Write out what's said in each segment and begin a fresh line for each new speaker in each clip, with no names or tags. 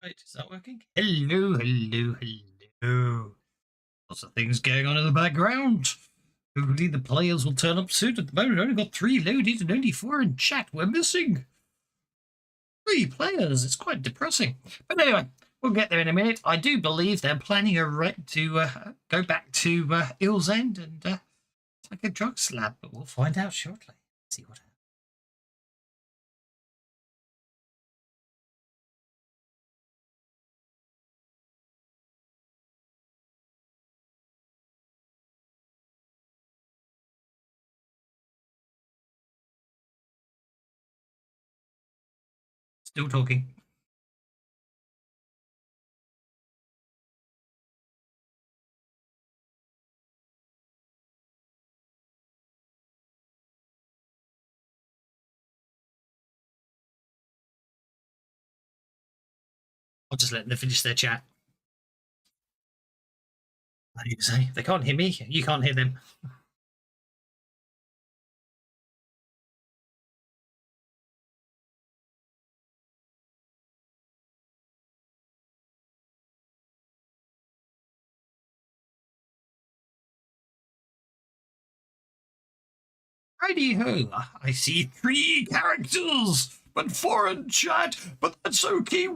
Right, is that working? Hello, hello, hello. Lots of things going on in the background. Hopefully the players will turn up soon. At the moment, I've only got 3 loaded and only 4 in chat. We're missing 3 players. It's quite depressing. But anyway, we'll get there in a minute. I do believe they're planning to go back to Ill's End and take a drug slab, but we'll find out shortly. See what happens. Still talking. I'll just let them finish their chat. What do you say? They can't hear me. You can't hear them. Righty ho! I see 3 characters, but 4 in chat. But that's okay.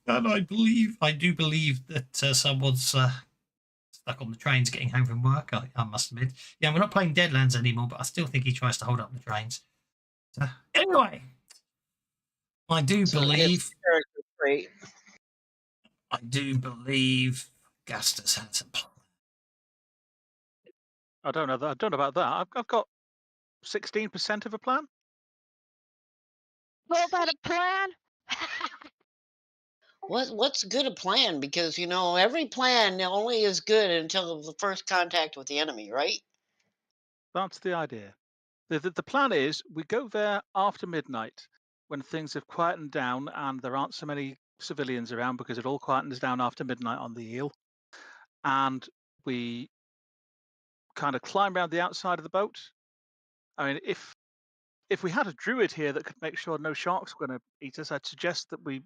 I do believe that someone's stuck on the trains getting home from work. I must admit. Yeah, we're not playing Deadlands anymore, but I still think he tries to hold up the trains. Anyway, I do believe. I do believe Augustus has a plan.
I don't know about that. I've got 16% of a plan.
What about a plan?
What's good a plan? Because every plan only is good until the first contact with the enemy, right?
That's the idea. The plan is we go there after midnight when things have quietened down and there aren't so many civilians around because it all quietens down after midnight on the eel. And we kind of climb around the outside of the boat. I mean, if we had a druid here that could make sure no sharks were going to eat us, I'd suggest that we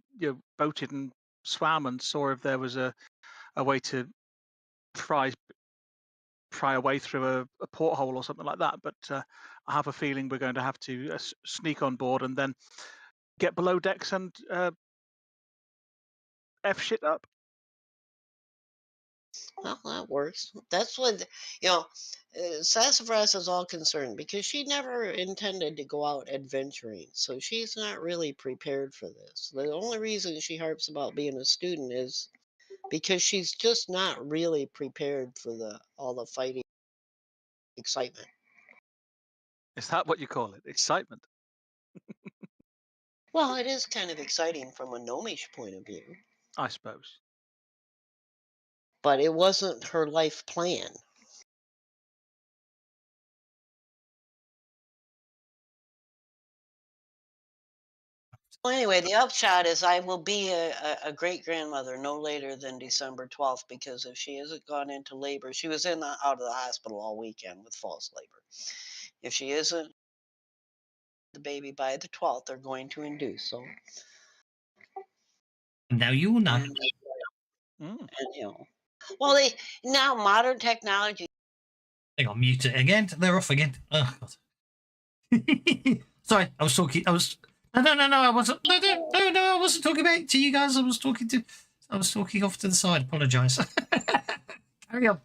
boated and swam and saw if there was a way to pry a way through a porthole or something like that. But I have a feeling we're going to have to sneak on board and then get below decks and F shit up.
Well, that works. That's what Sassafras is all concerned because she never intended to go out adventuring, so she's not really prepared for this. The only reason she harps about being a student is because she's just not really prepared for all the fighting excitement.
Is that what you call it? Excitement?
Well, it is kind of exciting from a gnomish point of view,
I suppose.
but it wasn't her life plan. Well, anyway, the upshot is I will be a great grandmother no later than December 12th because if she hasn't gone into labor, she was out of the hospital all weekend with false labor. If she isn't the baby by the 12th, they're going to induce. So
Now you will know.
And, well, now modern technology.
Hang on, mute it again. They're off again. Oh God. Sorry, I was talking. I was no. I wasn't. No. I wasn't talking about to you guys. I was talking off to the side. Apologise. Carry on.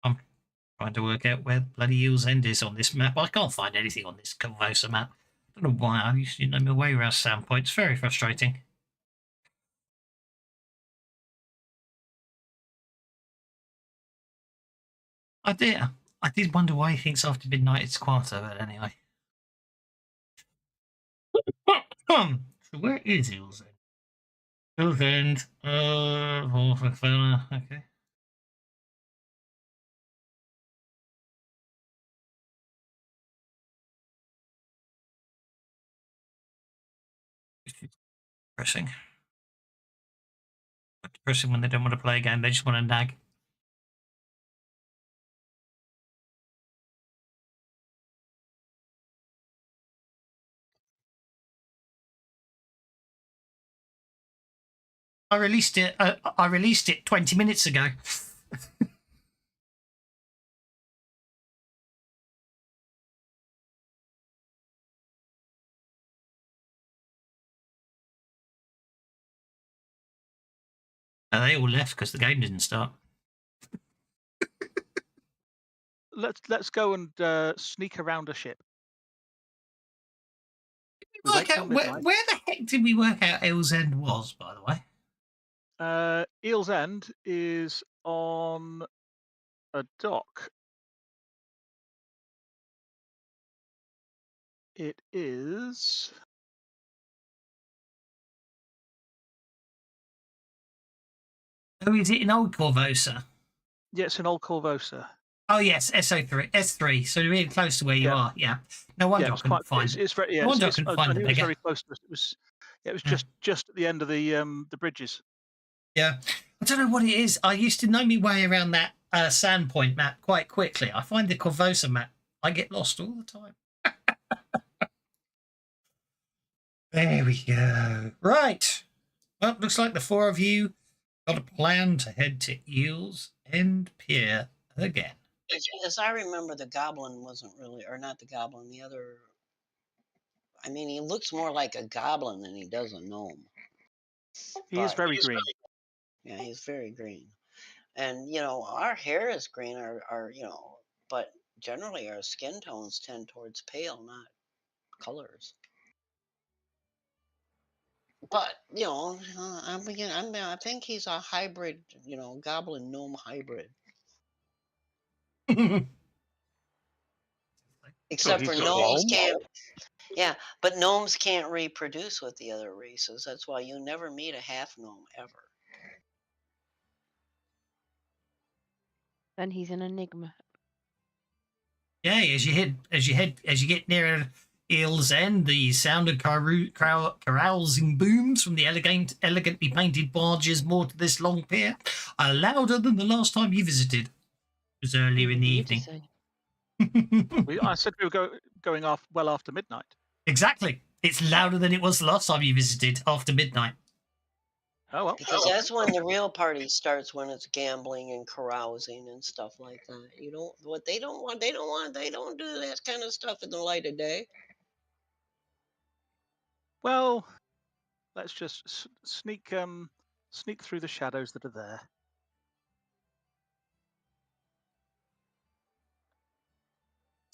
I'm trying to work out where bloody Eel's End is on this map. I can't find anything on this Convosa map. I don't know why. I used to know my way around Sandpoint. It's very frustrating. I did wonder why he thinks after midnight it's quieter, but anyway. So where is Eel's End? Eel's End. Okay. Depressing. Depressing when they don't want to play a game, they just want to nag. I released it. I released it 20 minutes ago. And they all left because the game didn't start.
Let's go and sneak around a ship. We wait
Work
till
out where
midnight.
the heck did we work out Earl's End was, by the way?
Eel's End is on a dock. It is.
Oh, is it in Old Corvosa?
Yeah, it's in Old Corvosa.
Oh yes, SO3, S3. So really close to where you
Yeah.
are. Yeah. No wonder
Yeah,
I
it's
couldn't
quite.
find it.
It's very. Yeah,
No wonder I
it's
couldn't
I
find the
knew it was
beggar.
very close to us. It was. Yeah, it was
Yeah.
just at the end of the bridges.
Yeah. I don't know what it is. I used to know my way around that Sandpoint map quite quickly. I find the Corvosa map, I get lost all the time. There we go. Right. Well, looks like the four of you got a plan to head to Eel's End Pier again.
As I remember, the goblin wasn't really, or not the goblin, the other. I mean, he looks more like a goblin than he does a gnome.
He is
But
very green.
yeah, he's very green. And our hair is green, our but generally our skin tones tend towards pale, not colors. But I think he's a hybrid, goblin gnome hybrid. Except for
he's a
gnomes
gnome.
can't. Yeah, but gnomes can't reproduce with the other races. That's why you never meet a half gnome ever.
Then he's an enigma.
Yeah, as you get nearer Eel's End, the sound of carousing booms from the elegantly painted barges moored to this long pier are louder than the last time you visited. It was earlier in the evening.
I said we were going off well after midnight.
Exactly. It's louder than it was the last time you visited after midnight.
Oh well.
Because that's when the real party starts, when it's gambling and carousing and stuff like that. They don't do that kind of stuff in the light of day.
Well, let's just sneak through the shadows that are there.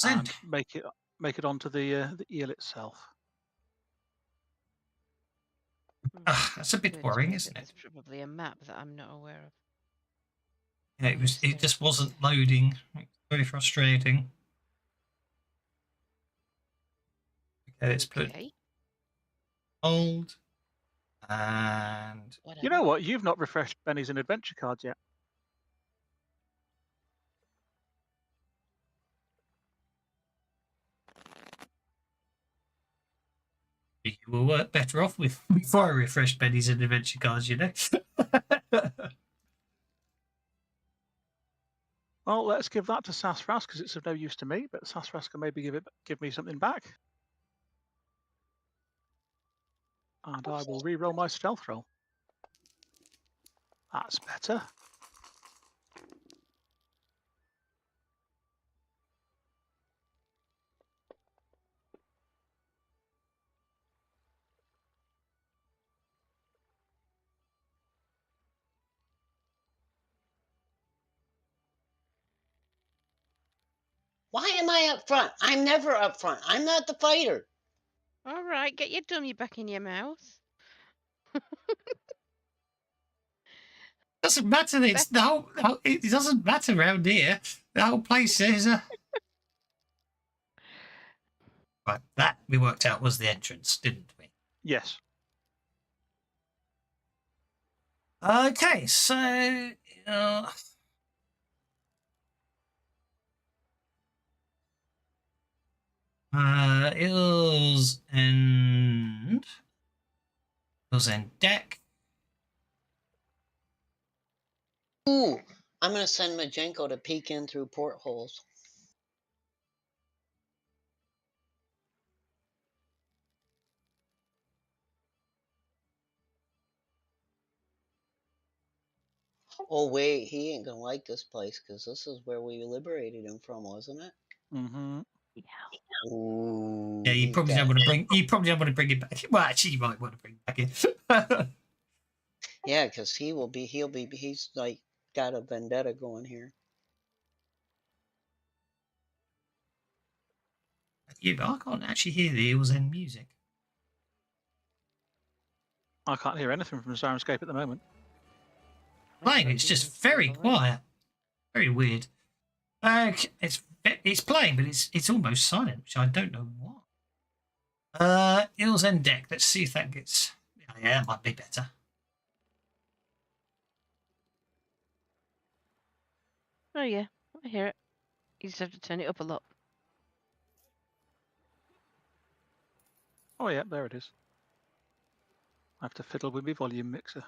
And make it onto the eel itself.
That's a bit worrying, isn't it?
There's probably a map that I'm not aware of.
Yeah, it just wasn't loading. It's very frustrating. Okay, let's put hold. And
you know what? You've not refreshed Benny's and adventure cards yet.
you will work better off with before I refresh Benny's and adventure cards, you know.
Well, let's give that to Sassras because it's of no use to me, but Sassras can maybe give me something back. And I will re-roll my stealth roll. That's better.
Why am I up front? I'm never up front. I'm not the fighter.
All right, get your dummy back in your mouth.
Doesn't matter. It's it doesn't matter around here. The whole place is Right, that we worked out was the entrance, didn't we?
Yes.
Okay, so Ills and deck.
Ooh, I'm going to send Majenko to peek in through portholes. Oh wait, he ain't gonna like this place because this is where we liberated him from, wasn't it?
Mm-hmm.
Yeah.
Ooh,
Yeah, you
he's
probably don't
got-
want to bring. You probably don't want to bring it back. Well, actually, you might want to bring it back in.
Yeah, because he's like got a vendetta going here.
Yeah, but I can't actually hear the Eels End music.
I can't hear anything from Sirenscape at the moment.
Playing, it's just very quiet, very weird. It's playing, but it's almost silent, which I don't know why. Eels End deck. Let's see if that gets. Yeah, that might be better.
Oh yeah, I hear it. You just have to turn it up a lot.
Oh yeah, there it is. I have to fiddle with my volume mixer.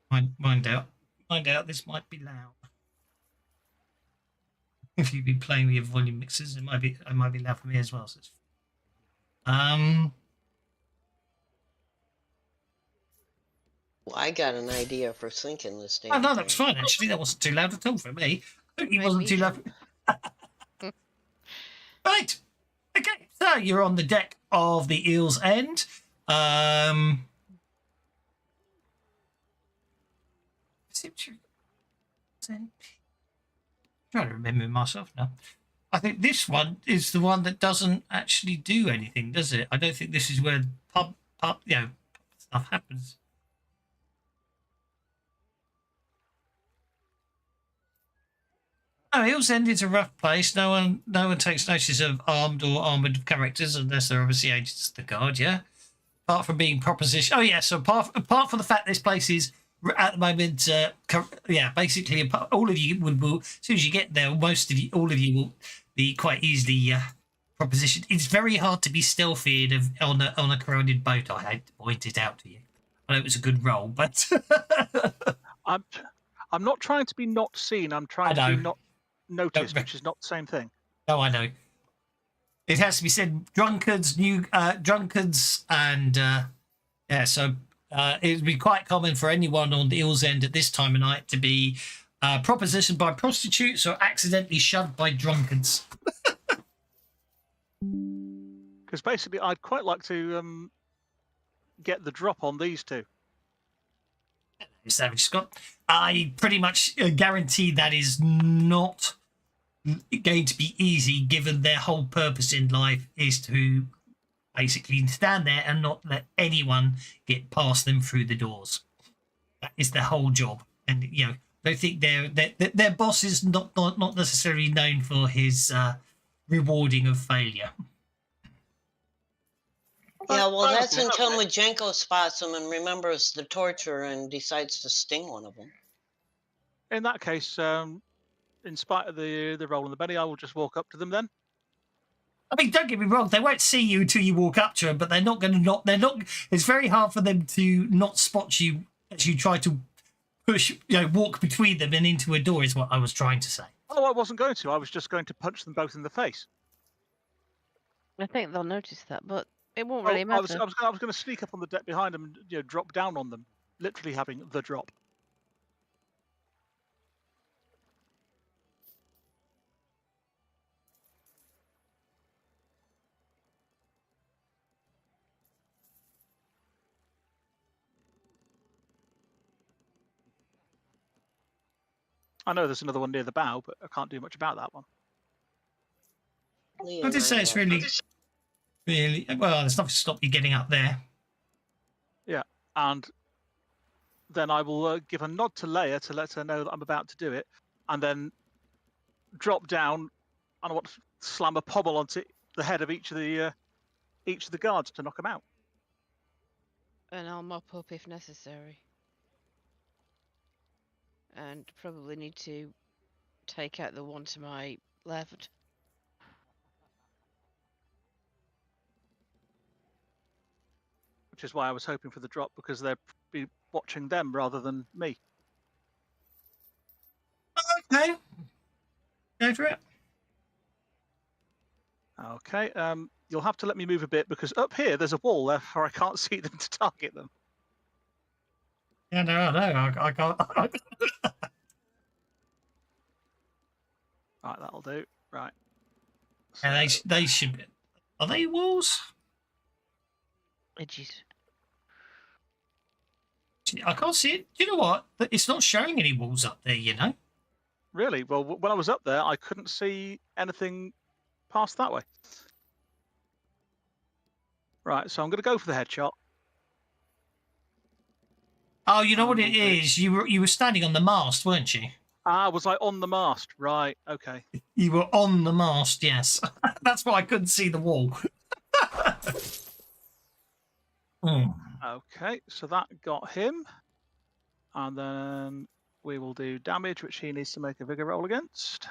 Find out. This might be loud. If you've been playing with your volume mixers, it might be loud for me as well. So it's,
Well, I got an idea for sinking this damn
oh no,
thing.
that was fine actually. That wasn't too loud at all for me. It
Made
wasn't
me
too loud. Right. Okay. So you're on the deck of the Eel's End. Trying to remember myself now. I think this one is the one that doesn't actually do anything, does it? I don't think this is where pub stuff happens. Oh, Hill's End is a rough place. No one takes notice of armed or armoured characters unless they're obviously agents of the guard. Yeah. Apart from being proposition. Oh yeah. So apart from the fact this place is at the moment, basically all of you will as soon as you get there, all of you will be quite easily propositioned. It's very hard to be stealthy on a corroded boat. I had to point it out to you. I know it was a good roll, but
I'm not trying to be not seen. I'm trying to be not noticed, which is not the same thing.
No, I know. It has to be said, drunkards, and so it would be quite common for anyone on the Eel's End at this time of night to be propositioned by prostitutes or accidentally shoved by drunkards.
Because basically, I'd quite like to get the drop on these two.
Savage Scott, I pretty much guarantee that is not going to be easy, given their whole purpose in life is to basically stand there and not let anyone get past them through the doors. That is their whole job, and I think their boss is not necessarily known for his rewarding of failure.
Yeah, well, that's until Majenko spots them and remembers the torture and decides to sting one of them.
In that case, in spite of the roll in the belly, I will just walk up to them then.
I mean, don't get me wrong; they won't see you until you walk up to them, but they're not going to not. They're not. It's very hard for them to not spot you as you try to push, walk between them and into a door. Is what I was trying to say.
Oh, I wasn't going to. I was just going to punch them both in the face.
I think they'll notice that, but it won't really matter.
I was going to sneak up on the deck behind them and drop down on them, literally having the drop. I know there's another one near the bow, but I can't do much about that one.
I did say it's really well. There's nothing to stop you getting up there.
Yeah, and then I will give a nod to Leia to let her know that I'm about to do it, and then drop down, and I want to slam a pommel onto the head of each of the guards to knock them out.
And I'll mop up if necessary. And probably need to take out the one to my left.
Which is why I was hoping for the drop, because they'd be watching them rather than me.
Okay, go for it.
Okay. You'll have to let me move a bit because up here there's a wall, therefore I can't see them to target them.
Yeah, no, I can't.
Right, that'll do. Right.
And
So,
they should be. Are they walls?
Edges.
I can't see it. Do you know what? It's not showing any walls up there, you know?
really? Well, when I was up there, I couldn't see anything past that way. Right, so I'm going to go for the headshot.
Oh, you know what it
We'll do-
is? You were standing on the mast, weren't you?
Ah, was I on the mast? Right, okay.
You were on the mast, yes. That's why I couldn't see the wall. Hmm.
Okay, so that got him. And then we will do damage, which he needs to make a vigor roll against.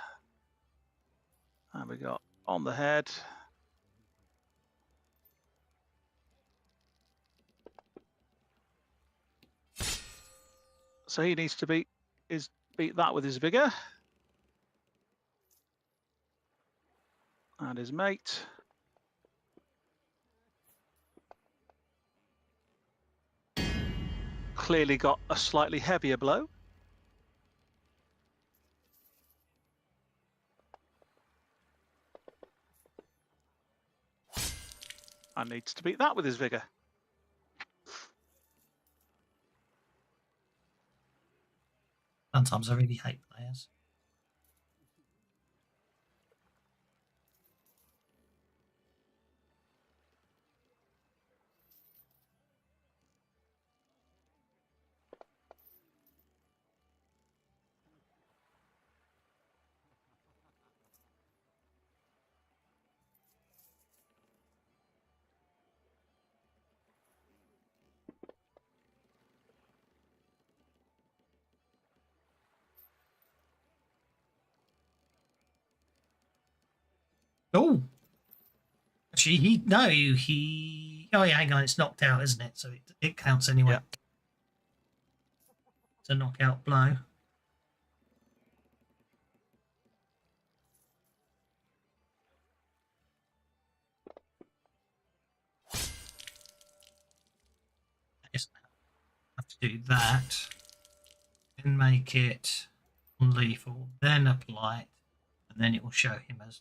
And we got on the head. So he needs to beat that with his vigor. And his mate. Clearly got a slightly heavier blow. And needs to beat that with his vigor.
Sometimes I really hate players. Oh, actually, he. Oh yeah, hang on, it's knocked out, isn't it? So it counts anyway.
Yeah.
It's a knockout blow. Yes, have to do that, then make it non-lethal, then apply it, and then it will show him as.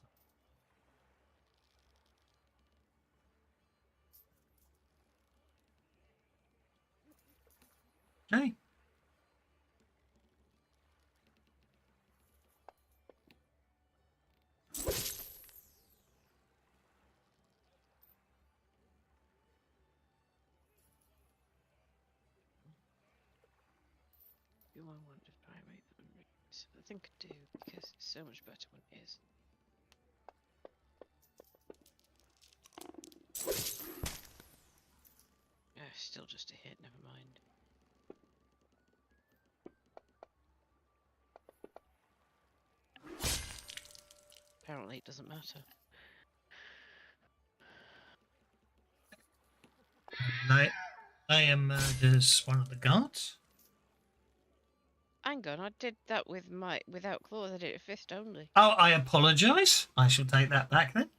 Okay.
Do I want to try and make them unreads? I think I do, because it's so much better when it is. Still just a hit, never mind. Apparently it doesn't matter.
They murders one of the guards.
Hang on, I did that without claws. I did it fist only.
Oh, I apologise. I shall take that back then.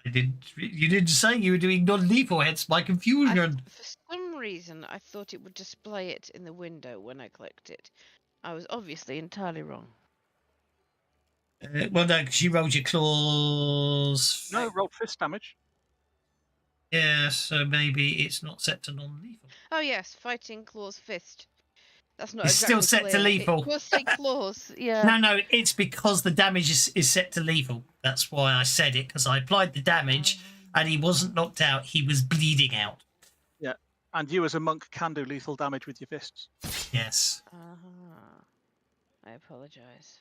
You didn't say you were doing non-lethal, hence my confusion.
For some reason, I thought it would display it in the window when I clicked it. I was obviously entirely wrong.
Well, no, because you rolled your claws.
No, rolled fist damage.
Yeah, so maybe it's not set to non-lethal.
Oh yes, fighting claws fist. That's not
It's
exactly
still set to
clear.
lethal.
It does say claws, yeah.
No, it's because the damage is set to lethal. That's why I said it, because I applied the damage and he wasn't knocked out, he was bleeding out.
Yeah, and you as a monk can do lethal damage with your fists.
Yes.
I apologise.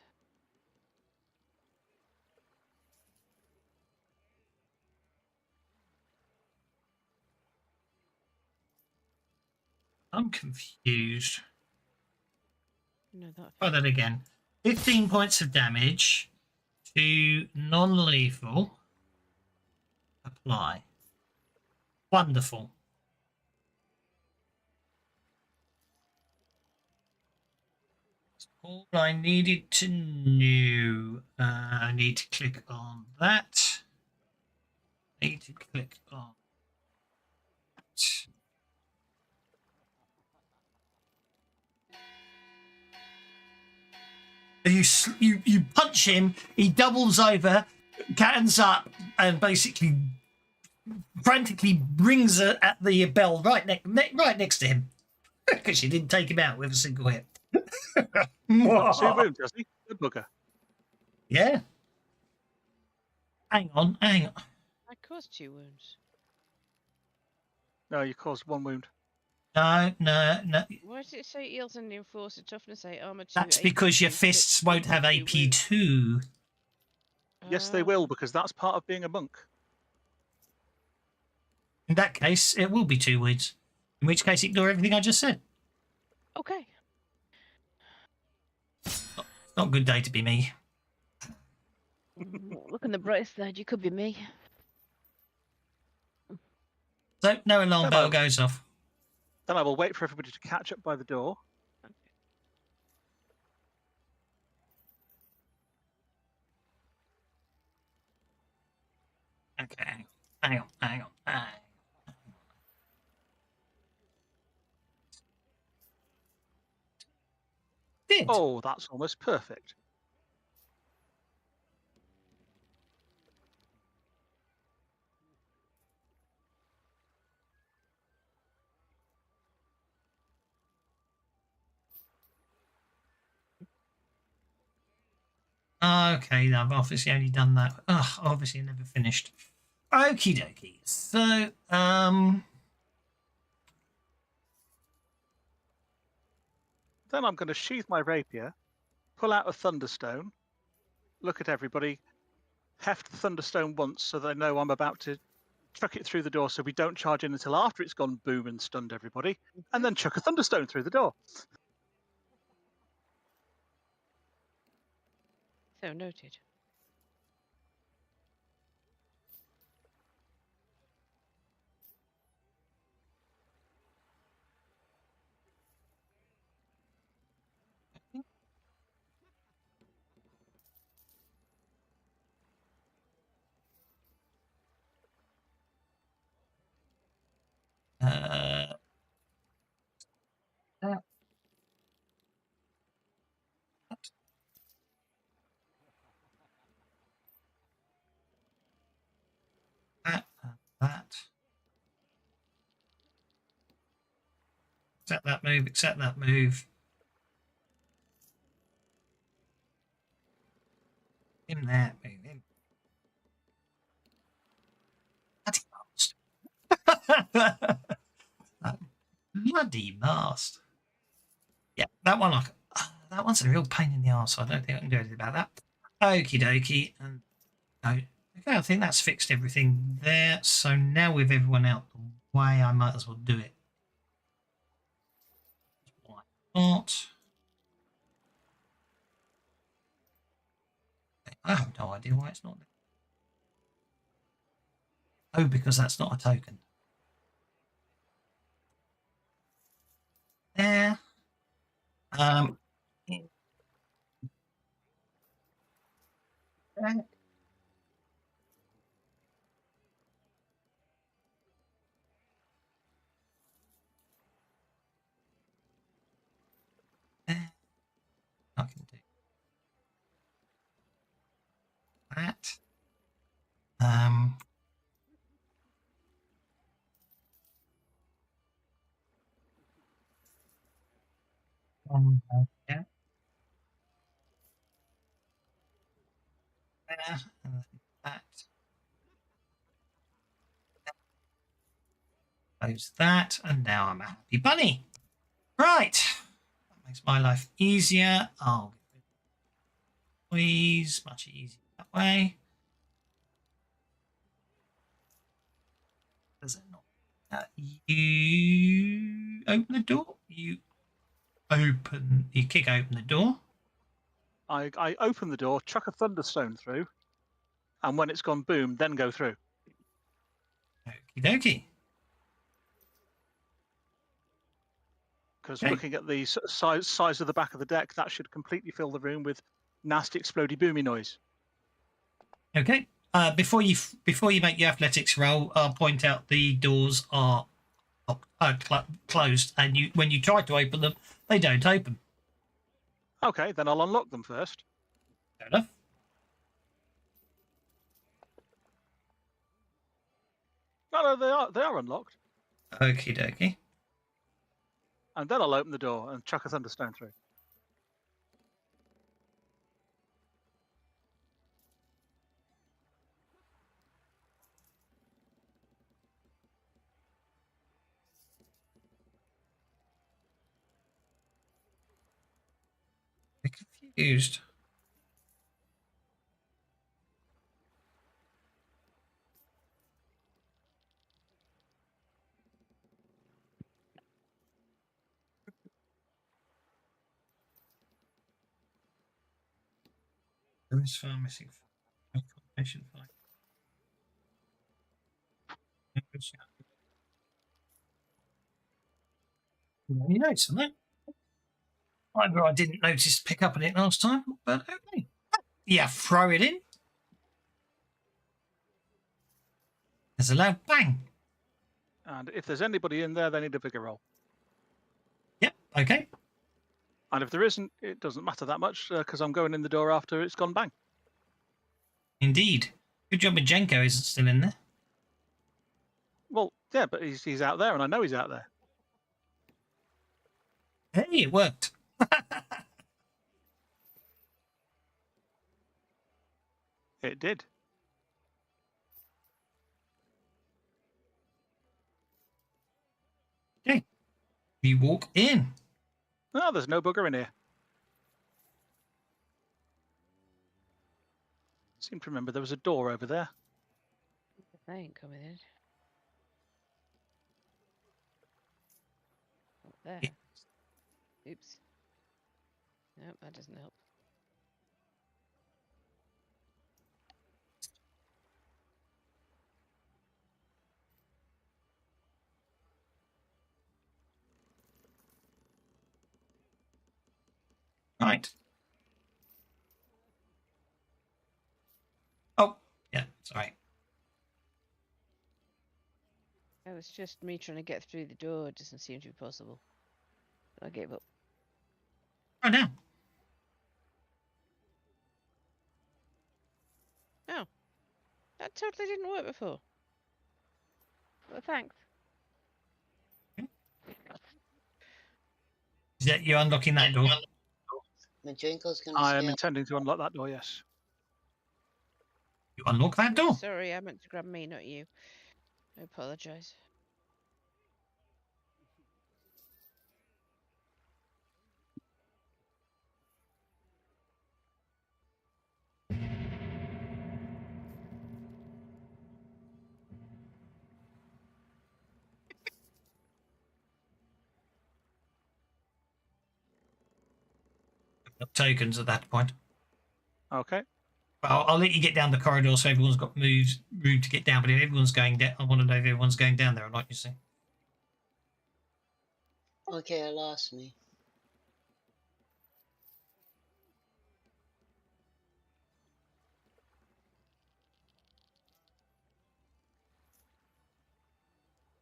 I'm confused.
No, that.
Try that again. 15 points of damage to non-lethal. Apply. Wonderful. All I needed to know. I need to click on that. I need to click on that. You punch him, he doubles over, hands up, and basically frantically brings her at the bell right next to him because you didn't take him out with a single hit.
Got 2 wounds, does he? Good bugger.
Yeah. Hang on.
I caused 2 wounds.
No, you caused 1 wound.
No.
Why does it say heals and enforcer toughness 8, armor 2?
That's
AP
because your
2,
fists
6,
won't have
2 wounds?
AP2.
Yes, they will, because that's part of being a monk.
In that case, it will be 2 wounds. In which case, ignore everything I just said.
Okay.
Not a good day to be me.
Look on the bright side, you could be me.
So, no alarm
Hello.
bell goes off.
Then I will wait for everybody to catch up by the door.
Okay. Hang on. Did.
Oh, that's almost perfect.
Okay, I've obviously only done that. Ugh, obviously never finished. Okie dokie. So,
Then I'm going to sheath my rapier, pull out a thunderstone, look at everybody, heft the thunderstone once so they know I'm about to chuck it through the door so we don't charge in until after it's gone boom and stunned everybody, and then chuck a thunderstone through the door.
So noted.
that. Accept that move, accept that move. Him there, move him. Bloody mast. That bloody mast. Yeah, that one, that one's a real pain in the arse. I don't think I can do anything about that. Okie dokie. And okay, I think that's fixed everything there. So now with everyone out the way, I might as well do it. Why not? I have no idea why it's not there. Oh, because that's not a token. There. There. I can do that. Yeah. There. And that. Close that. And now I'm a happy bunny. Right. That makes my life easier. I'll get rid of employees. Much easier that way. Does it not? You open the door. You kick open the door.
I open the door, chuck a thunderstone through, and when it's gone boom, then go through.
Okie dokie.
Because
Okay.
looking at the size of the back of the deck, that should completely fill the room with nasty, explodey, boomy noise.
Okay. Before you make your athletics roll, I'll point out the doors are closed, and when you try to open them, they don't open.
Okay, then I'll unlock them first.
Fair enough.
No, they are unlocked.
Okie dokie.
And then I'll open the door and chuck a thunderstone through.
I'm confused. There is far missing. Combination fight. You notice on that? Either I didn't notice pick up on it last time, but okay. Yeah, throw it in. There's a loud bang.
And if there's anybody in there, they need a bigger roll.
Yep. Okay.
And if there isn't, it doesn't matter that much because I'm going in the door after it's gone bang.
Indeed. Good job. Jenko isn't still in there.
Well, yeah, but he's out there, and I know he's out there.
Hey, it worked.
It did.
Okay. You walk in.
No, there's no bugger in here. Seem to remember there was a door over there.
They ain't coming in. Up there.
Yeah.
Oops. Nope, that doesn't help.
Right. Oh, yeah, sorry.
It was just me trying to get through the door. It doesn't seem to be possible. I gave up.
Oh, now.
Oh. That totally didn't work before. Well, thanks.
Is that you unlocking that door?
Majenko's going to
I am
stay.
intending to unlock that door, yes.
You unlock that door?
Sorry, I meant to grab me, not you. I apologise.
Tokens at that point.
Okay.
I'll let you get down the corridor so everyone's got room to get down. But if everyone's going down, I want to know if everyone's going down there or not, you see.
Okay, I lost me.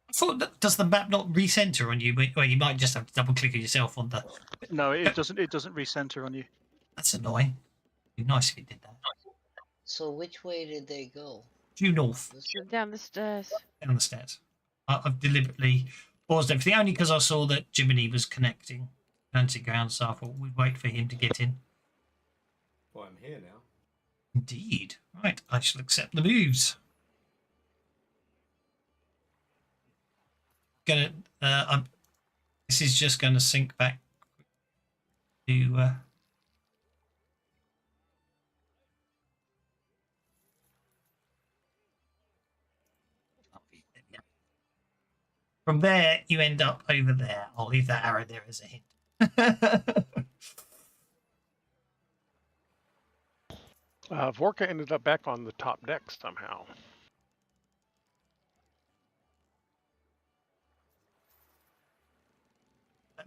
I thought, does the map not recenter on you? Well, you might just have to double click yourself on the.
No, it doesn't. It doesn't recenter on you.
That's annoying. It'd be nice if it did that.
So which way did they go?
Due north.
Down the stairs.
Down the stairs. I've deliberately paused everything only because I saw that Jiminy was connecting anti-ground, so I thought we'd wait for him to get in.
Well, I'm here now.
Indeed. Right, I shall accept the moves. This is just going to sync back to. From there, you end up over there. I'll leave that arrow there as a hint.
Vorka ended up back on the top deck somehow.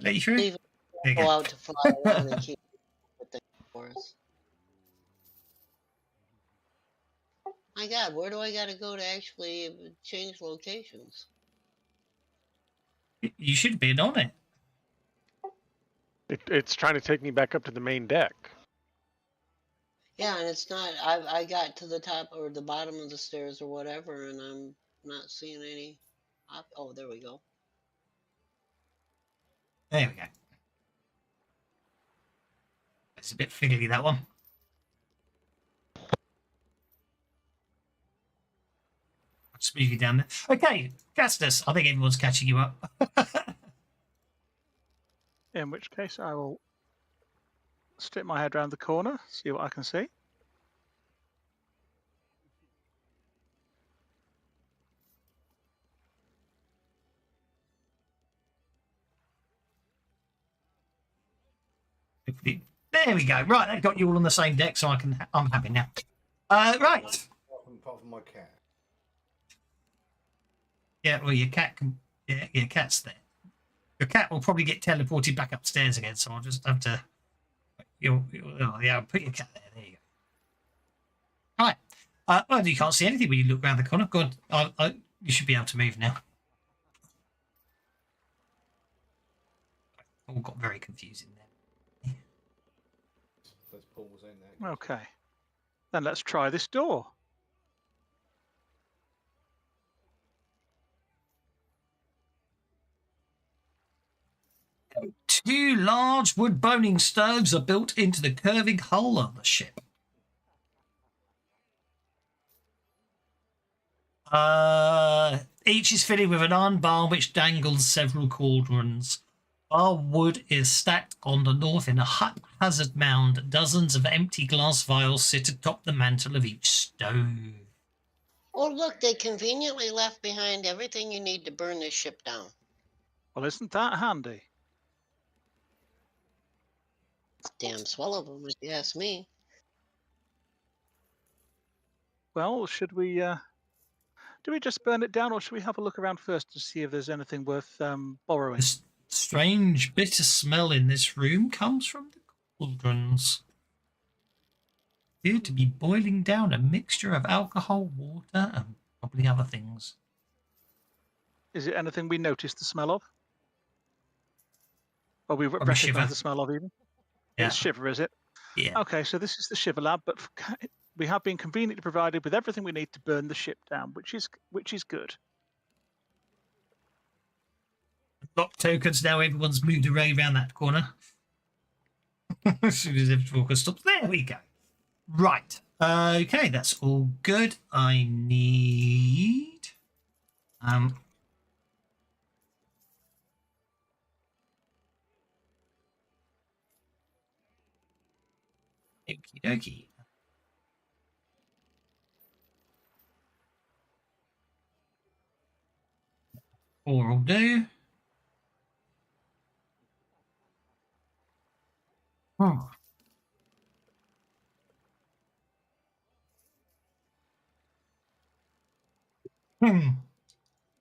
Let you through?
Leave it,
There you
go
go.
out to fly around and keep the thing for us. My God, where do I got to go to actually change locations?
You should have been on it.
It's trying to take me back up to the main deck.
Yeah, and it's not. I got to the top or the bottom of the stairs or whatever, and I'm not seeing any. Oh, there we go.
There we go. It's a bit fiddly, that one. I'll just move you down there. Okay, Gastus, I think everyone's catching you up.
In which case, I will stick my head around the corner, see what I can see.
There we go. Right, that got you all on the same deck, so I'm happy now. Right.
Apart from my cat.
Yeah, well, your cat can. Yeah, your cat's there. Your cat will probably get teleported back upstairs again, so I'll just have to. Yeah, I'll put your cat there. There you go. Right. Well, you can't see anything when you look around the corner. God, you should be able to move now. All got very confusing there.
Those balls in there.
Okay. Then let's try this door.
Two large wood boning stoves are built into the curving hull of the ship. Each is fitted with an iron bar which dangles several cauldrons. Our wood is stacked on the north in a haphazard mound. Dozens of empty glass vials sit atop the mantle of each stove.
Oh, look, they conveniently left behind everything you need to burn this ship down.
Well, isn't that handy?
Damn swell of them, if you ask me.
Well, should we do we just burn it down, or should we have a look around first to see if there's anything worth borrowing?
This strange bitter smell in this room comes from the cauldrons. Appear to be boiling down a mixture of alcohol, water, and probably other things.
Is it anything we noticed the smell of? Or we
Probably shiver.
recognize the smell of even?
Yeah.
It's shiver, is it?
Yeah.
Okay, so this is the shiver lab, but we have been conveniently provided with everything we need to burn the ship down, which is good.
Lock tokens now. Everyone's moved around that corner. As soon as everyone stops, there we go. Right. Okay, that's all good. I need okie dokie. 4 will do. Oh.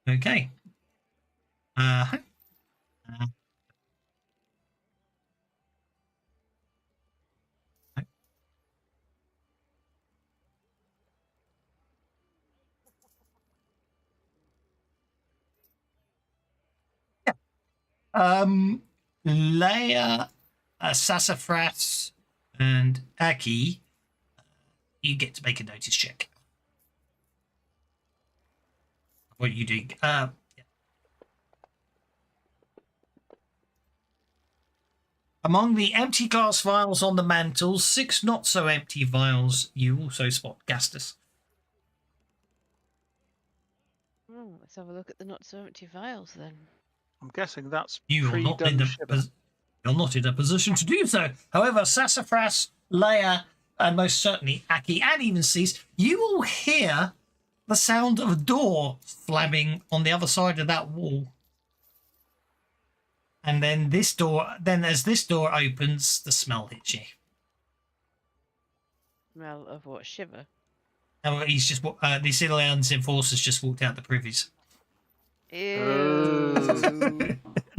Okay. Leia, Sassafras, and Aki, you get to make a notice check. What are you doing? Yeah. Among the empty glass vials on the mantles, 6 not so empty vials, you also spot Gastus.
Oh, let's have a look at the not so empty vials then.
I'm guessing that's
You are not in
pre-done shiver.
you're not in a position to do so. However, Sassafras, Leia, and most certainly Aki, and even Cease, you will hear the sound of a door slamming on the other side of that wall. And then as this door opens, the smell hits you.
Smell of what? Shiver?
Oh, he's just the Civilians Enforcer's just walked out the privies.
Ew.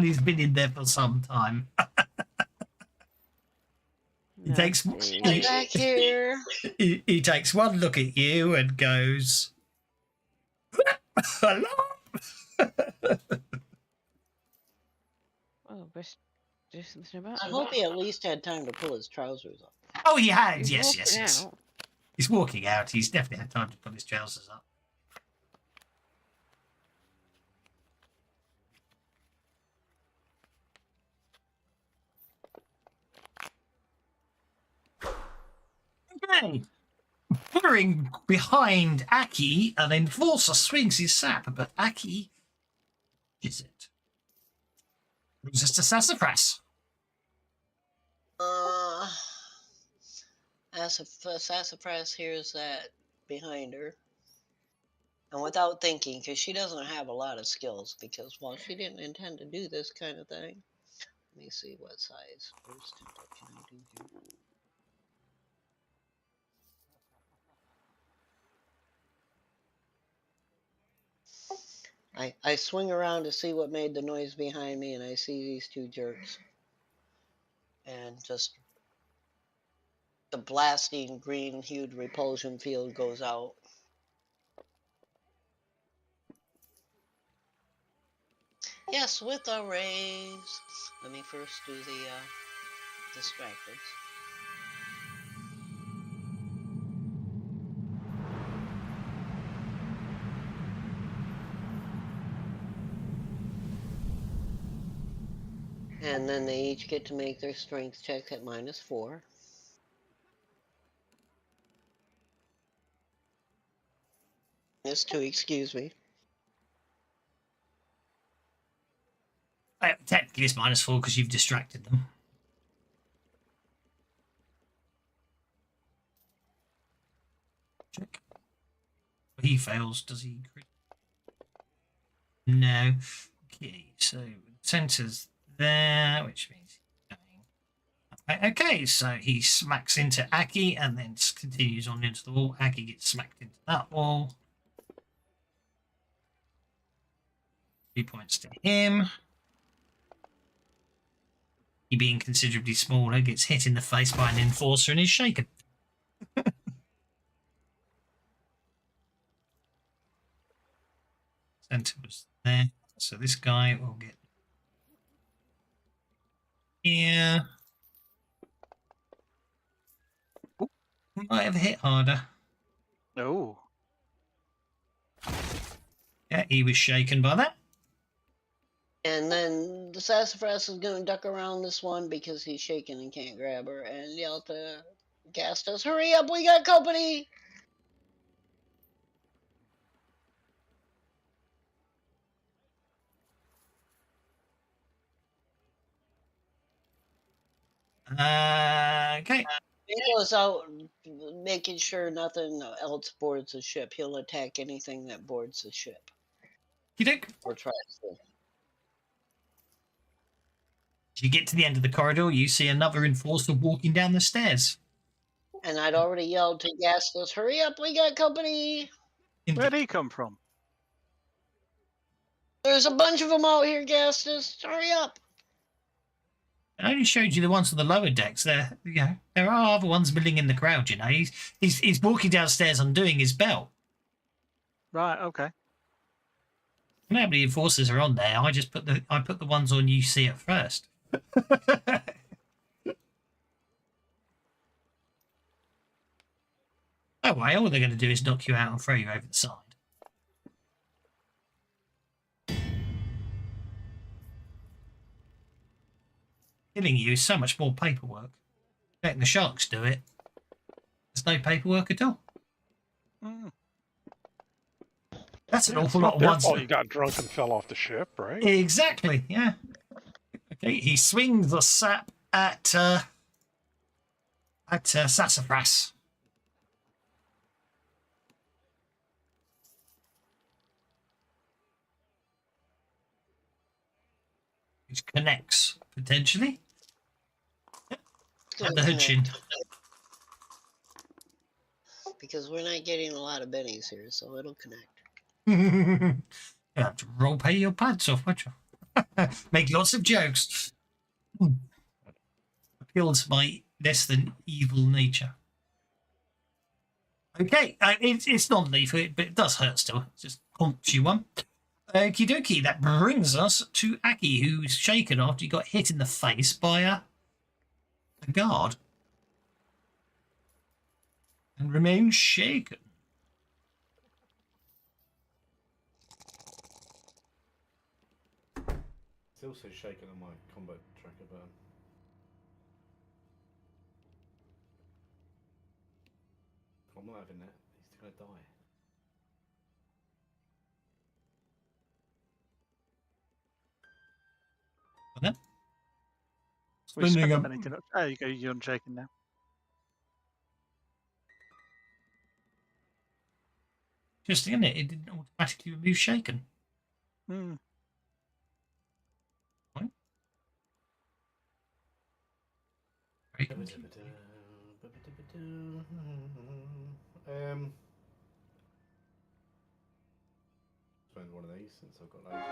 And he's been in there for some time. He takes
Nasty.
Get back here.
he takes one look at you and goes, "Hello."
Oh, best do something about
I
it.
hope he at least had time to pull his trousers up.
Oh, he had.
He's
Yes,
walking
yes, yes.
out.
He's walking out. He's definitely had time to put his trousers up. Okay. Hovering behind Aki, an enforcer swings his sap, but Aki is it? Loses to sassafras.
Sassafras hears that behind her. And without thinking, because she doesn't have a lot of skills, because, well, she didn't intend to do this kind of thing. Let me see what size burst can I do here. I swing around to see what made the noise behind me, and I see these two jerks. And just the blasting green-hued repulsion field goes out. Yes, with a raise. Let me first do the distracted. And then they each get to make their strength checks at -4. -2, excuse me.
Technically, it's -4 because you've distracted them. Check. He fails. Does he? No. Okay, so center's there, which means he's going. Okay, so he smacks into Aki and then continues on into the wall. Aki gets smacked into that wall. 3 points to him. He, being considerably smaller, gets hit in the face by an enforcer and is shaken. Center was there, so this guy will get here. Ooh, might have hit harder.
Oh.
Yeah, he was shaken by that.
And then the sassafras is going to duck around this one because he's shaking and can't grab her and yell to Gastos, "Hurry up, we got company!"
Okay.
He goes out making sure nothing else boards the ship. He'll attack anything that boards the ship.
You think?
Or tries to.
As you get to the end of the corridor, you see another enforcer walking down the stairs.
And I'd already yelled to Gastos, "Hurry up, we got company!"
Where'd he come from?
There's a bunch of them out here, Gastos. Hurry up!
I only showed you the ones on the lower decks. There are other ones milling in the crowd. You know, he's walking downstairs undoing his belt.
Right, okay.
You know how many enforcers are on there? I put the ones on you see at first. Oh, well, all they're going to do is knock you out and throw you over the side. Killing you is so much more paperwork. Letting the sharks do it. There's no paperwork at all.
Mm.
That's an
It's
awful
not
lot of
their
ones.
fault you got drunk and fell off the ship, right?
Exactly, yeah. Okay, he swings the sap at Sassafras. Which connects, potentially. At the hood chin.
Because we're not getting a lot of bennies here, so it'll connect.
You have to roll pay your pads off, won't you? Make lots of jokes. Appeal to my less than evil nature. Okay, it's non-lethal, but it does hurt still. It just haunts you one. Okie dokie, that brings us to Aki, who's shaken after he got hit in the face by a guard. And remains shaken.
It's also shaking on my combat tracker burn. I'm not having that. He's gonna die.
And then,
We spent
spending
a
a
minute. There you go. You're unshaken now.
interesting, isn't it? It didn't automatically remove shaken.
Hmm.
Very confusing.
Spend one of these since I've got loads.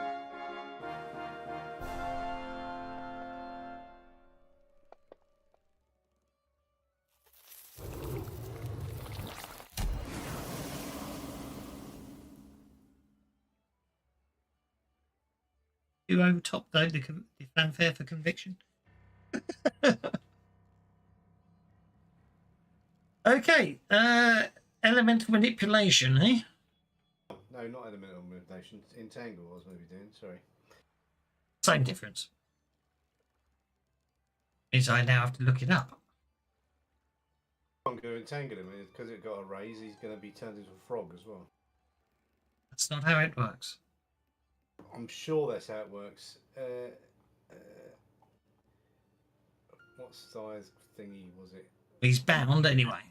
You overtop though the fanfare for conviction. Okay, elemental manipulation, eh?
No, not elemental manipulation. Entangle I was maybe doing, sorry.
Same difference. Is I now have to look it up.
I'm going to entangle him, and because it got a raise, he's going to be turned into a frog as well.
That's not how it works.
I'm sure that's how it works. What size thingy was it?
He's bound anyway.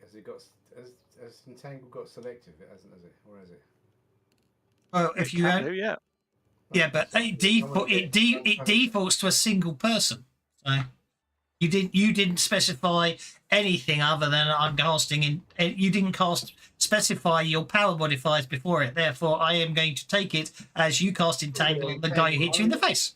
Has it got? Has entangle got selective? It hasn't, has it? Or has it?
Well, if you
can do, yeah.
yeah, but it defaults to a single person. So you didn't specify anything other than I'm casting in. You didn't specify your power modifiers before it. Therefore, I am going to take it as you cast entangle on the guy who hit you in the face.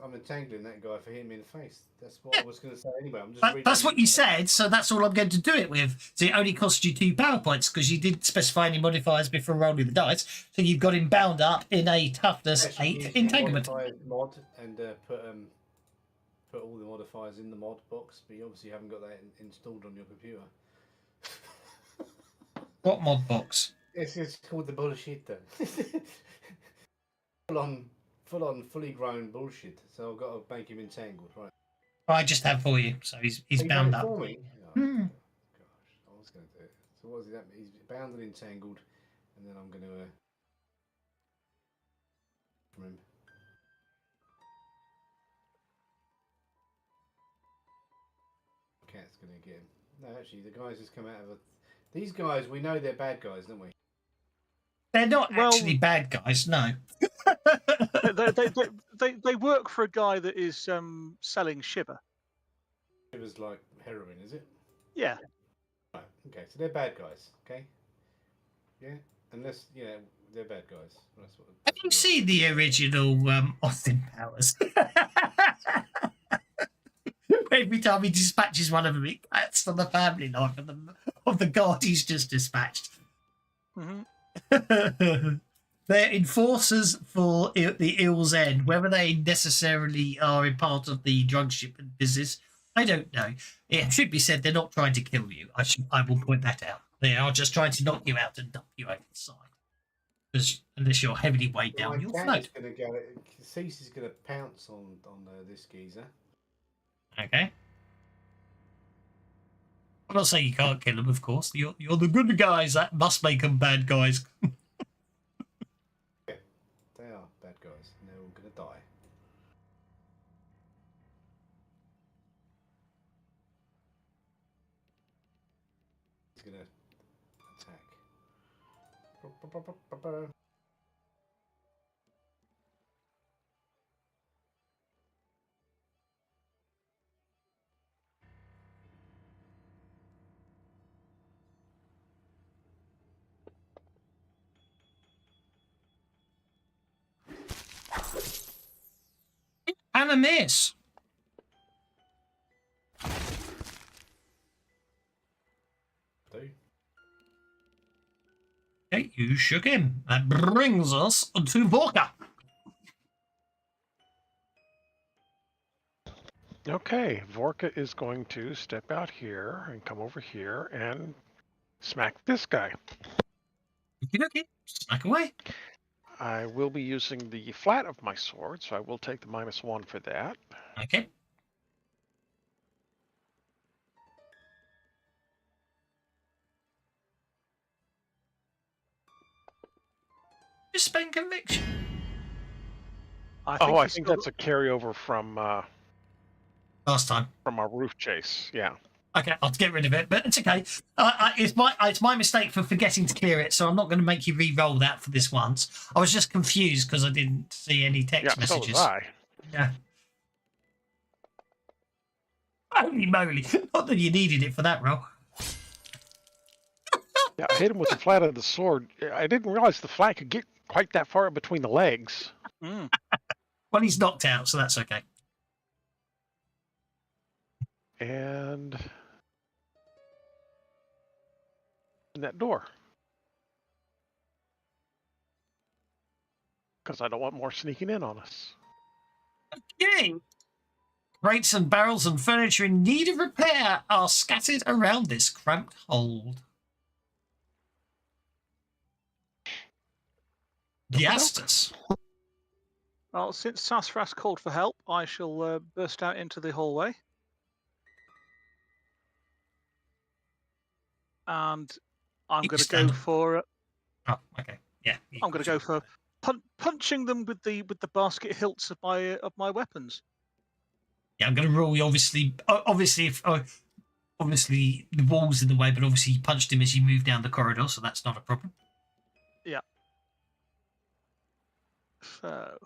I'm entangling that guy for hitting me in the face. That's what I was going to say anyway. I'm just
That's what you said, so that's all I'm going to do it with. So it only cost you 2 power points because you didn't specify any modifiers before rolling the dice. So you've got him bound up in a toughness 8 entanglement.
Mod and put all the modifiers in the mod box, but you obviously haven't got that installed on your computer.
What mod box?
It's called the bullshit. Full on, fully grown bullshit. So I've got to make him entangled, right?
I just have for you, so he's bound up.
For me? Oh, gosh, I was going to do it. So what does that mean? He's bound and entangled, and then I'm going to from him. Cat's going to get him. No, actually, the guys just come out of a. These guys, we know they're bad guys, don't we?
They're not actually bad guys, no.
they work for a guy that is selling shiver.
It was like heroin, is it?
Yeah.
Right. Okay, so they're bad guys. Okay. Yeah. Unless they're bad guys.
Have you seen the original Austin Powers? Every time he dispatches one of them, it cuts on the family life of the guard he's just dispatched.
Mm-hmm.
They're enforcers for the Ill's End. Whether they necessarily are a part of the drug shipment business, I don't know. It should be said they're not trying to kill you. I will point that out. They are just trying to knock you out and dump you over the side. Because unless you're heavily weighed down, you'll float.
Cease is going to pounce on this geezer.
Okay. I'm not saying you can't kill them, of course. You're the good guys. That must make them bad guys.
Yeah, they are bad guys, and they're all going to die. He's going to attack.
and a miss.
Do.
Okay, you shook him. That brings us to Vorka.
Okay, Vorka is going to step out here and come over here and smack this guy.
Okay, smack away.
I will be using the flat of my sword, so I will take the -1 for that.
Okay. Just spend conviction.
I
Oh, I
he's
think
still
that's a carryover from
Last time.
our roof chase. Yeah.
Okay, I'll get rid of it, but it's okay. It's my mistake for forgetting to clear it, so I'm not going to make you re-roll that for this once. I was just confused because I didn't see any text
Yeah, so
messages.
was I.
Yeah. Holy moly! Not that you needed it for that roll.
Yeah, I hit him with the flat of the sword. I didn't realize the flat could get quite that far between the legs.
Mm.
Well, he's knocked out, so that's okay.
And in that door. Because I don't want more sneaking in on us.
Okay. Crates and barrels and furniture in need of repair are scattered around this cramped hold. Yastus.
Well, since Sassafras called for help, I shall burst out into the hallway. And I'm
Keep
going to
your
go
stand.
for
Oh, okay. Yeah.
I'm going to go for punching them with the basket hilts of my weapons.
Yeah, I'm going to rule you. Obviously, obviously the wall's in the way, but obviously you punched him as you moved down the corridor, so that's not a problem.
Yeah. So.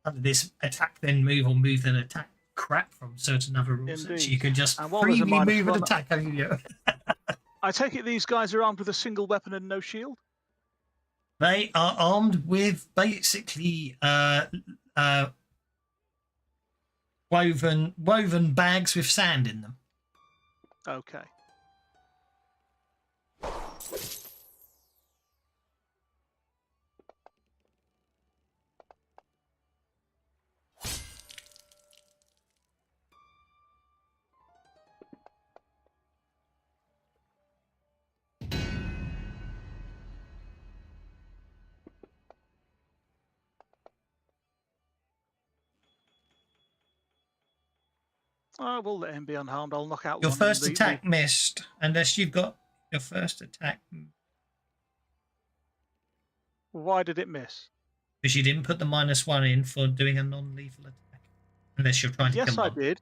Under this attack then move or move then attack crap from certain other rules, so you could just
And while there's a
freely move and
-1,
attack.
I take it these guys are armed with a single weapon and no shield.
They are armed with basically woven bags with sand in them.
Okay. I will let him be unharmed. I'll knock out
Your
one.
first attack missed, unless you've got your first attack.
Why did it miss?
Because you didn't put the -1 in for doing a non-lethal attack. Unless you're trying to
Yes,
kill
I
them.
did.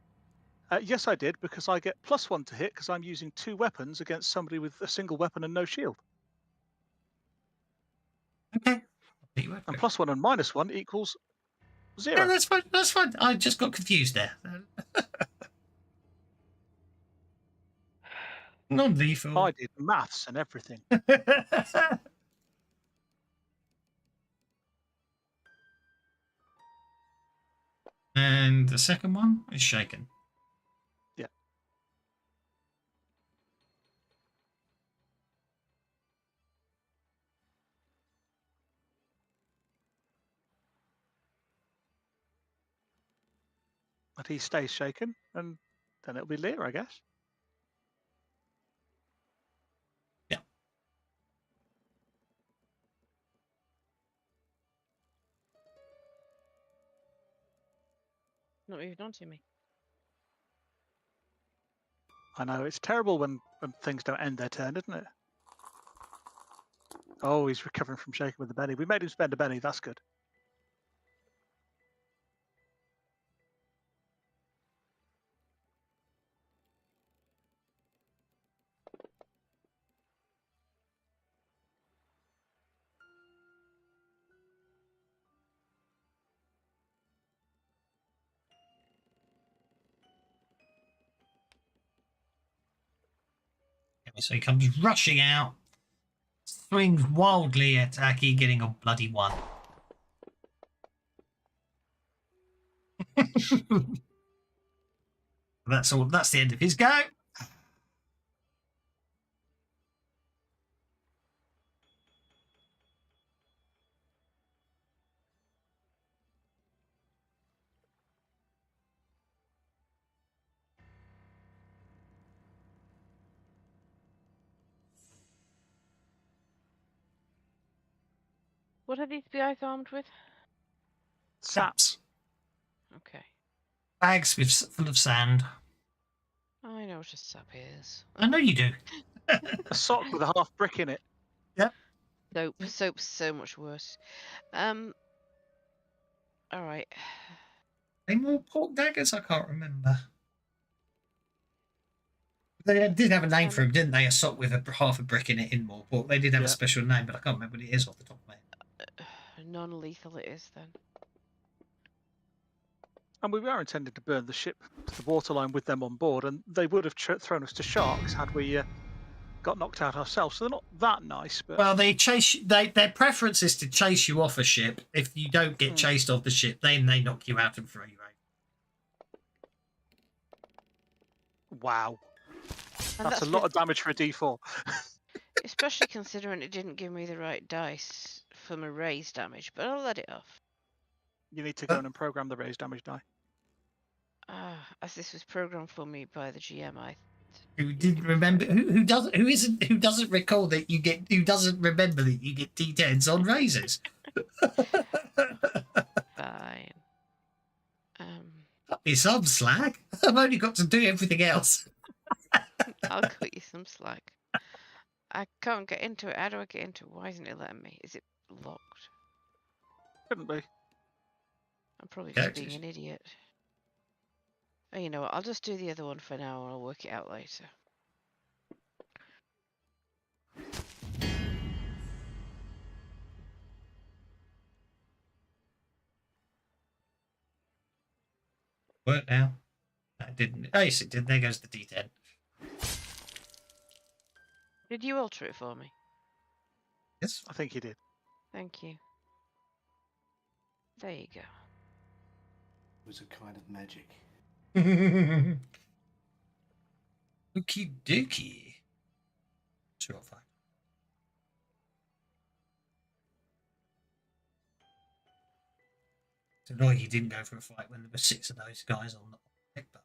Yes, I did, because I get +1 to hit because I'm using 2 weapons against somebody with a single weapon and no shield.
Okay.
And +1 and -1 equals 0.
Yeah, that's fine. That's fine. I just got confused there. Non-lethal.
I did maths and everything.
And the second one is shaken.
Yeah. But he stays shaken, and then it'll be Lear, I guess.
Yeah.
Not moving on to me.
I know, it's terrible when things don't end their turn, isn't it? Oh, he's recovering from shaking with the Benny. We made him spend a Benny, that's good.
So he comes rushing out, swings wildly at Aki, getting a bloody 1. That's all. That's the end of his go.
What are these guys armed with?
Saps.
Okay.
Bags full of sand.
I know what a sap is.
I know you do.
A sock with a half brick in it.
Soap's so much worse. All right.
Any more pork daggers? I can't remember. They did have a name for them, didn't they? A sock with half a brick in it in more pork. They did have a special name, but I can't remember what it is off the top of my head.
Non-lethal it is then.
And we were intending to burn the ship to the waterline with them on board, and they would have thrown us to sharks had we got knocked out ourselves. So they're not that nice. But
well, they chase. Their preference is to chase you off a ship. If you don't get chased off the ship, then they knock you out and throw you out.
Wow.
And
That's a lot of damage for a D4.
Especially considering it didn't give me the right dice for my raise damage, but I'll let it off.
You need to go in and program the raised damage die.
As this was programmed for me by the GM,
Who didn't remember? Who doesn't recall that you get? Who doesn't remember that you get D10s on raises?
Fine.
Cut me some slack. I've only got to do everything else.
I'll cut you some slack. I can't get into it. How do I get into it? Why isn't it letting me? Is it locked?
Couldn't be.
I'm probably just being an idiot. Oh, you know what? I'll just do the other one for now and I'll work it out later.
Work now. That didn't. Oh, yes, it did. There goes the D10.
Did you alter it for me?
Yes.
I think he did.
Thank you. There you go.
It was a kind of magic.
Okie dokie. 2 or 5. It's annoying you didn't go for a fight when there were 6 of those guys on the deck, but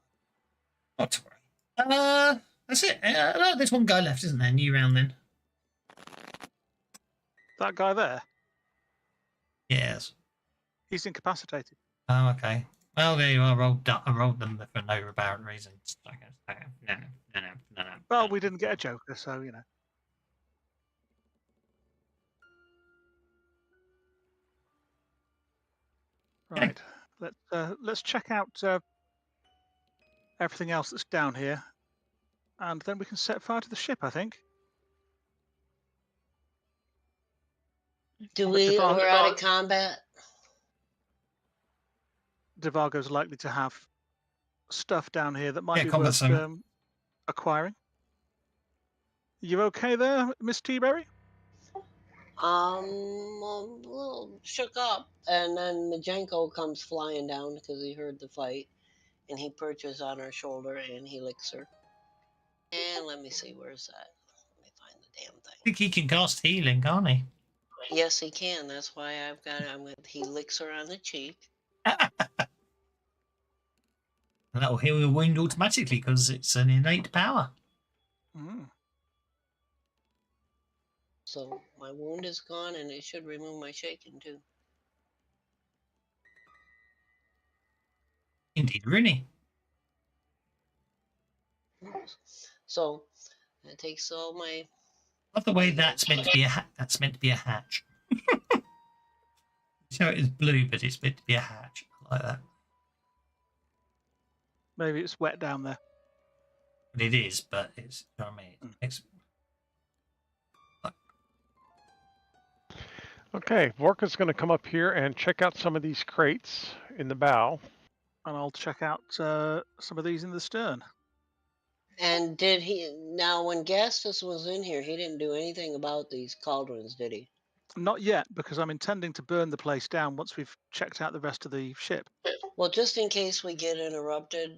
not to worry. That's it. There's one guy left, isn't there? New round then.
That guy there?
Yes.
He's incapacitated.
Oh, okay. Well, there you are. I rolled them for no apparent reason. No.
Well, we didn't get a Joker, so, you know. Right. Let's check out everything else that's down here, and then we can set fire to the ship, I think.
We're out of combat?
Devargo's likely to have stuff down here that might be
combat
worth acquiring. You okay there, Miss T-Berry?
A little shook up, and then Majenko comes flying down because he heard the fight, and he perches on her shoulder and he licks her. And let me see, where's that? Let me find the damn thing.
I think he can cast healing, can't he?
Yes, he can. That's why I've got it. He licks her on the cheek.
And that'll heal your wound automatically because it's an innate power.
Mm.
So my wound is gone, and it should remove my shaking too.
Indeed, really.
So that takes all my.
Love the way that's meant to be that's meant to be a hatch. So it is blue, but it's meant to be a hatch. I like that.
Maybe it's wet down there.
But it is, but it's, you know what I mean? It's...
Okay, Vorka's going to come up here and check out some of these crates in the bow.
And I'll check out some of these in the stern.
And now when Gastus was in here, he didn't do anything about these cauldrons, did he?
Not yet, because I'm intending to burn the place down once we've checked out the rest of the ship.
Well, just in case we get interrupted,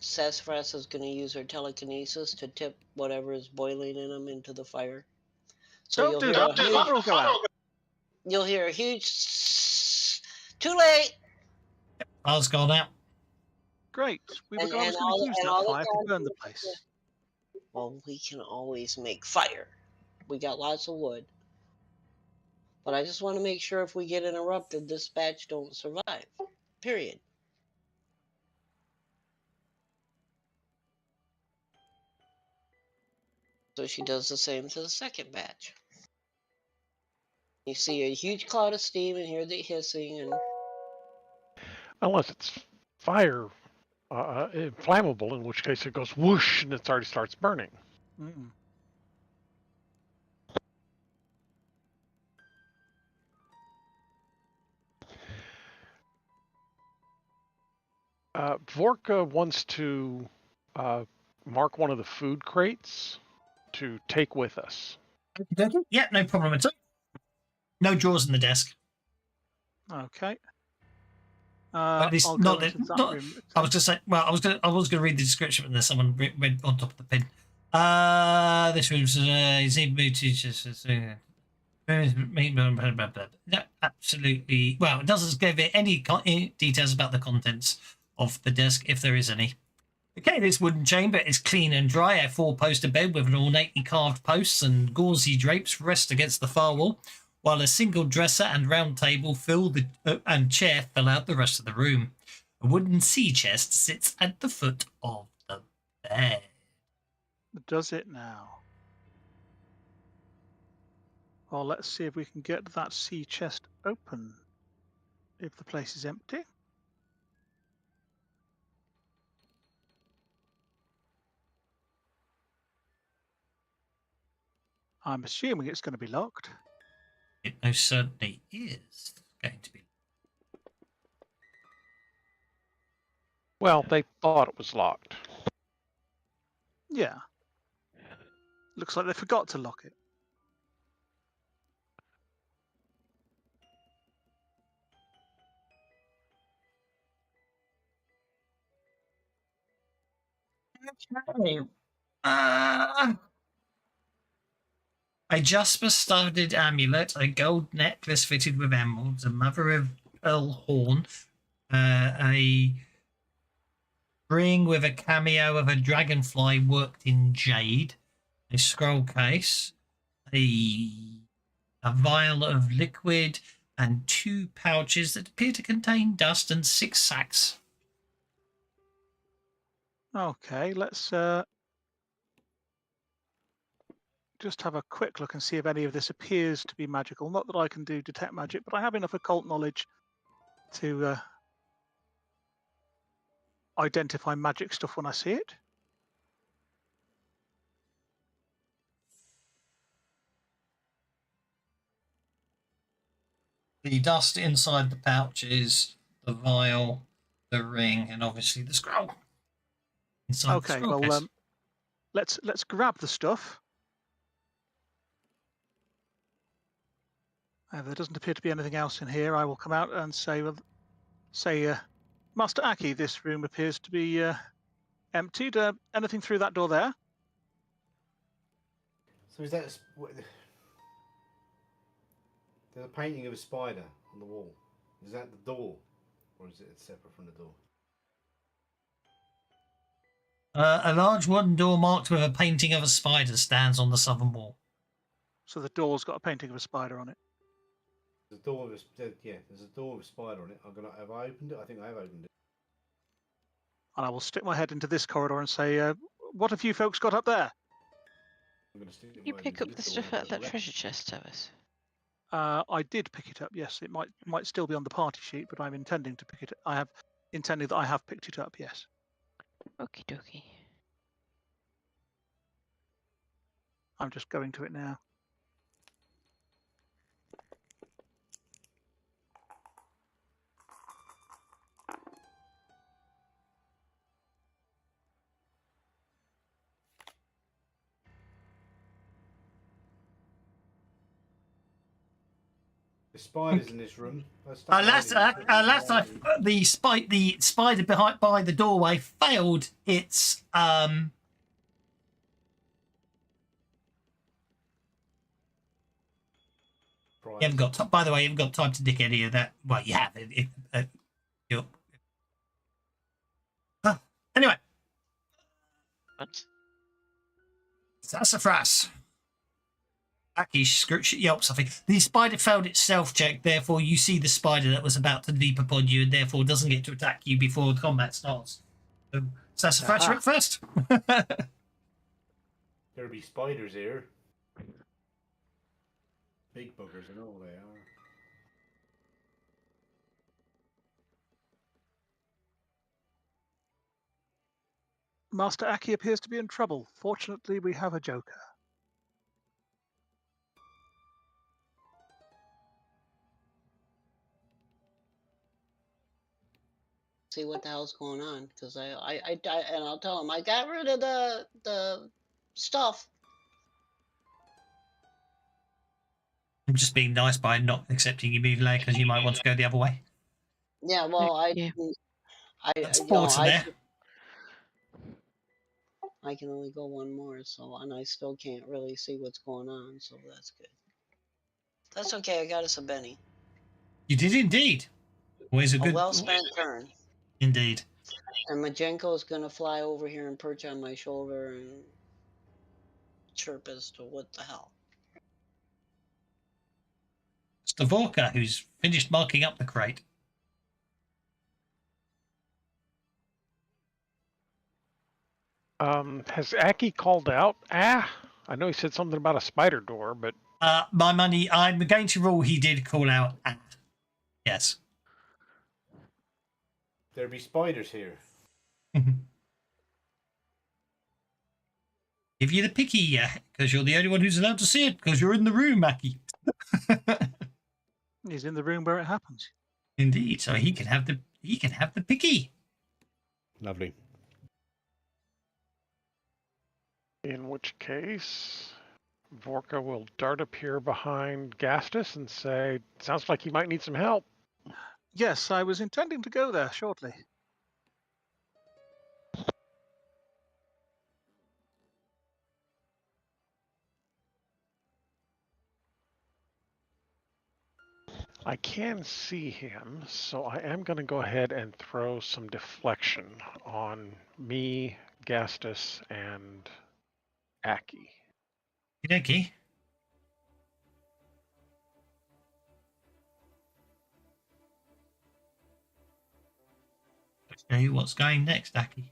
Sassafras is going to use her telekinesis to tip whatever is boiling in them into the fire. So
Don't do that. The fire will go out.
You'll hear a huge. Too late.
Fire's gone out.
Great. We were
And-
going
and
to
all-
use
and
that
all the
fire to
guys
burn the
will-
place.
Well, we can always make fire. We got lots of wood. But I just want to make sure if we get interrupted, this batch don't survive. Period. So she does the same to the second batch. You see a huge cloud of steam and hear the hissing and
Unless it's fire flammable, in which case it goes whoosh and it already starts burning.
Mm.
Vorka wants to mark one of the food crates to take with us.
Yeah, no problem at all. No drawers in the desk.
Okay.
At least
I'll
not
go into that
not.
room.
I was just saying. Well, I was going to read the description, but then someone read on top of the pin. This room's no, absolutely. Well, it doesn't give it any details about the contents of the desk, if there is any. Okay, this wooden chamber is clean and dry. A four-poster bed with an ornately carved posts and gauzy drapes rest against the far wall, while a single dresser and round table and chair fill out the rest of the room. A wooden sea chest sits at the foot of the bed.
Does it now? Well, let's see if we can get that sea chest open. If the place is empty. I'm assuming it's going to be locked.
It most certainly is going to be.
Well, they thought it was locked.
Yeah. Looks like they forgot to lock it.
Okay. A jasper-studded amulet, a gold necklace fitted with emeralds, a mother of pearl horn, a ring with a cameo of a dragonfly worked in jade, a scroll case, a vial of liquid, and 2 pouches that appear to contain dust, and 6 sacks.
Okay, let's just have a quick look and see if any of this appears to be magical. Not that I can do detect magic, but I have enough occult knowledge to identify magic stuff when I see it.
The dust inside the pouches, the vial, the ring, and obviously the scroll. Inside the
Okay,
scroll
well,
case.
let's grab the stuff. There doesn't appear to be anything else in here. I will come out and say, Master Aki, this room appears to be emptied. Anything through that door there?
So is that there's a painting of a spider on the wall? Is that the door, or is it separate from the door?
A large wooden door marked with a painting of a spider stands on the southern wall.
So the door's got a painting of a spider on it.
There's a door with there's a door with a spider on it. Have I opened it? I think I have opened it.
And I will stick my head into this corridor and say, what have you folks got up there?
I'm going to stick
You
my head
pick
into
up the
this door
stuff
and
out of that
left.
treasure chest, Thomas.
I did pick it up. Yes, it might still be on the party sheet, but I'm intending to pick it. I have intended that I have picked it up. Yes.
Okie dokie.
I'm just going to it now.
The spiders in this room.
Alas, the spider behind by the doorway failed its You haven't got. By the way, you haven't got time to dig any of that. Well, you have. Anyway,
What?
sassafras. Aki yelps something. The spider failed its self check. Therefore, you see the spider that was about to leap upon you, and therefore doesn't get to attack you before the combat starts. So, sassafras, you're up first.
There'll be spiders here. Big buggers and all they are.
Master Aki appears to be in trouble. Fortunately, we have a joker.
See what the hell's going on, because and I'll tell him I got rid of the stuff.
I'm just being nice by not accepting you immediately because you might want to go the other way.
Yeah, well,
That's four to there.
I can only go one more, and I still can't really see what's going on, so that's good. That's okay. I got us a Benny.
You did indeed. Always a good,
well-spent turn.
Indeed.
And Majenko is going to fly over here and perch on my shoulder and chirp as to what the hell.
It's Dvorka who's finished marking up the crate.
Has Aki called out? I know he said something about a spider door, but...
My money, I'm going to rule he did call out. Yes.
There'll be spiders here.
Give you the picky, because you're the only one who's allowed to see it, because you're in the room, Aki.
He's in the room where it happens.
Indeed, so he can have the picky.
Lovely.
In which case, Vorka will dart up here behind Gastus and say, sounds like he might need some help.
Yes, I was intending to go there shortly.
I can see him, so I am going to go ahead and throw some deflection on me, Gastus, and Aki.
Okay. Let's show you what's going next, Aki.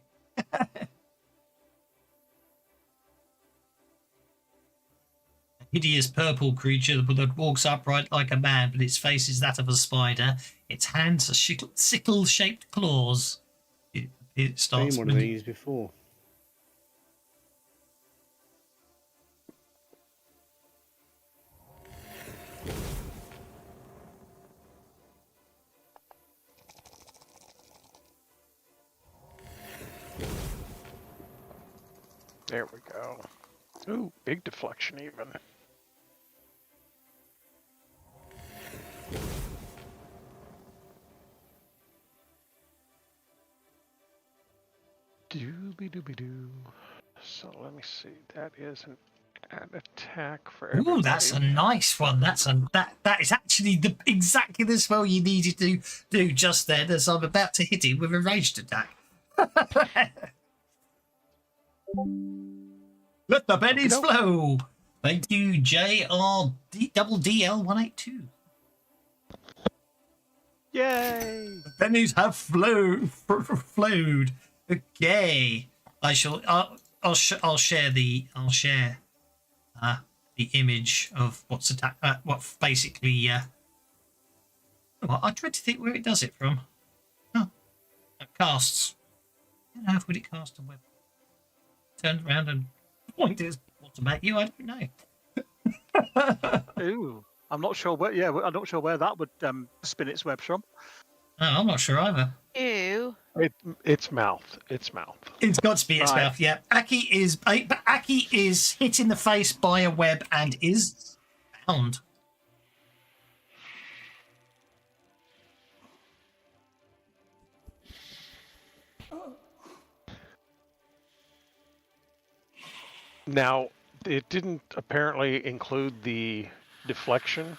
Hideous purple creature that walks upright like a man, but its face is that of a spider. Its hands are sickle-shaped claws. It starts.
Seen one of these before.
There we go. Ooh, big deflection even. Dooby-dooby-doo. So let me see. That is an attack for everybody.
Ooh, that's a nice one. That is actually exactly the spell you needed to do just then, as I'm about to hit him with a ranged attack. Let the bennies flow. Thank you, JRDL182.
Yay!
The bennies have flowed. Okay, I'll share the image of what's attack. What basically. I tried to think where it does it from. Oh, it casts. I don't know if would it cast a web. Turns around and pointed what's about you. I don't know.
Ooh, I'm not sure where. Yeah, I'm not sure where that would spin its webs from.
No, I'm not sure either.
Ew.
It's mouth. It's mouth.
It's got to be its
Right.
mouth. Yeah, Aki is hit in the face by a web and is bound.
Now, it didn't apparently include the deflection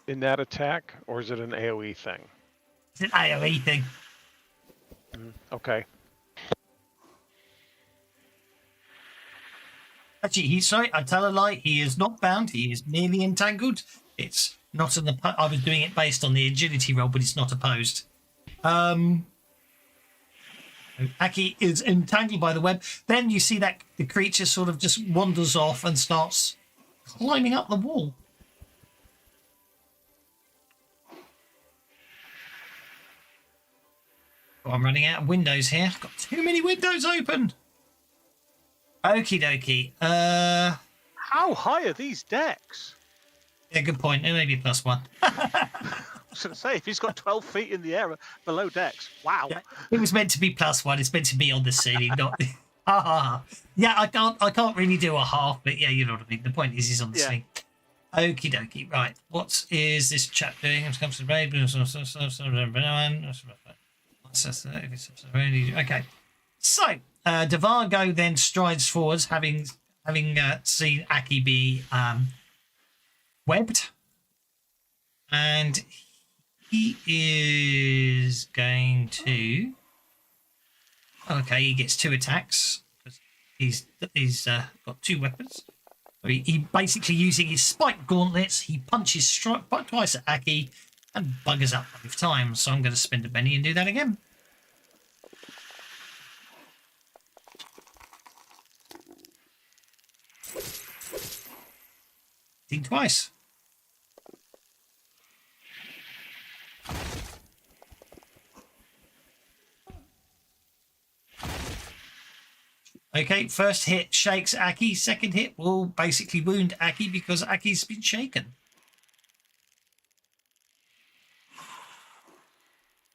in that attack, or is it an AoE thing?
It's an AoE thing.
Okay.
Actually, sorry, I tell a lie. He is not bound. He is merely entangled. It's not an. I was doing it based on the agility roll, but it's not opposed. Aki is entangled by the web. Then you see that the creature sort of just wanders off and starts climbing up the wall. Oh, I'm running out of windows here. I've got too many windows open. Okie dokie.
How high are these decks?
Yeah, good point. It may be +1.
I was going to say, if he's got 12 feet in the air below decks, wow.
Yeah, it was meant to be +1. It's meant to be on the ceiling, not. Yeah, I can't really do a half, but yeah, you know what I mean. The point is, he's on the ceiling. Okie dokie. Right, what is this chap doing? It comes to the raid. Okay, so Devargo then strides forwards, having seen Aki be webbed, and he is going to. Okay, he gets 2 attacks. He's got 2 weapons. So he basically, using his spike gauntlets, he punches twice at Aki and buggers up both times. So I'm going to spend a penny and do that again. Think twice. Okay, first hit shakes Aki. Second hit will basically wound Aki because Aki's been shaken.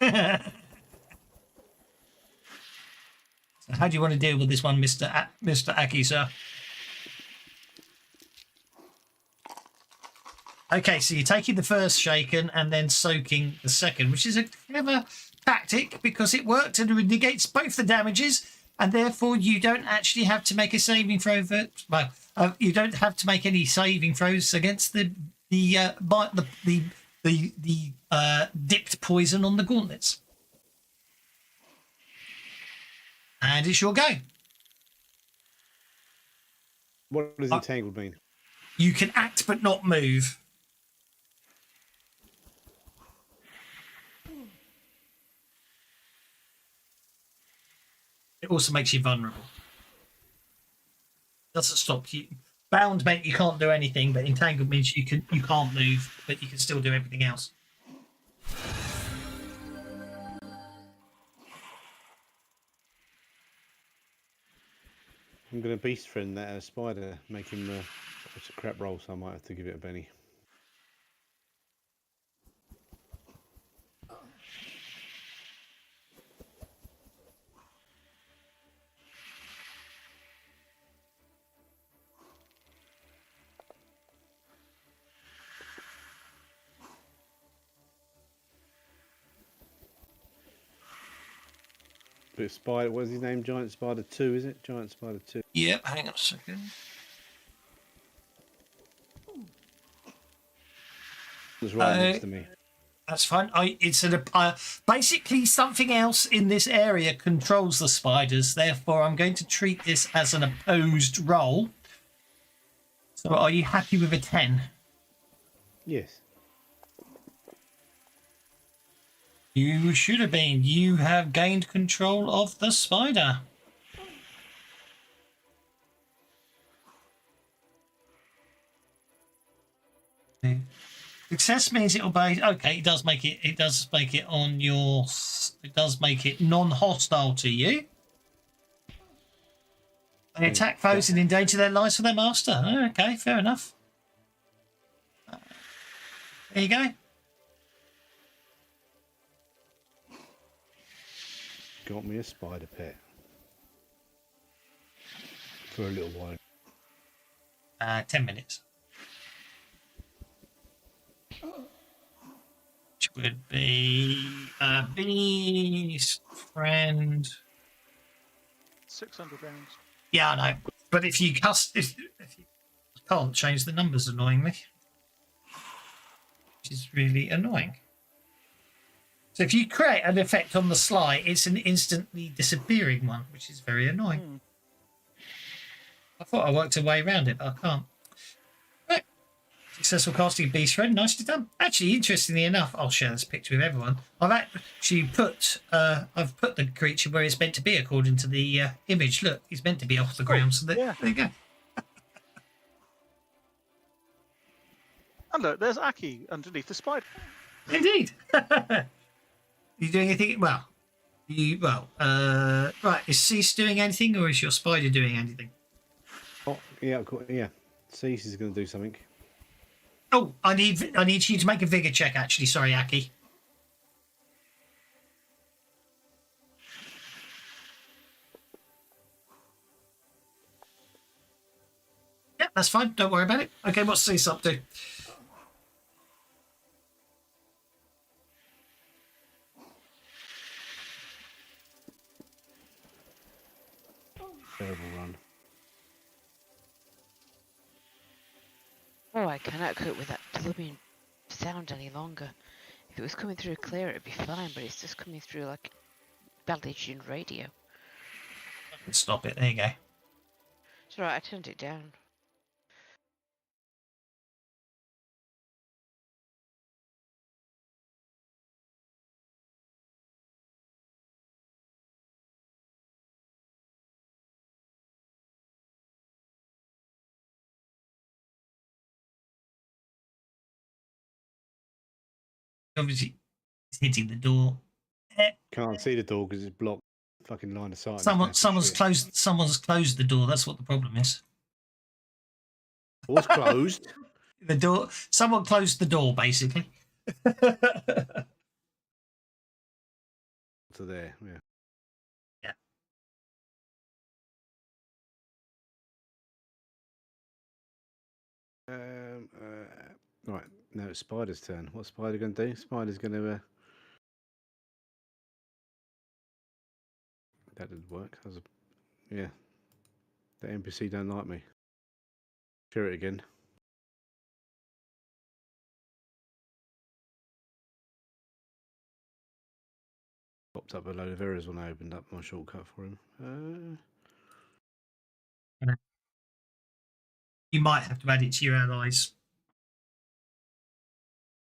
So how do you want to deal with this one, Mr. Aki, sir? Okay, so you're taking the first shaken and then soaking the second, which is a clever tactic because it worked and it negates both the damages. And therefore, you don't actually have to make a saving throw. You don't have to make any saving throws against the dipped poison on the gauntlets. And it's your go.
What does entangled mean?
You can act but not move. It also makes you vulnerable. Doesn't stop you. Bound meant you can't do anything, but entangled means you can't move, but you can still do everything else.
I'm going to beast friend that spider, make him it's a crap roll, so I might have to give it a penny. But spider, what's his name? Giant Spider 2, is it? Giant Spider 2.
Yep, hang on a second.
It's right next to me.
That's fine. It's basically something else in this area controls the spiders. Therefore, I'm going to treat this as an opposed roll. So, are you happy with a 10?
Yes.
You should have been. You have gained control of the spider. Success means it'll be okay. It does make it. It does make it on your. It does make it non-hostile to you. They attack foes and endanger their lives for their master. Oh, okay, fair enough. There you go.
Got me a spider pet. For a little while.
10 minutes. Which would be beast friend.
600 rounds.
Yeah, I know. But if you can't change the numbers annoyingly, which is really annoying. So if you create an effect on the sly, it's an instantly disappearing one, which is very annoying. I thought I worked a way around it, but I can't. Right. Successful casting Beast Friend, nicely done. Actually, interestingly enough, I'll share this picture with everyone. I've actually put the creature where it's meant to be according to the image. Look, he's meant to be off the ground, so there you go.
And look, there's Aki underneath the spider.
Indeed. You doing anything? Well, right. Is Cease doing anything, or is your spider doing anything?
Oh, yeah, yeah. Cease is going to do something.
Oh, I need you to make a vigor check. Actually, sorry, Aki. Yeah, that's fine. Don't worry about it. Okay, what's Cease up to?
Terrible run.
Oh, I cannot cope with that blooming sound any longer. If it was coming through clear, it'd be fine, but it's just coming through like badly tuned radio.
Stop it. There you go.
It's alright, I turned it down.
Obviously, he's hitting the door.
Can't see the door because it's blocked. Fucking line of sight.
Someone's closed the door. That's what the problem is.
What's closed?
The door. Someone closed the door, basically.
To there, yeah. Right, now it's Spider's turn. What's Spider going to do? Spider's going to... That didn't work. Yeah. The NPC don't like me. Share it again. Popped up a load of errors when I opened up my shortcut for him.
You might have to add it to your allies.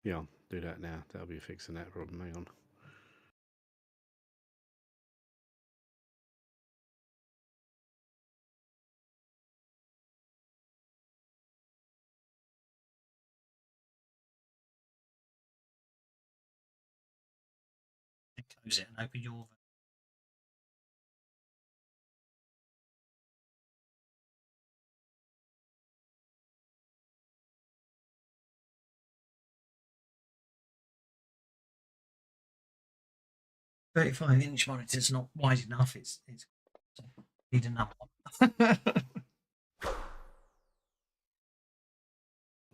Yeah, I'll do that now. That'll be fixing that problem. Hang on.
Close it and open your. "35-inch monitor's not wide enough. It's need another one."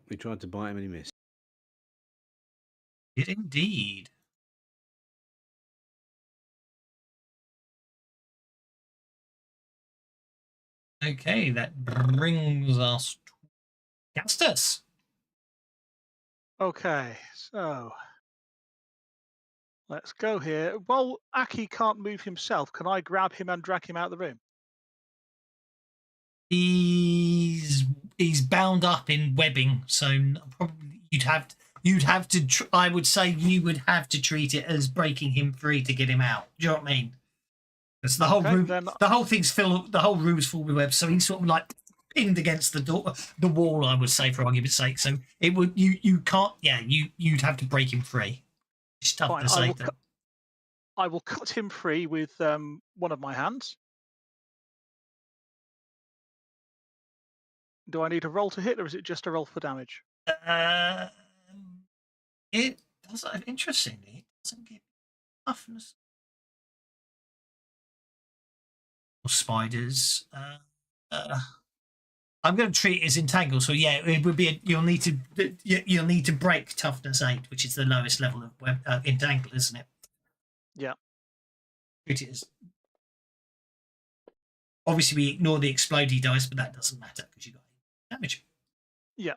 We tried to bite him and he missed.
Did indeed. Okay, that brings us to Gastus.
Okay, so let's go here. Well, Aki can't move himself. Can I grab him and drag him out of the room?
He's bound up in webbing, so probably you'd have to. I would say you would have to treat it as breaking him free to get him out. Do you know what I mean? Because the whole room, the whole thing's filled. The whole room's full with webs, so he's sort of like pinned against the wall. I would say, for argument's sake. So it would you can't. Yeah, you'd have to break him free. It's tough
Fine,
to say.
I will cut him free with one of my hands. Do I need a roll to hit, or is it just a roll for damage?
It does. Interestingly, it doesn't give toughness. Or spiders. I'm going to treat it as entangle. So yeah, it would be. You'll need to break toughness 8, which is the lowest level of entangle, isn't it?
Yeah.
Treat it as. Obviously, we ignore the explodey dice, but that doesn't matter because you got damage.
Yeah.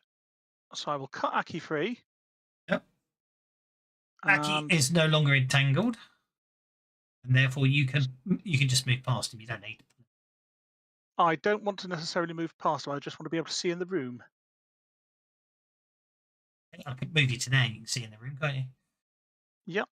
So I will cut Aki free.
Yep. Aki
And
is no longer entangled, and therefore you can just move past him. You don't need to.
I don't want to necessarily move past him. I just want to be able to see in the room.
I could move you to there. You can see in the room, can't you?
Yep.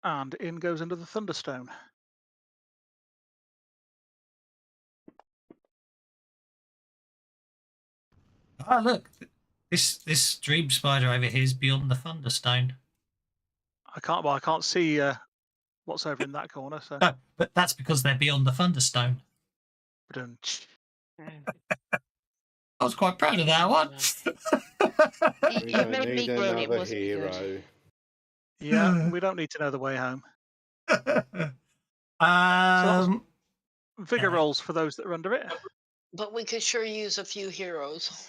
And in goes into the Thunderstone.
Ah, look, this dream spider over here is beyond the Thunderstone.
I can't see what's over in that corner. So.
No, but that's because they're beyond the Thunderstone. I was quite proud of that one.
We
You
don't
made me
need
groan. It
another
must be good.
hero.
Yeah, we don't need to know the way home. Vigor
Yeah.
rolls for those that are under it.
But we could sure use a few heroes.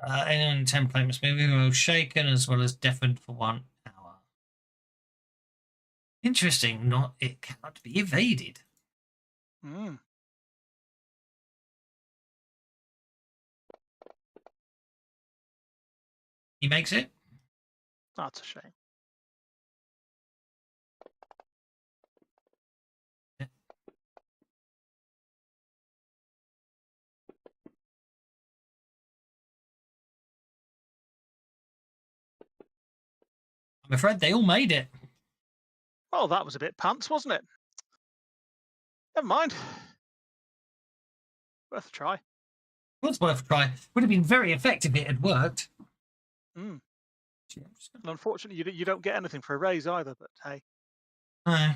Anyone in template must move well shaken as well as deafened for 1 hour. Interesting, it cannot be evaded.
Mm.
He makes it.
That's a shame.
I'm afraid they all made it.
Well, that was a bit pants, wasn't it? Never mind. Worth a try.
Was worth a try. Would have been very effective if it had worked.
Mm. And unfortunately, you don't get anything for a raise either. But hey.
No.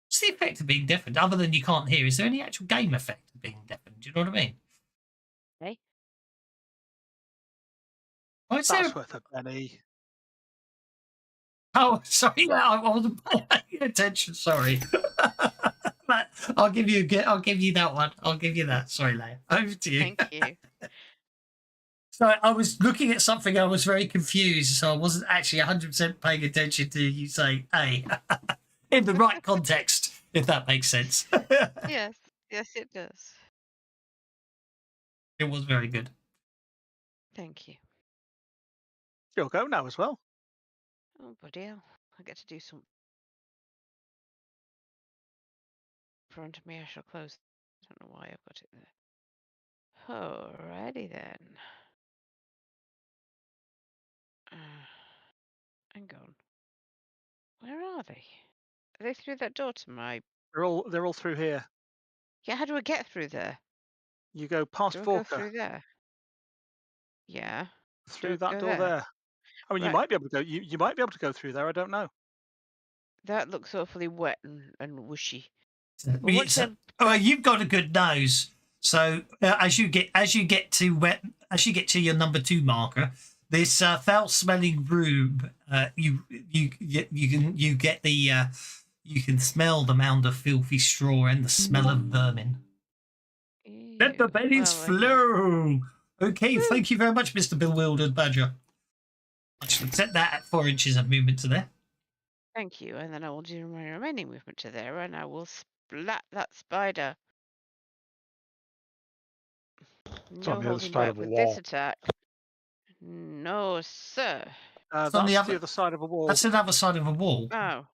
What's the effect of being deafened? Other than you can't hear, is there any actual game effect of being deafened? Do you know what I mean?
Hey?
Oh, is
That's
there...
worth a penny.
Oh, sorry, I wasn't paying attention. Sorry. I'll give you that one. I'll give you that. Sorry, Leia. Over to you.
Thank you.
So I was looking at something. I was very confused, so I wasn't actually 100% paying attention to you saying "hey" in the right context, if that makes sense.
Yes, it does.
It was very good.
Thank you.
You'll go now as well.
Oh, bloody hell. I get to do something. In front of me, I shall close. I don't know why I've got it there. Alrighty then. Hang on. Where are they? Are they through that door to my...
They're all through here.
Yeah, how do I get through there?
You go past
Do I go
Vorka
through there? Yeah.
through
Do I
that
go
door there. I mean, you
Right.
might be able to go. You might be able to go through there. I don't know.
That looks awfully wet and whooshy.
You've got a good nose. So as you get to your number 2 marker, this foul-smelling room, you can smell the mound of filthy straw and the smell of vermin. Let the
Ew.
pennies
Well,
flow. Okay, thank you very much, Mr. Bewildered Badger. I should set that at 4 inches of movement to there.
Thank you, and then I will do my remaining movement to there, and I will splat that spider.
It's
No
on the other
holding
side
back
of a
with
wall.
this attack. No, sir.
That's
on the
the other side of a wall.
That's another side of a wall.
Oh.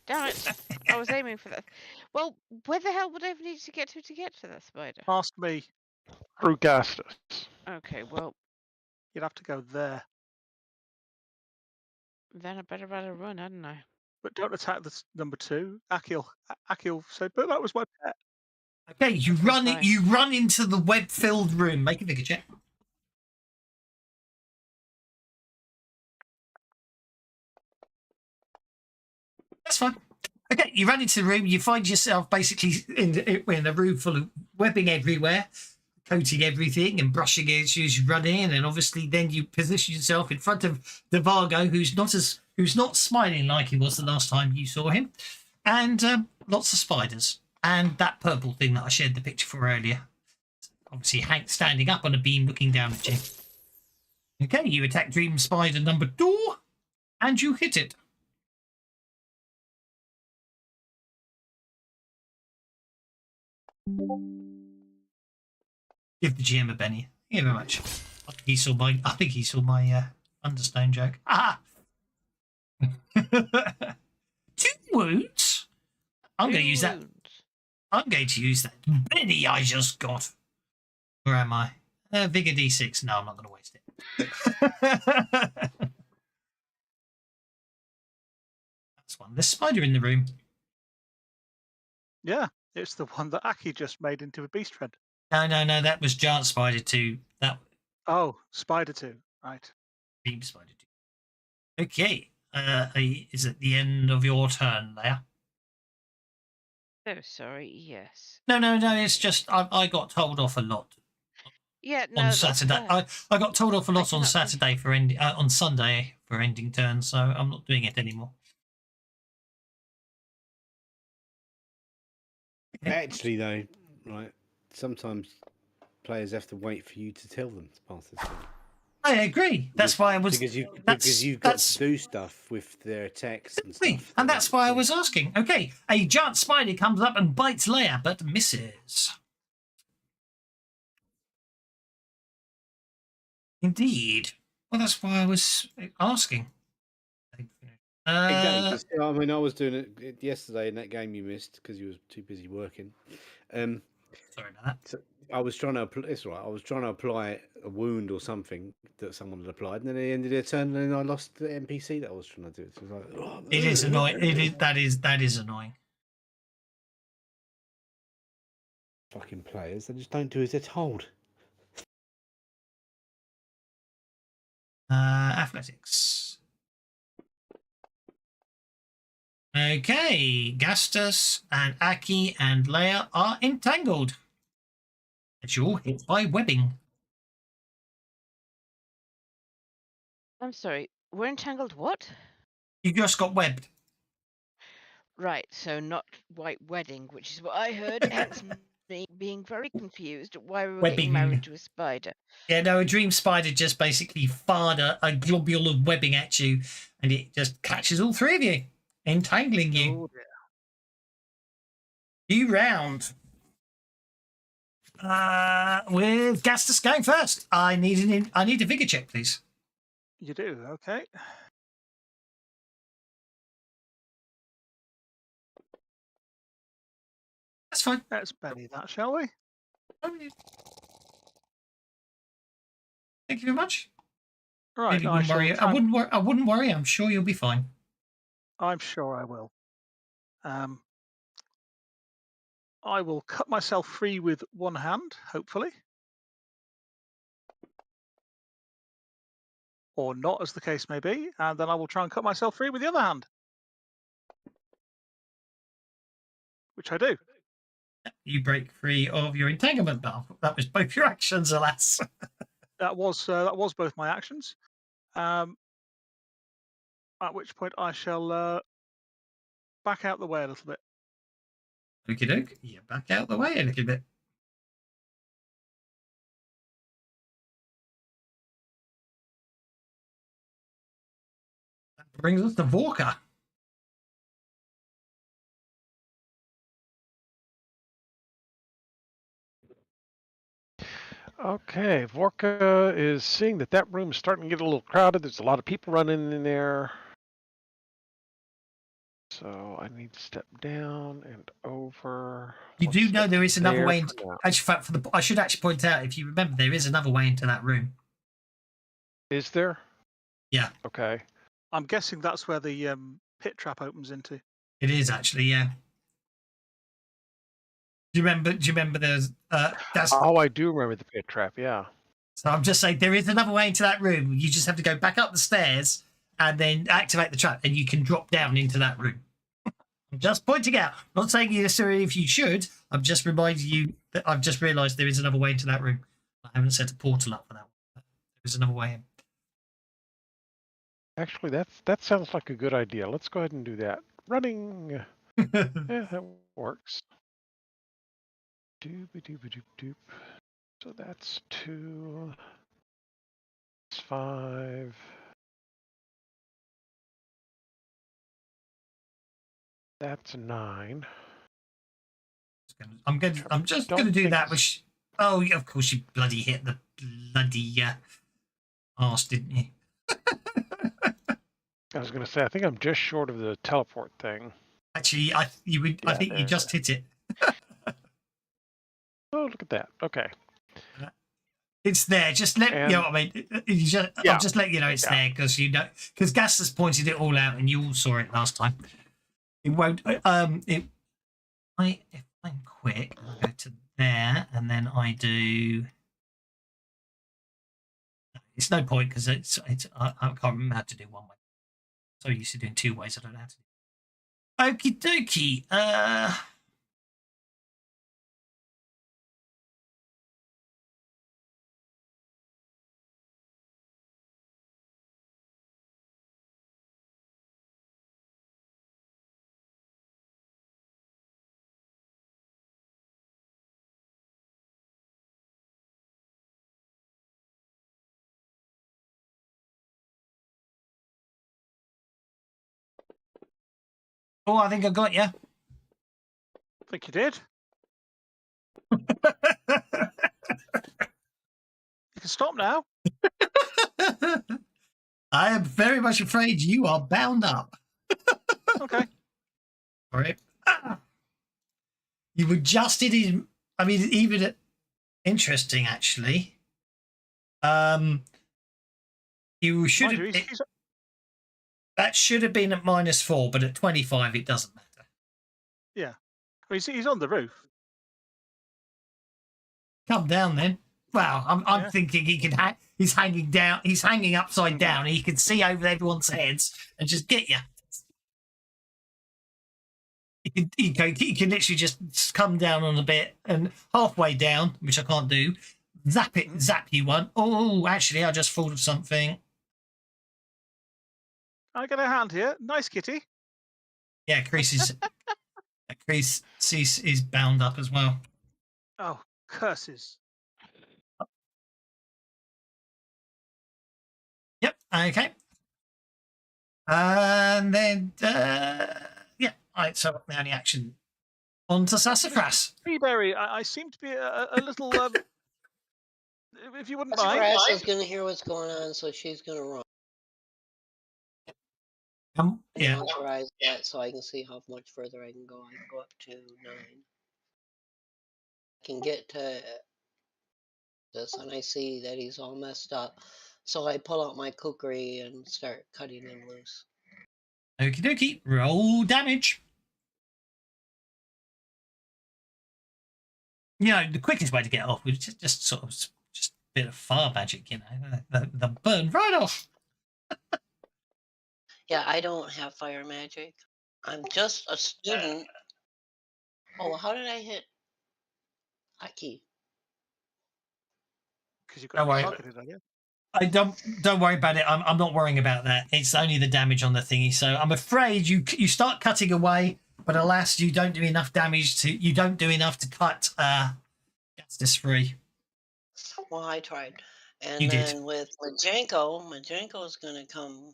Damn it. I was aiming for that. Well, where the hell would I have needed to get to that spider?
Past me.
Through Gastus.
Okay, well,
You'd have to go there.
then I better run, hadn't I?
But don't attack this number 2. Akil said, but that was my pet.
Okay, you run
fine.
You run into the web-filled room. Make a vigor check. That's fine. Okay, you run into the room. You find yourself basically in a room full of webbing everywhere, coating everything and brushing it as you run in. And obviously, then you position yourself in front of Devargo, who's not smiling like he was the last time you saw him, and lots of spiders and that purple thing that I shared the picture for earlier. obviously Hank standing up on a beam looking down at you. Okay, you attack Dream Spider number 2, and you hit it. Give the GM a Benny. Thank you very much. I think he saw my understone joke. Ah! 2 wounds? I'm going to use that. I'm going to use that Benny I just got. Where am I? Vigor D6. No, I'm not going to waste it. That's one. There's spider in the room.
Yeah, it's the one that Aki just made into a beast friend.
No. That was Giant Spider 2. That
Oh, Spider 2. Right.
Dream Spider 2. Okay. Is it the end of your turn there?
Oh, sorry. Yes.
No. It's just I got told off a lot.
Yeah, no,
On Saturday, I got told off a lot on
cannot
Saturday for ending on Sunday for ending turns, so I'm not doing it anymore. Okay.
Actually, though, right, sometimes players have to wait for you to tell them to pass this thing.
I agree. That's why I was
because you've got to do stuff with their attacks and stuff.
And that's why I was asking. Okay, a giant spider comes up and bites Leia, but misses. Indeed. Well, that's why I was asking.
Exactly. I mean, I was doing it yesterday in that game you missed because you were too busy working.
Sorry about that.
So I was trying to. It's right. I was trying to apply a wound or something that someone had applied, and then they ended their turn, and then I lost the NPC that I was trying to do. So it was like, oh,
It is annoying. That is annoying.
Fucking players, they just don't do as they're told.
Athletics. Okay, Gastus and Aki and Leia are entangled. As you're hit by webbing.
I'm sorry. We're entangled. What?
You just got webbed.
Right. So not white wedding, which is what I heard. Hence me being very confused at why we were getting married to a spider.
Yeah, no, a dream spider just basically fired a globule of webbing at you, and it just catches all three of you, entangling you.
Oh,
New round. With Gastus going first. I need a vigor check, please.
you do, okay.
That's fine.
Let's Benny that, shall we?
Thank you very much.
Right.
I wouldn't worry. I'm sure you'll be fine.
I'm sure I will. I will cut myself free with one hand, hopefully. Or not, as the case may be. And then I will try and cut myself free with the other hand. Which I do.
You break free of your entanglement. That was both your actions, alas.
That was both my actions. At which point I shall back out the way a little bit.
Okie doke. Yeah, back out the way a little bit. That brings us to Vorka.
Okay, Vorka is seeing that room is starting to get a little crowded. There's a lot of people running in there. So I need to step down and over.
You do know there is another way. I should actually point out, if you remember, there is another way into that room.
Is there?
Yeah.
Okay.
I'm guessing that's where the pit trap opens into.
It is actually, yeah. Do you remember there's
Oh, I do remember the pit trap, yeah.
So I'm just saying there is another way into that room. You just have to go back up the stairs and then activate the trap, and you can drop down into that room. I'm just pointing out. I'm not saying necessarily if you should. I'm just reminding you that I've just realised there is another way into that room. I haven't set a portal up for that one. There is another way in.
Actually, that sounds like a good idea. Let's go ahead and do that. Running. Yeah, that works. Doop-a-doop-a-doop-doop. So that's 2. That's 5. That's 9.
I'm just
Don't
gonna do
think
that.
it's-
Which, oh, yeah, of course you bloody hit the bloody arse, didn't you?
I was going to say, I think I'm just short of the teleport thing.
Actually, I
Yeah,
think you just hit it.
Oh, look at that. Okay.
It's there. Just let you know what I mean.
Yeah.
I'll just let you know it's there because because Gas has pointed it all out and you all saw it last time. It won't. If I'm quick, I'll go to there and then I do. It's no point because I can't remember how to do one way. So used to doing 2 ways. I don't know how to. Okie dokie. Oh, I think I got you.
I think you did. You can stop now.
I am very much afraid you are bound up.
Okay.
All right. You've adjusted his. I mean, even interesting actually. You should
Mind
have.
you,
That should have been at -4, but at 25 it doesn't matter.
yeah. Well, he's on the roof.
Come down then. Wow, I'm
Yeah.
thinking he can. He's hanging down. He's hanging upside
Mhm.
down. And he can see over everyone's heads and just get you. He can literally just come down on a bit and halfway down, which I can't do. Zap you one. Oh, actually, I just thought of something.
I got a hand here. Nice kitty.
Yeah, Crease is bound up as well.
Oh, curses.
Yep. Okay. And then yeah. Right. So the only action on to Sassafras.
Freeberry, I seem to be a little. If you wouldn't mind.
Grass is going to hear what's going on, so she's going to run.
Yeah.
Authorize that so I can see how much further I can go. I can go up to 9. I can get to this, and I see that he's all messed up. So I pull out my kukri and start cutting him loose.
Okie dokie. Roll damage. You know, the quickest way to get off was just sort of just a bit of fire magic, you know, the burn right off.
Yeah, I don't have fire magic. I'm just a student. Oh, how did I hit Aki?
Because you've
Don't
got
worry.
targeted, I guess.
I don't worry about it. I'm not worrying about that. It's only the damage on the thingy. So I'm afraid you start cutting away, but alas, you don't do enough to cut Justice free.
Well, I tried. And
You
then
did.
with Majenko's going to come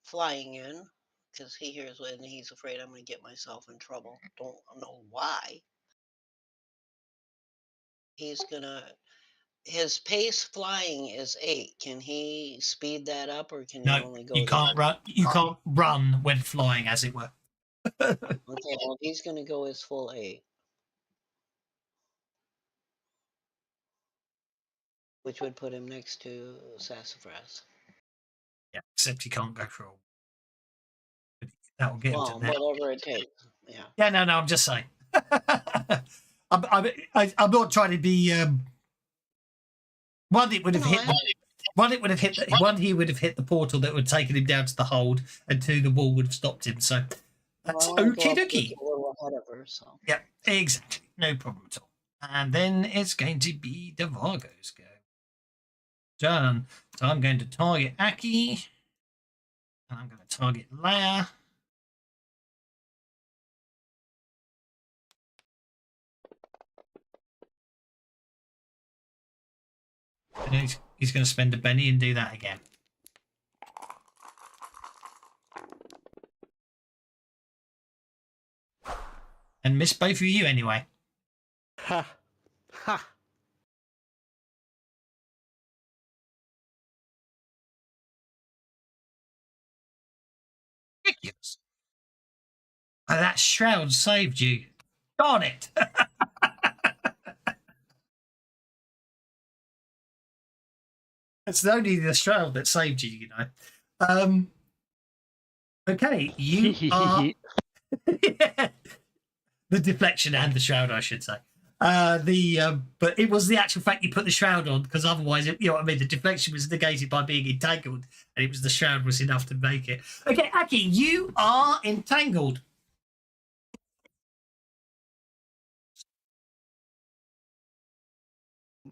flying in because he hears it and he's afraid I'm going to get myself in trouble. Don't know why. He's going to. His pace flying is 8. Can he speed that up, or can you
No,
only go?
you can't run. You can't run when flying, as it were.
Okay, well, he's going to go his full 8, which would put him next to Sassafras.
Yeah, except you can't go for all. That will get
Well,
into that.
whatever it takes. Yeah.
Yeah, no, I'm just saying. I'm not trying to be. One, it would have hit. One, it would have hit. One, he would have hit the portal that would have taken him down to the hold, and 2, the wall would have stopped him. So that's okie dokie.
A little ahead of her, so.
Yeah, exactly. No problem at all. And then it's going to be Devargo's go. Done. So I'm going to target Aki. And I'm going to target Leia. And he's going to spend a penny and do that again. And miss both of you anyway.
Ha! Ha!
Ridiculous. Oh, that shroud saved you. Darn it. It's only the shroud that saved you, you know. Okay, you are... Yeah. The deflection and the shroud, I should say. But it was the actual fact you put the shroud on, because otherwise, you know what I mean, the deflection was negated by being entangled, and it was the shroud was enough to make it. Okay, Aki, you are entangled.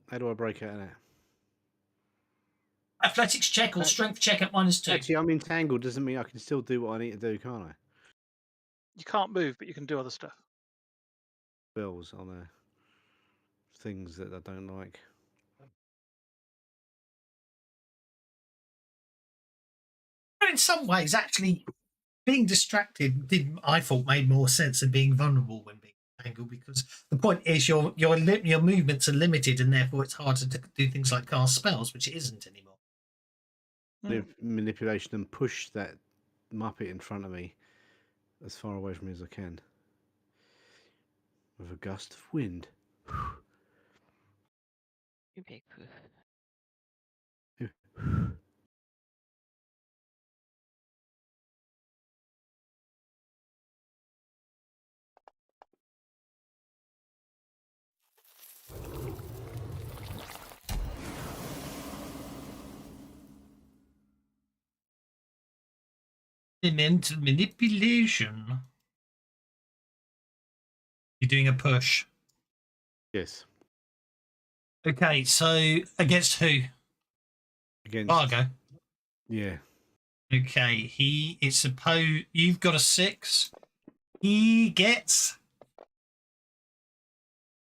How do I break out of that?
Athletics check or strength check at -2.
Actually, I'm entangled. Doesn't mean I can still do what I need to do, can't I?
You can't move, but you can do other stuff.
Spells on there. Things that I don't like.
In some ways, actually, being distracted I thought made more sense than being vulnerable when being entangled, because the point is your movements are limited, and therefore it's harder to do things like cast spells, which it isn't anymore.
Manipulation and push that Muppet in front of me as far away from me as I can. With a gust of wind.
You big poof.
Mental manipulation. You're doing a push.
Yes.
Okay, so against who?
Against
Fargo.
Yeah.
Okay, he is supposed. You've got a 6. He gets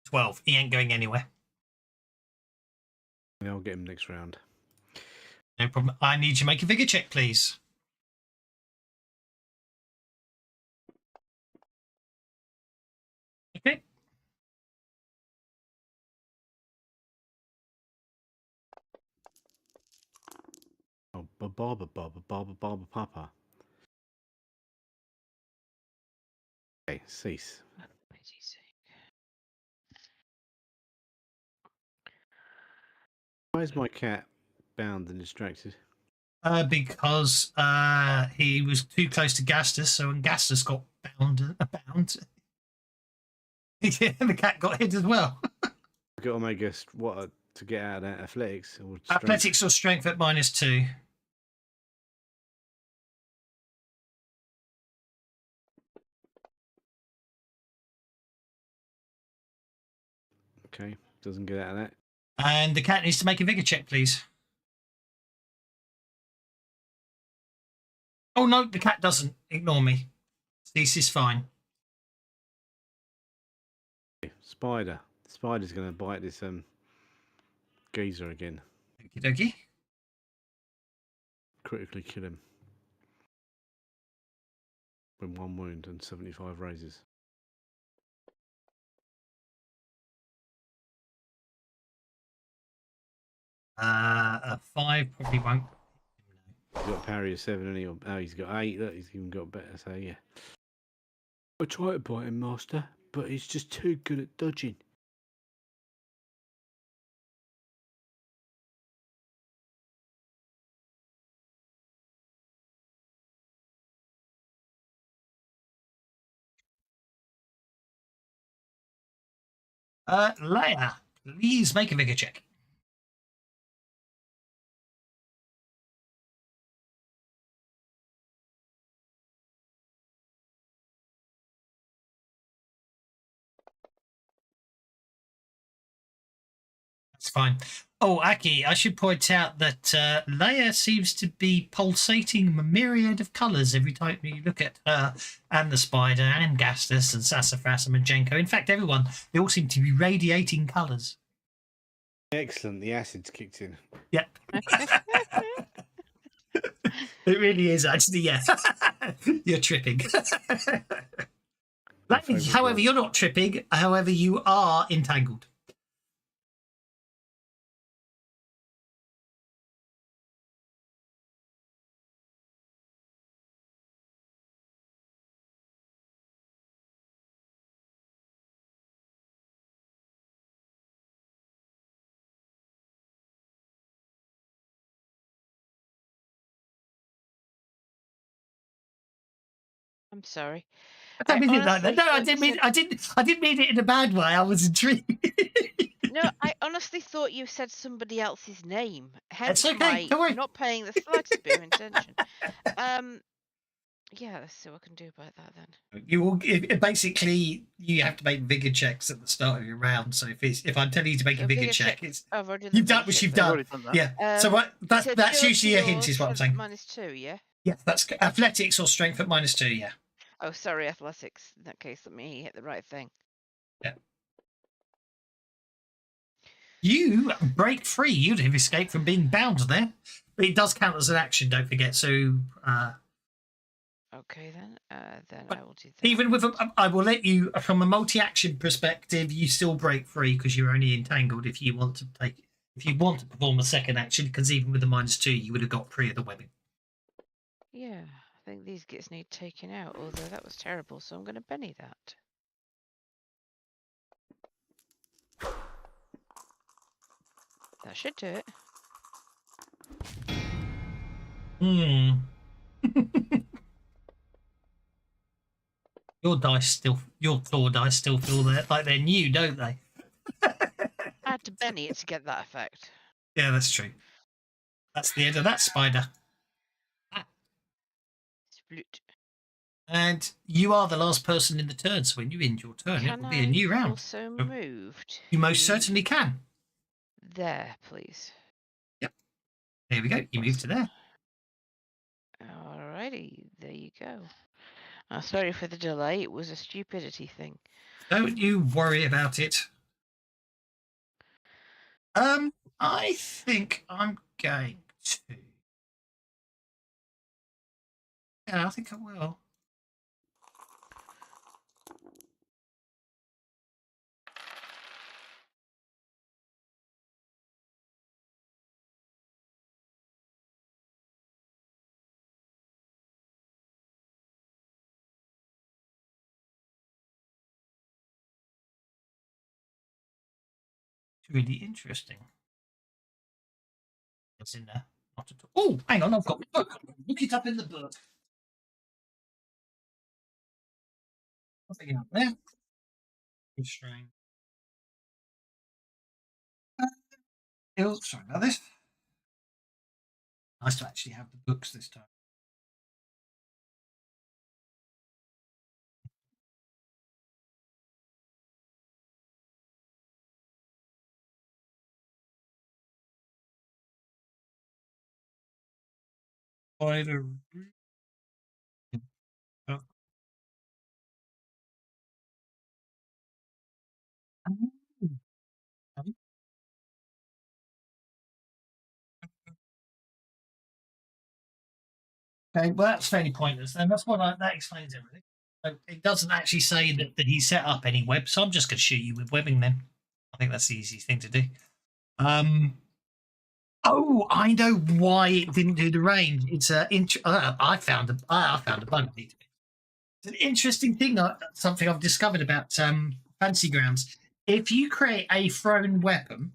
12. He ain't going anywhere.
Yeah, I'll get him next round.
No problem. I need you to make a vigor check, please. Okay.
Oh, Baba Papa. Okay, cease.
Pity's sake.
Why is my cat bound and distracted?
Because he was too close to Gastus, so when Gastus got bound, the cat got hit as well.
I've got to make us to get out of that athletics or strength?
Athletics or strength at -2.
Okay, doesn't get out of that.
And the cat needs to make a vigor check, please. Oh, no, the cat doesn't. Ignore me. This is fine.
Okay, spider. The spider's going to bite this geezer again.
Okie dokie.
Critically kill him. With 1 wound and 75 raises.
A 5 probably won't.
He's got parry of 7 and he's got 8. Look, he's even got better. So yeah. I try to bite him, master, but he's just too good at dodging.
Leia, please make a vigor check. That's fine. Oh, Aki, I should point out that Leia seems to be pulsating a myriad of colours every time you look at her, and the spider, and Gastus, and Sassafras, and Majenko. In fact, everyone, they all seem to be radiating colours.
Excellent. The acid's kicked in.
Yeah. It really is, actually, yeah. You're tripping.
favourite
However,
drug.
you're not tripping. However, you are entangled.
I'm sorry.
I don't
I
mean it like that.
honestly
No, I
thought you
didn't mean.
said-
I didn't mean it in a bad way. I was intrigued.
No, I honestly thought you said somebody else's name. Hence
okay,
my
don't worry.
not paying the slightest bit of attention. Yeah, let's see what I can do about that then.
You will basically you have to make vigor checks at the start of your round. So if I'm telling you to make
So
a vigor
vigor
check,
check-
it's
I've already
you've done
vigor
what
check
you've
then.
I've
done.
already done that.
Yeah. So
You
that's
said
usually a
agility
hint,
or
is what I'm
strength
saying.
-2, yeah?
Yeah, that's athletics or strength at -2. Yeah.
Oh, sorry, athletics. In that case, let me hit the right thing.
Yeah. You break free. You'd have escaped from being bound there, but it does count as an action. Don't forget. So.
Okay then. Then
But
I will do that.
Even with I will let you from a multi-action perspective. You still break free because you're only entangled. If you want to perform a second action, because even with the -2, you would have got free of the webbing.
Yeah, I think these gits need taken out. Although that was terrible, so I'm going to Benny that. That should do it.
Hmm. Your Thor dice still feel like they're new, don't they?
I had to Benny it to get that effect.
Yeah, that's true. That's the end of that spider.
Sploot.
And you are the last person in the turn, so when you end your turn, it
Can
will be a new
I
round.
also move
You most
to
certainly can.
there, please?
There we go. You move to there.
Alrighty, there you go. Sorry for the delay. It was a stupidity thing.
Don't you worry about it. I think I'm going to. Yeah, I think I will. It's really interesting. What's in there? Not at all. Oh, hang on, I've got the book. Look it up in the book. Nothing out there. Restrain. Oh, sorry about this. Nice to actually have the books this time. Spider. Oh. Okay, well, that's fairly pointless then. That explains everything. So it doesn't actually say that he set up any web, so I'm just going to shoot you with webbing then. I think that's the easiest thing to do. Oh, I know why it didn't do the range. It's I found a bug. It's an interesting thing. Something I've discovered about Fantasy Grounds. If you create a thrown weapon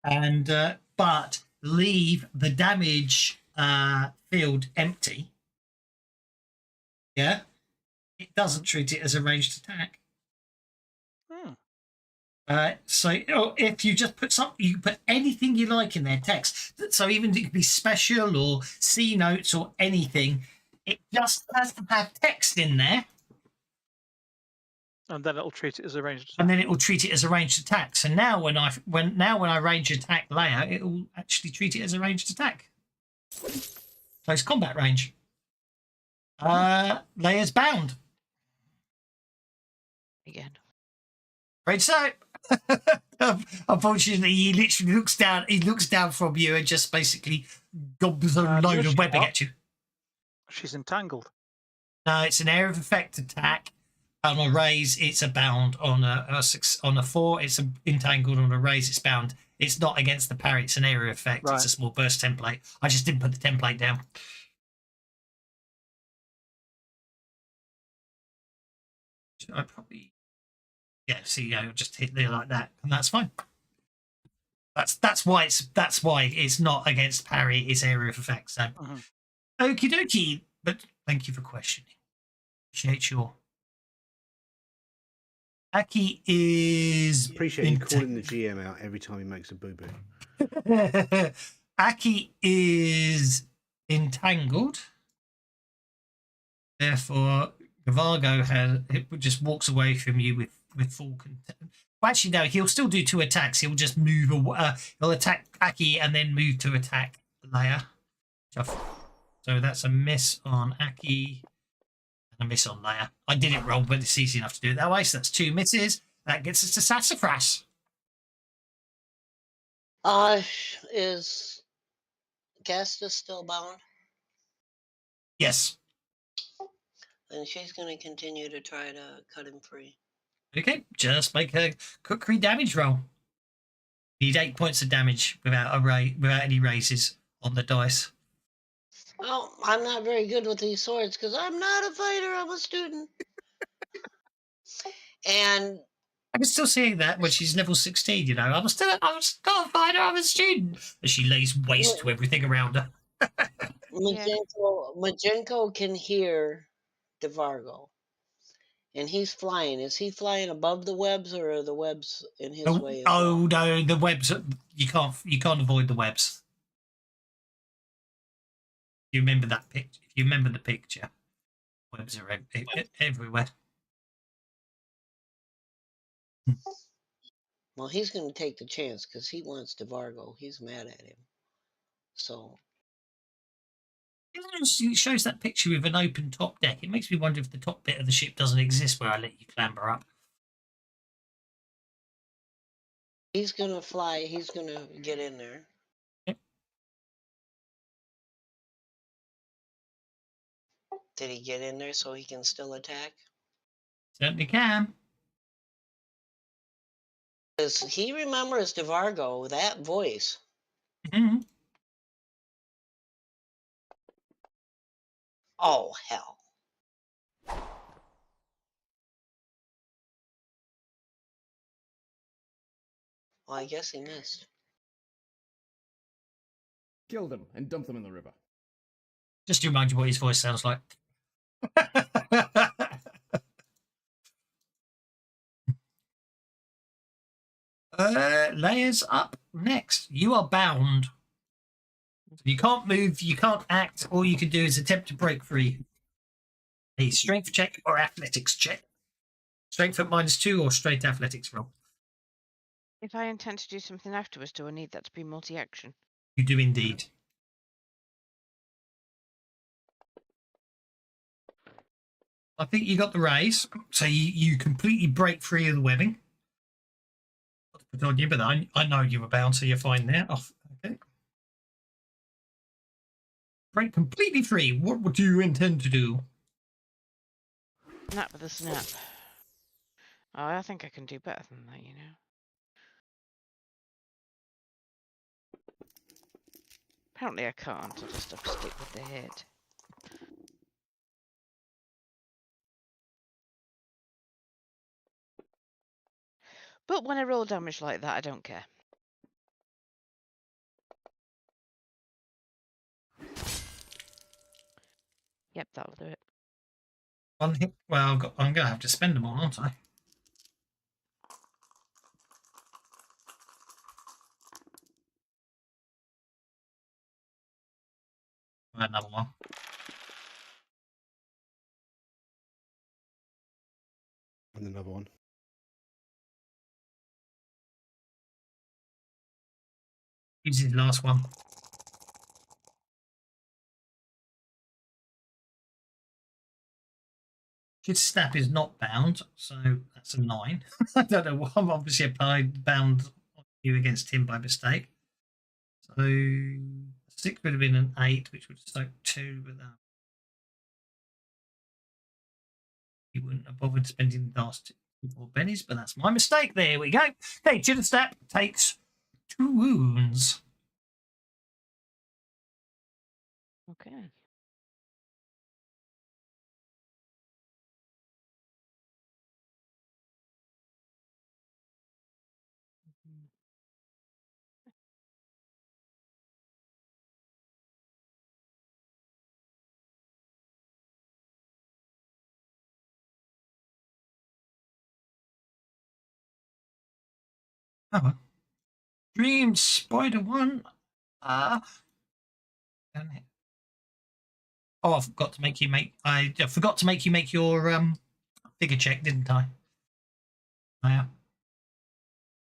and but leave the damage field empty, yeah, it doesn't treat it as a ranged attack. So if you just put you can put anything you like in there, text. So even it could be special or C notes or anything. It just has to have text in there,
And then it'll treat it as a ranged attack.
and then it will treat it as a ranged attack. So now when I range attack layout, it will actually treat it as a ranged attack. Close combat range. Layers bound.
Again.
Great so. Unfortunately, he literally looks down. He looks down from you and just basically gobs a
No,
load
she's
of webbing
not.
at you.
She's entangled.
No, it's an area of effect attack. On a raise, it's a bound. On a 4, it's entangled. On a raise, it's bound. It's not against the parry. It's an area effect.
Right.
It's a small burst template. I just didn't put the template down. I probably, yeah. See, just hit there like that, and that's fine. That's why it's not against parry. It's area of effect. So, okie dokie. But thank you for questioning. Appreciate your. Aki is.
Appreciate you calling the GM out every time he makes a boo boo.
Aki is entangled. Therefore, Gavargo just walks away from you with full contempt. Well, actually, no, he'll still do 2 attacks. He'll just move away. He'll attack Aki and then move to attack Leia. So that's a miss on Aki and a miss on Leia. I did it wrong, but it's easy enough to do it that way. So that's 2 misses. That gets us to Sassafras.
Is Gastus still bound?
Yes.
Then she's going to continue to try to cut him free.
Okay, just make a cookery damage roll. Need 8 points of damage without any raises on the dice.
Oh, I'm not very good with these swords because I'm not a fighter. I'm a student. And
I can still see that when she's level 16. I'm still a fighter. I'm a student. As she lays waste to everything around her.
Majenko can hear DeVargo. And he's flying. Is he flying above the webs, or are the webs in his way?
No, the webs. You can't avoid the webs. You remember that picture? If you remember the picture, webs are everywhere.
Well, he's going to take the chance because he wants DeVargo. He's mad at him. So.
It shows that picture with an open top deck. It makes me wonder if the top bit of the ship doesn't exist where I let you clamber up.
He's going to fly. He's going to get in there.
Yep.
Did he get in there so he can still attack?
Certainly can.
Because he remembers DeVargo, that voice.
Mm-hmm.
Oh, hell. Well, I guess he missed.
Kill them and dump them in the river.
Just to remind you what his voice sounds like. Layers up next. You are bound. You can't move, you can't act. All you can do is attempt to break free. A strength check or athletics check. Strength at -2 or straight athletics roll.
If I intend to do something afterwards, do I need that to be multi-action?
You do indeed. I think you got the raise, so you completely break free of the webbing. Not to put on you, but I know you were bound, so you're fine there. Oh, okay. Break completely free. What do you intend to do?
Snap with a snap. Oh, I think I can do better than that, Apparently I can't. I'll just have to stick with the hit. But when I roll damage like that, I don't care. Yep, that'll do it.
One hit. Well, I'm going to have to spend them all, aren't I? Another one.
And another one.
Use his last one. His snap is not bound, so that's a 9. I don't know why. I'm obviously bound you against him by mistake. So 6 would have been an 8, which would soak 2 with that. He wouldn't have bothered spending the last 4 pennies, but that's my mistake. There we go. Okay, Jitter Step takes 2 wounds.
Okay.
Oh, well. Dream Spider 1. Oh, I forgot to make you make. I forgot to make you make your figure check, didn't I? Oh, yeah.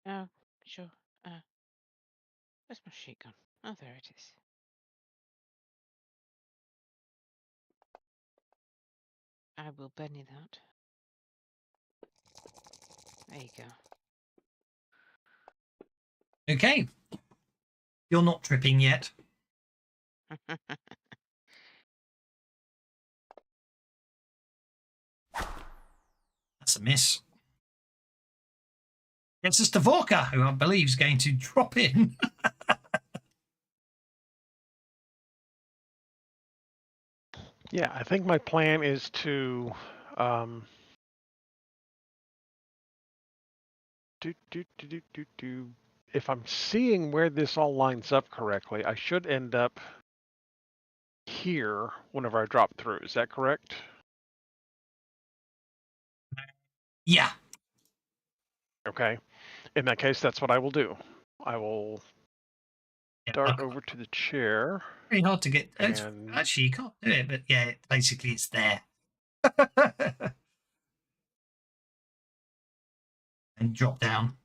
Oh, sure. Where's my sheet gone? Oh, there it is. I will Benny that. There you go.
Okay. You're not tripping yet. That's a miss. It's just Dvorka, who I believe is going to drop in.
Yeah, I think my plan is to if I'm seeing where this all lines up correctly, I should end up here whenever I drop through. Is that correct?
Yeah.
Okay. In that case, that's what I will do. I will dart over to the chair.
Very hard to get.
And
Actually, you can't do it, but yeah, basically it's there. And drop down.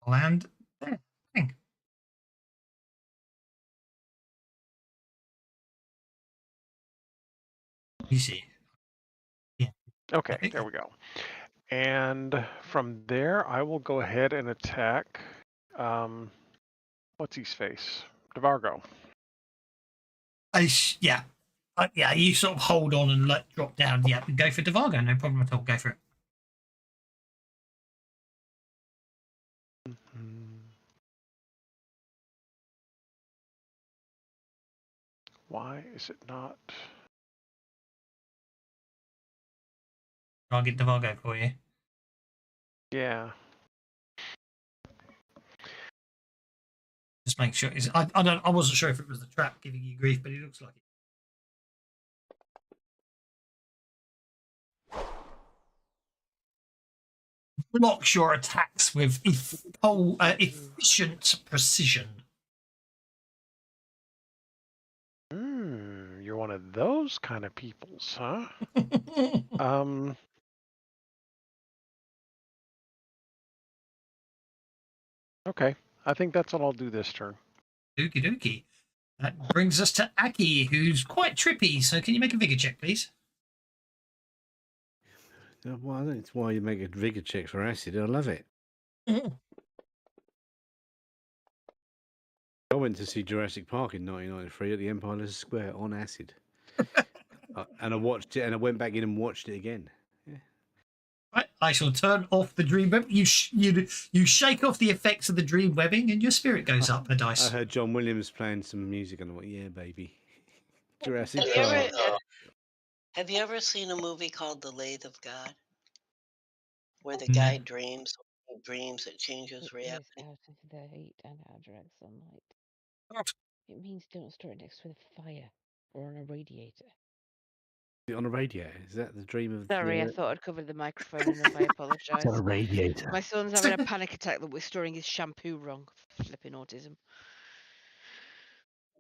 Land there. Bang. You see. Yeah.
okay, there we go. And from there, I will go ahead and attack. What's his face? Devargo.
Yeah. Yeah, you sort of hold on and let drop down. Yeah, go for Devargo. No problem at all. Go for it.
Why is it not?
I'll get Devargo for you.
Yeah.
Just make sure. I wasn't sure if it was the trap giving you grief, but it looks like it. Blocks your attacks with efficient precision.
You're one of those kind of peoples, huh? Okay. I think that's what I'll do this turn.
Okie dokie. That brings us to Aki, who's quite trippy. So can you make a vigor check, please?
Well, I think it's why you make a vigor check for acid. I love it. I went to see Jurassic Park in 1993 at the Empire Square on acid. And I watched it, and I went back in and watched it again. Yeah.
Right, I shall turn off the dream web. You shake off the effects of the dream webbing, and your spirit goes up a dice.
I heard John Williams playing some music, and I went, "Yeah, baby." Jurassic
Have
Park.
have you ever seen a movie called The Lathe of God? Where the
No.
guy dreams, it changes
It
reality.
is out into the heat and out direct sunlight.
What?
It means don't store it next to a fire or on a radiator.
On a radiator? Is that the dream of?
Sorry, I thought I'd covered the microphone enough. I apologise.
On a radiator.
My son's having a panic attack that we're storing his shampoo wrong. Flipping autism.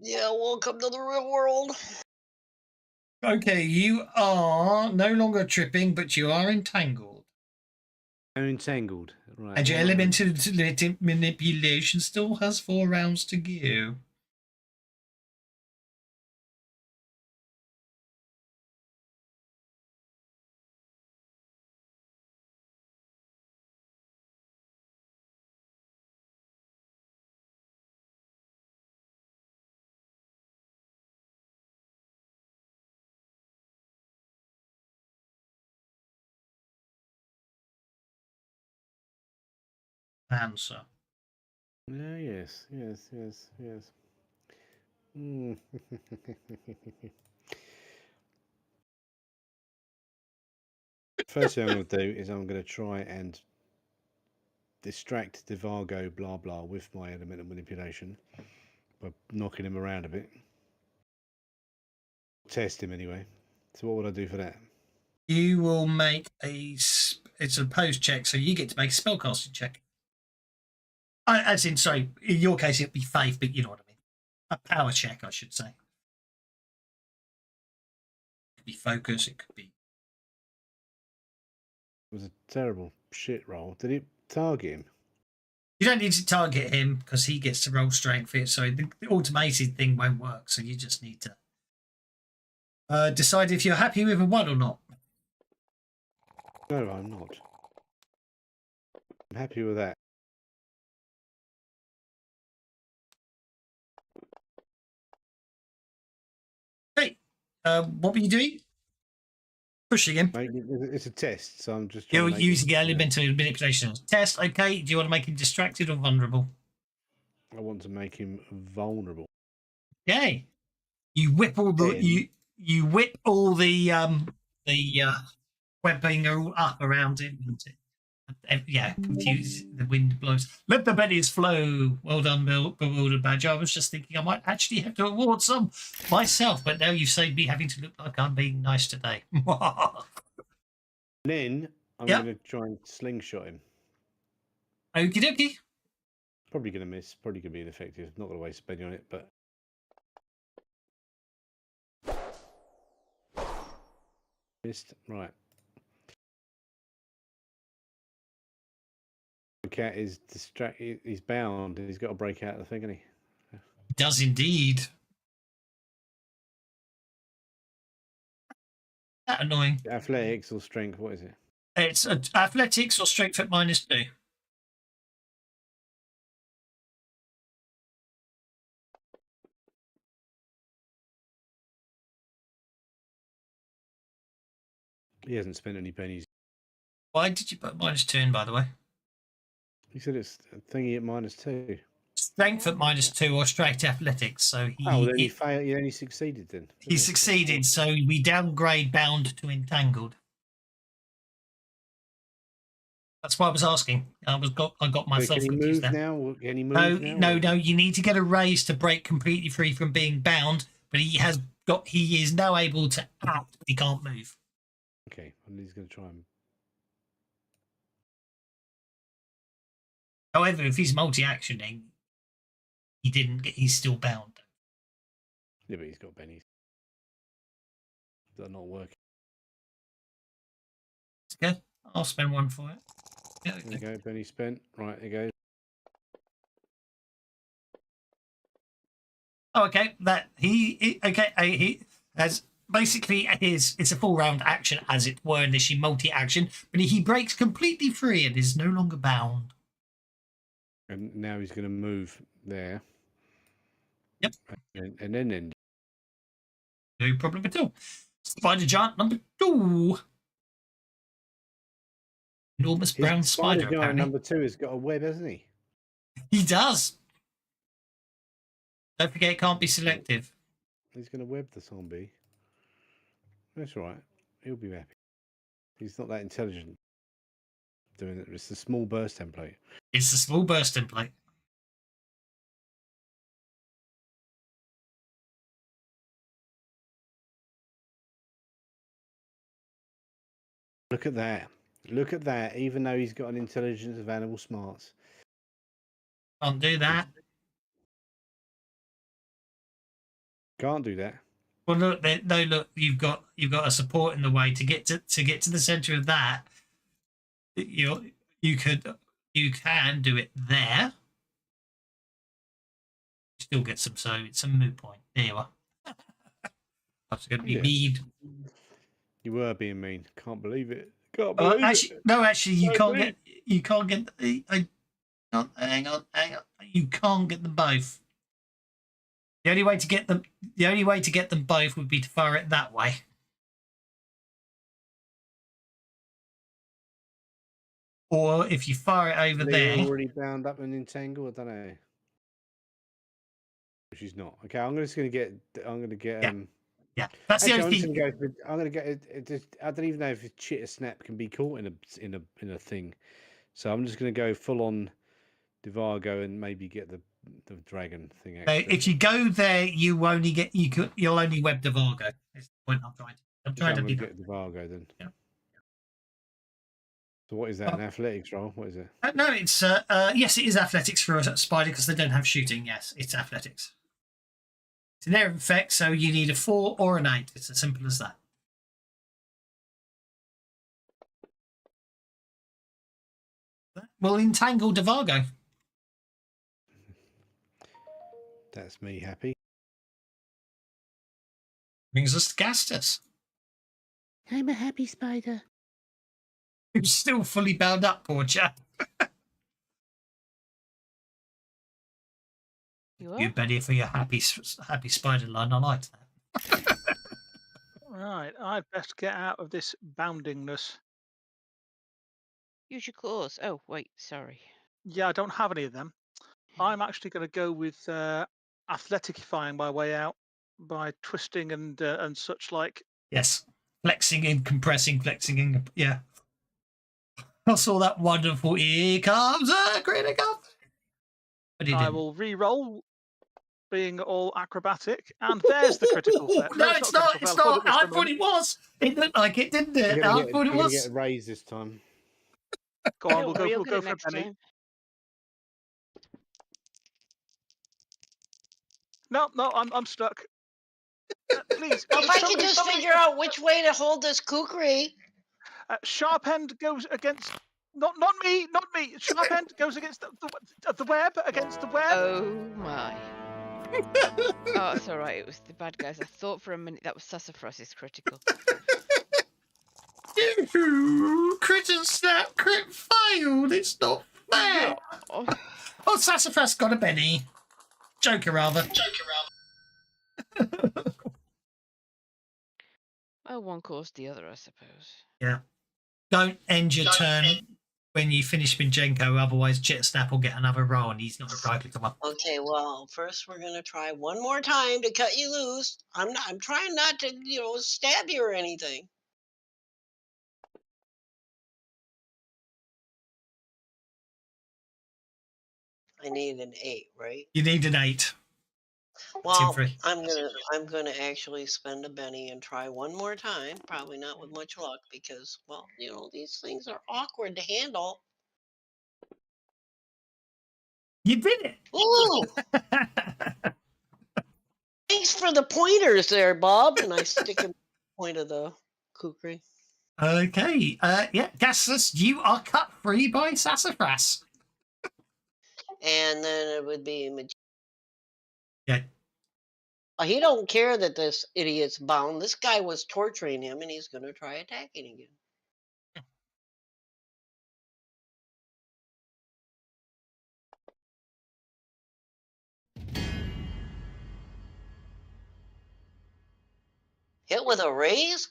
Yeah, welcome to the real world.
Okay, you are no longer tripping, but you are entangled.
I'm entangled. Right.
And your elemental manipulation still has 4 rounds to go. man, sir.
Yeah, yes. Mm. First thing I'm going to do is I'm going to try and distract Devago blah blah with my element of manipulation by knocking him around a bit. Test him anyway. So what would I do for that?
You will make it's a pose check, so you get to make a spellcasting check. As in, sorry, in your case it'd be faith, but you know what I mean. A power check, I should say. It could be focus, it could be.
It was a terrible shit roll. Did it target him?
You don't need to target him because he gets to roll strength for it, so the automated thing won't work. So you just need to decide if you're happy with a 1 or not.
No, I'm not. I'm happy with that.
Hey, what were you doing? Pushing him.
Mate, it's a test, so I'm just trying
You're
to make
using
it,
elemental manipulation as a test. Okay, do you want to make him distracted or vulnerable?
I want to make him vulnerable.
Okay. You whip all the
Then-
you whip all the webbing all up around him. Yeah, confused. The wind blows. Let the bennies flow. Well done, bewildered badger. I was just thinking I might actually have to award some myself, but now you've saved me having to look like I'm being nice today.
Then I'm
Yep.
going to try and slingshot him.
Okie dokie.
Probably going to miss. Probably going to be ineffective. Not going to waste spending on it, but missed. Right. The cat is distracted. He's bound. He's got to break out of the thing, hasn't he?
Does indeed. That annoying.
Athletics or strength? What is it?
It's athletics or strength at -2.
He hasn't spent any pennies.
Why did you put -2 in, by the way?
He said it's a thingy at -2.
Strength at -2 or straight athletics. So
Oh, then he failed. He only succeeded then.
he succeeded. So we downgrade bound to entangled. That's why I was asking. I got myself
Can he
confused
move
there.
now? Can he move now?
No. You need to get a raise to break completely free from being bound. But he is now able to act. But he can't move.
Okay, and he's going to try and.
However, if he's multi-actioning, he's still bound.
Yeah, but he's got pennies. They're not working.
Okay, I'll spend 1 for it. Yeah,
There you go, penny spent. Right, there you go.
Oh, okay. He has basically it's a full round action as it were, initially multi-action, but he breaks completely free and is no longer bound.
And now he's going to move there.
Yep.
And then.
No problem at all. Spider giant number 2. Enormous brown
His
spider.
giant
Apparently,
number 2 has got a web, hasn't he?
he does. Don't forget, it can't be selective.
He's going to web the zombie. That's right. He'll be happy. He's not that intelligent. Doing it. It's the small burst template.
It's a small burst template.
Look at that. Look at that. Even though he's got an intelligence of animal smarts.
Can't do that.
Can't do that.
Well, look, look. You've got a support in the way to get to the center of that. You can do it there. Still get some, so it's a moot point. There you are. That's going to be mean.
You were being mean. Can't believe it. Can't believe
actually,
it.
no, actually, you can't
believe
get. Hang on. You can't get them both. The only way to get them both would be to fire it that way. Or if you fire it over
They're
there,
already bound up and entangled. I don't know. She's not. Okay, I'm just gonna get. I'm gonna get.
Yeah. yeah, that's the
Actually, I'm
only
just
thing.
gonna go for. I'm gonna get. It just, I don't even know if a chitter snap can be caught in a thing. So I'm just gonna go full on Divago and maybe get the dragon thing
So
extra.
if you go there, you only get you'll only web the Vargo. That's the point I'm trying to. I'm
So
trying
I'm
to
gonna
do.
get Divago then.
Yeah.
So what is that? An athletics roll? What is it?
No, it's yes, it is athletics for a spider because they don't have shooting. Yes, it's athletics. It's an air effect, so you need a 4 or an 8. It's as simple as that. We'll entangle Divago.
That's me happy.
Brings us to Gastus,
I'm a happy spider.
who's still fully bound up, poor chap.
You are?
You Betty for your happy spider line. I liked that.
Right, I'd best get out of this boundingness.
Use your claws. Oh, wait, sorry.
Yeah, I don't have any of them. I'm actually going to go with athleticifying my way out by twisting and such like.
Yes, flexing and compressing, flexing and yeah. I saw that wonderful. Here comes a critical. But he
I
didn't.
will re-roll, being all acrobatic, and there's the critical fail.
No, it's not. It's not. I thought it was. It looked like it, didn't it? I thought it
You're gonna
was.
get a raise this time.
Go on,
Don't
we'll
worry,
go.
I'll
We'll
get
go
it
for a
next
penny.
time.
No, I'm stuck. Please,
Well, if I could
somebody,
just
somebody.
figure out which way to hold this kukri.
Sharp end goes against. Not me, not me. Sharp end goes against the web, against the web.
Oh my. Oh, it's alright, it was the bad guys. I thought for a minute that was Sassafras's critical.
Crit and snap, crit failed. It's not fair.
Oh,
Oh, Sassafras got a penny. Joker, rather.
well, one caused the other, I suppose.
Yeah. Don't end your turn when you finish Minjenko, otherwise Chit Snap will get another roll and he's not likely to come up.
Okay, well, first we're gonna try one more time to cut you loose. I'm trying not to, stab you or anything. I need an 8, right?
You need an 8.
Well,
free.
I'm gonna actually spend a penny and try one more time. Probably not with much luck because, well, these things are awkward to handle.
You did it.
Ooh! Thanks for the pointers there, Bob. And I stick him point of the kukri.
Okay. Yeah, Gassus, you are cut free by Sassafras.
And then it would be
Yeah.
he don't care that this idiot's bound. This guy was torturing him, and he's gonna try attacking again. Hit with a raise?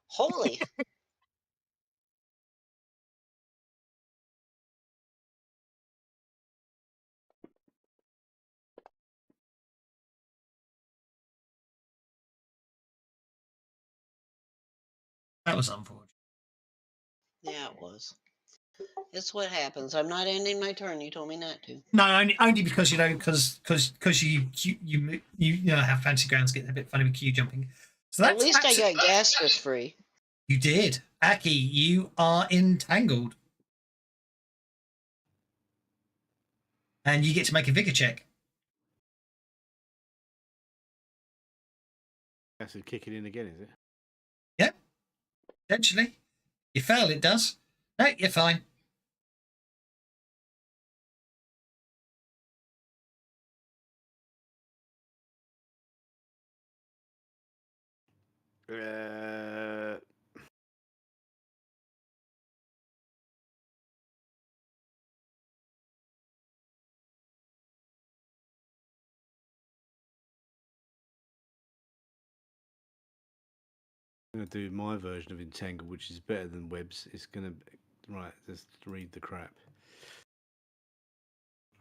Holy!
That was unfortunate.
Yeah, it was. It's what happens. I'm not ending my turn. You told me not to.
No, only because because you have fancy grounds getting a bit funny with Q jumping. So
At
that's
least I got Gastus free.
You did. Aki, you are entangled. And you get to make a vigor check.
That's a kick it in again, is it?
Yep. Potentially. You fail, it does. No, you're fine.
I'm going to do my version of entangle, which is better than webs. It's going to right, just read the crap.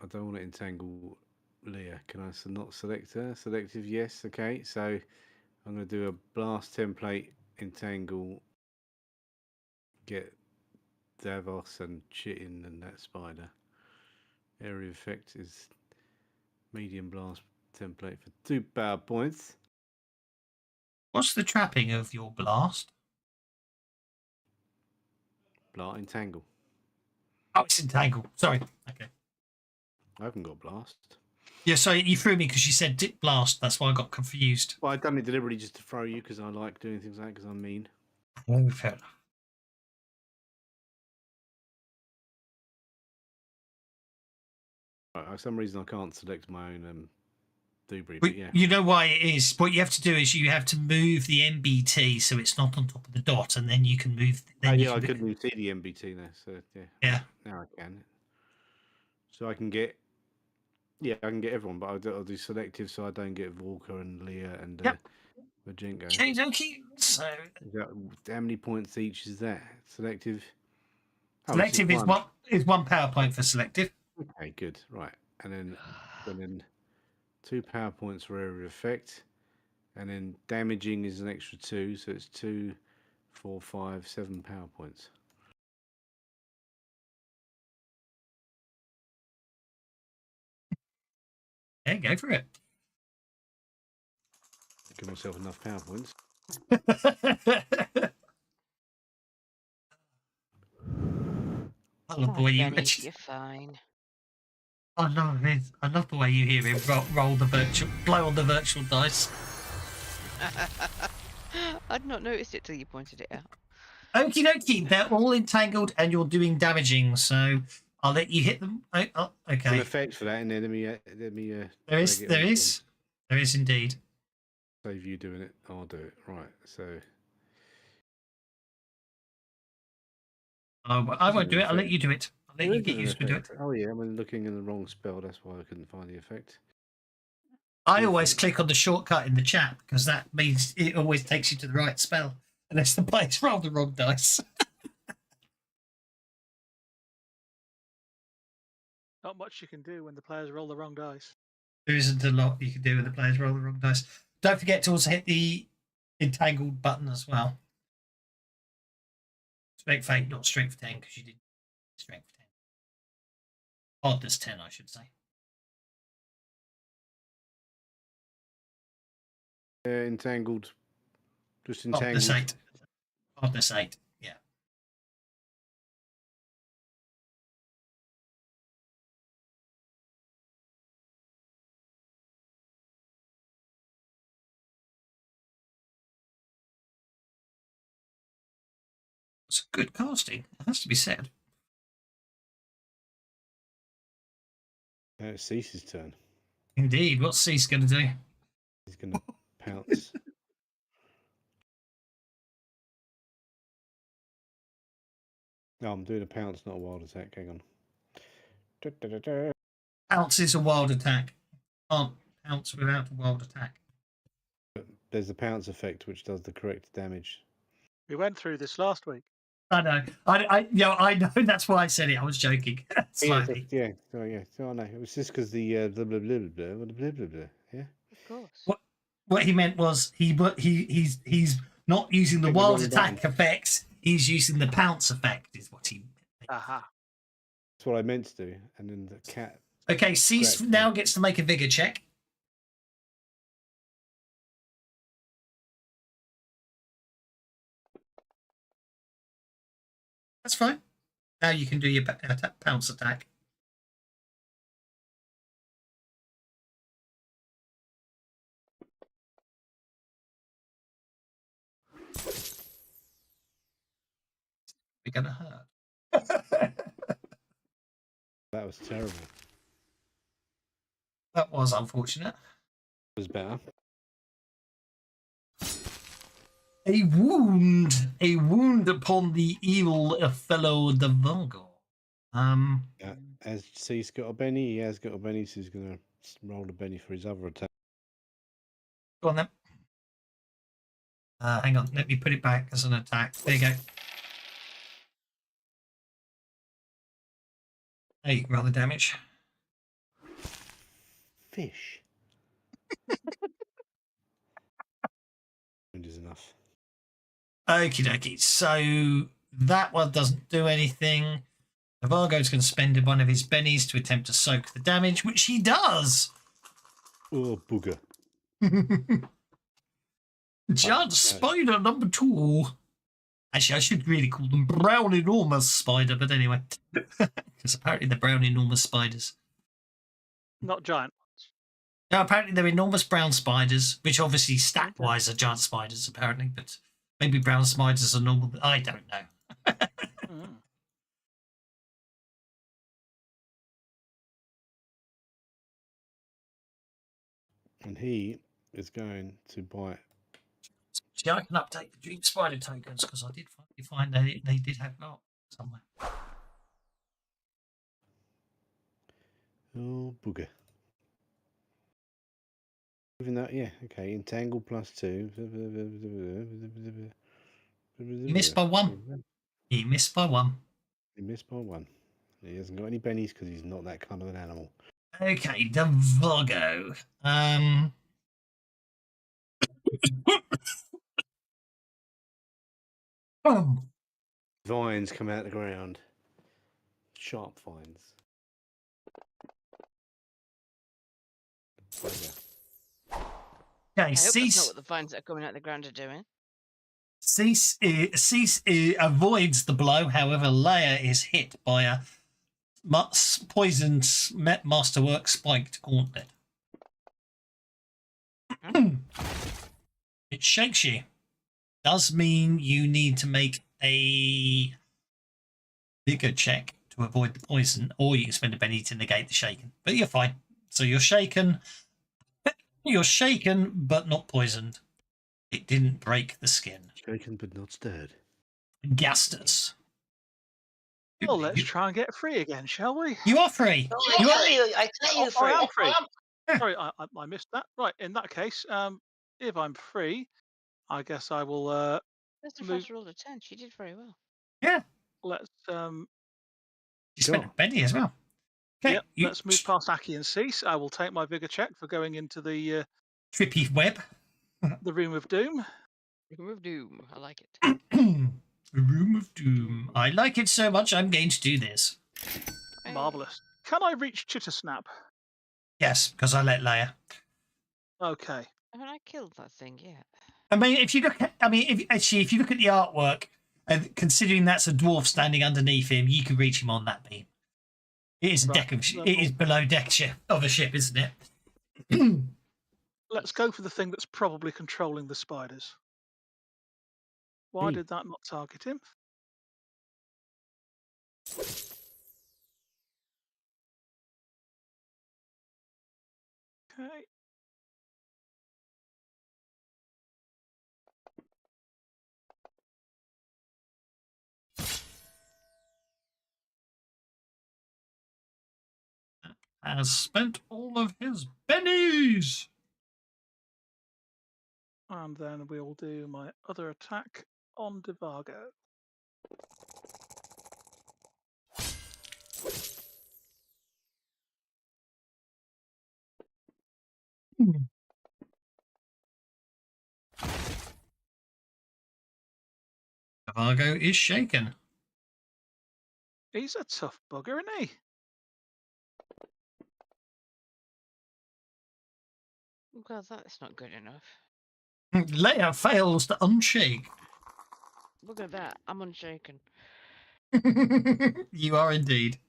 I don't want to entangle Leah. Can I not select her? Selective, yes. Okay, so I'm going to do a blast template, entangle, get Davos and Chitin and that spider. Area effect is medium blast template for 2 power points.
What's the trapping of your blast?
Blast entangle.
Oh, it's entangle. Sorry. Okay.
I haven't got blast.
Yeah, so you threw me because you said dip blast. That's why I got confused.
Well, I've done it deliberately just to throw you because I like doing things like that because I'm mean.
Oh, fair enough.
Right, for some reason I can't select my own debris,
But
but yeah.
you know why it is. What you have to do is you have to move the MBT so it's not on top of the dot, and then you can move. Then you
Yeah, I
can
couldn't see the MBT there, so yeah.
Yeah.
Now I can. So I can get, I can get everyone, but I'll do selective so I don't get Walker and Leah and
Yep.
Majinko.
Okay, dokie. So
How many points each is that? Selective.
selective is one power point for selective.
Okay, good. Right, and then 2 power points for area effect, and then damaging is an extra 2, so it's 2, 4, 5, 7 power points.
Yeah, go for it.
Give myself enough power points.
I love the way you.
Benny, you're fine.
I love it. I love the way you hear him roll the blow on the virtual dice.
I'd not noticed it till you pointed it out.
Okie dokie, they're all entangled and you're doing damaging, so I'll let you hit them.
There's an
Okay.
effect for that, and then let me.
There is indeed.
Save you doing it. I'll do it. Right. So.
Oh, I won't do it. I'll let you do it. I'll let you get used to do it.
Oh yeah, I'm looking in the wrong spell. That's why I couldn't find the effect.
I always click on the shortcut in the chat because that means it always takes you to the right spell, unless the players roll the wrong dice.
Not much you can do when the players roll the wrong dice.
There isn't a lot you can do when the players roll the wrong dice. Don't forget to also hit the entangled button as well. Strength 8, not strength 10, because you did strength 10. Hardness 10, I should say.
Entangled. Just entangled.
Hardness 8. Hardness 8, yeah. It's a good casting, it has to be said.
It's Cease's turn.
Indeed, what's Cease going to do?
He's going to pounce. No, I'm doing a pounce, not a wild attack. Hang on.
Pounce is a wild attack. Can't pounce without a wild attack.
There's the pounce effect, which does the correct damage.
We went through this last week.
I know. I know. That's why I said it. I was joking. Slightly.
Yeah. So I know. It was just because the blah blah blah blah blah blah blah blah. Yeah.
Of course.
What he meant was he's not using the wild attack effects. He's using the pounce effect. Is what he meant.
Aha.
That's what I meant to do. And then the cat.
Okay, Cease now gets to make a vigor check. That's fine. Now you can do your pounce attack. You're gonna hurt.
That was terrible.
That was unfortunate.
It was better.
A wound upon the evil fellow the Vulgar.
Yeah. Has Cease got a Benny? He has got a Benny, so he's going to roll a Benny for his other attack.
Go on then. Hang on, let me put it back as an attack. There you go. 8 rather damage.
Fish. Wound is enough.
Okie dokie. So that one doesn't do anything. Vargo's going to spend one of his bennies to attempt to soak the damage, which he does.
Oh, booger.
Giant spider number 2. Actually, I should really call them brown enormous spider, but anyway. Because apparently they're brown enormous spiders.
Not giant ones.
No, apparently they're enormous brown spiders, which obviously stat-wise are giant spiders, apparently, but maybe brown spiders are normal. I don't know.
Mm.
And he is going to bite.
See, I can update the dream spider tokens because I did find they did have that somewhere.
Oh, booger. Even that, yeah, okay. Entangle +2.
He missed by 1. He missed by 1.
He missed by 1. He hasn't got any bennies because he's not that kind of an animal.
Okay, the Vargo.
Vines come out of the ground. Sharp vines. Bugger.
Okay,
I hope that's not
cease.
what the vines that are coming out of the ground are doing.
Cease avoids the blow. However, Leia is hit by a poisoned masterwork spiked gauntlet. It shakes you. Does mean you need to make a bigger check to avoid the poison, or you can spend a penny to negate the shaken. But you're fine. So you're shaken. You're shaken, but not poisoned. It didn't break the skin.
Shaken but not stirred.
Gastus.
Well, let's try and get free again, shall we?
You are free.
Oh,
You are.
I tell you, free.
I am free.
Yeah.
Sorry, I missed that. Right, in that case, if I'm free, I guess I will.
Mr.
Move-
Foster rolled a 10. She did very well.
Yeah.
Let's
You spent a
Sure.
penny as well. Okay.
Yep, let's move past Aki and Cease. I will take my vigor check for going into the
Trippy web.
room of doom.
Room of Doom. I like it.
Room of Doom. I like it so much, I'm going to do this.
Hey.
Marvelous. Can I reach Chittersnap?
Yes, because I let Leia.
Okay.
Haven't I killed that thing yet?
I mean, if you look at, if you look at the artwork, and considering that's a dwarf standing underneath him, you can reach him on that beam. It is a
Right,
deck of, it is below deck of a ship, isn't it?
Let's go for the thing that's probably controlling the spiders. Why
Hmm.
did that not target him? Okay.
Has spent all of his bennies.
And then we'll do my other attack on Devago.
Vargo is shaken.
He's a tough bugger, isn't he?
Well, that's not good enough.
Leia fails to unshake.
Look at that. I'm unshaken.
You are indeed.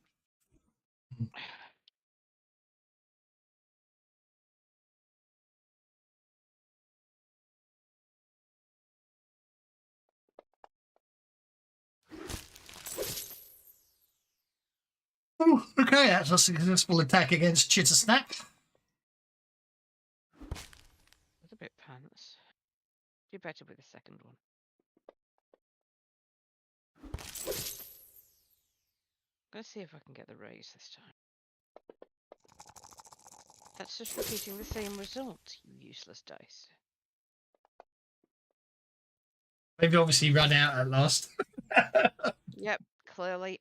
Ooh, okay, that's a successful attack against Chittersnap.
That's a bit pants. Do better with the second one. Let's see if I can get the raise this time. That's just repeating the same result, you useless dice.
Maybe obviously run out at last.
Yep, clearly.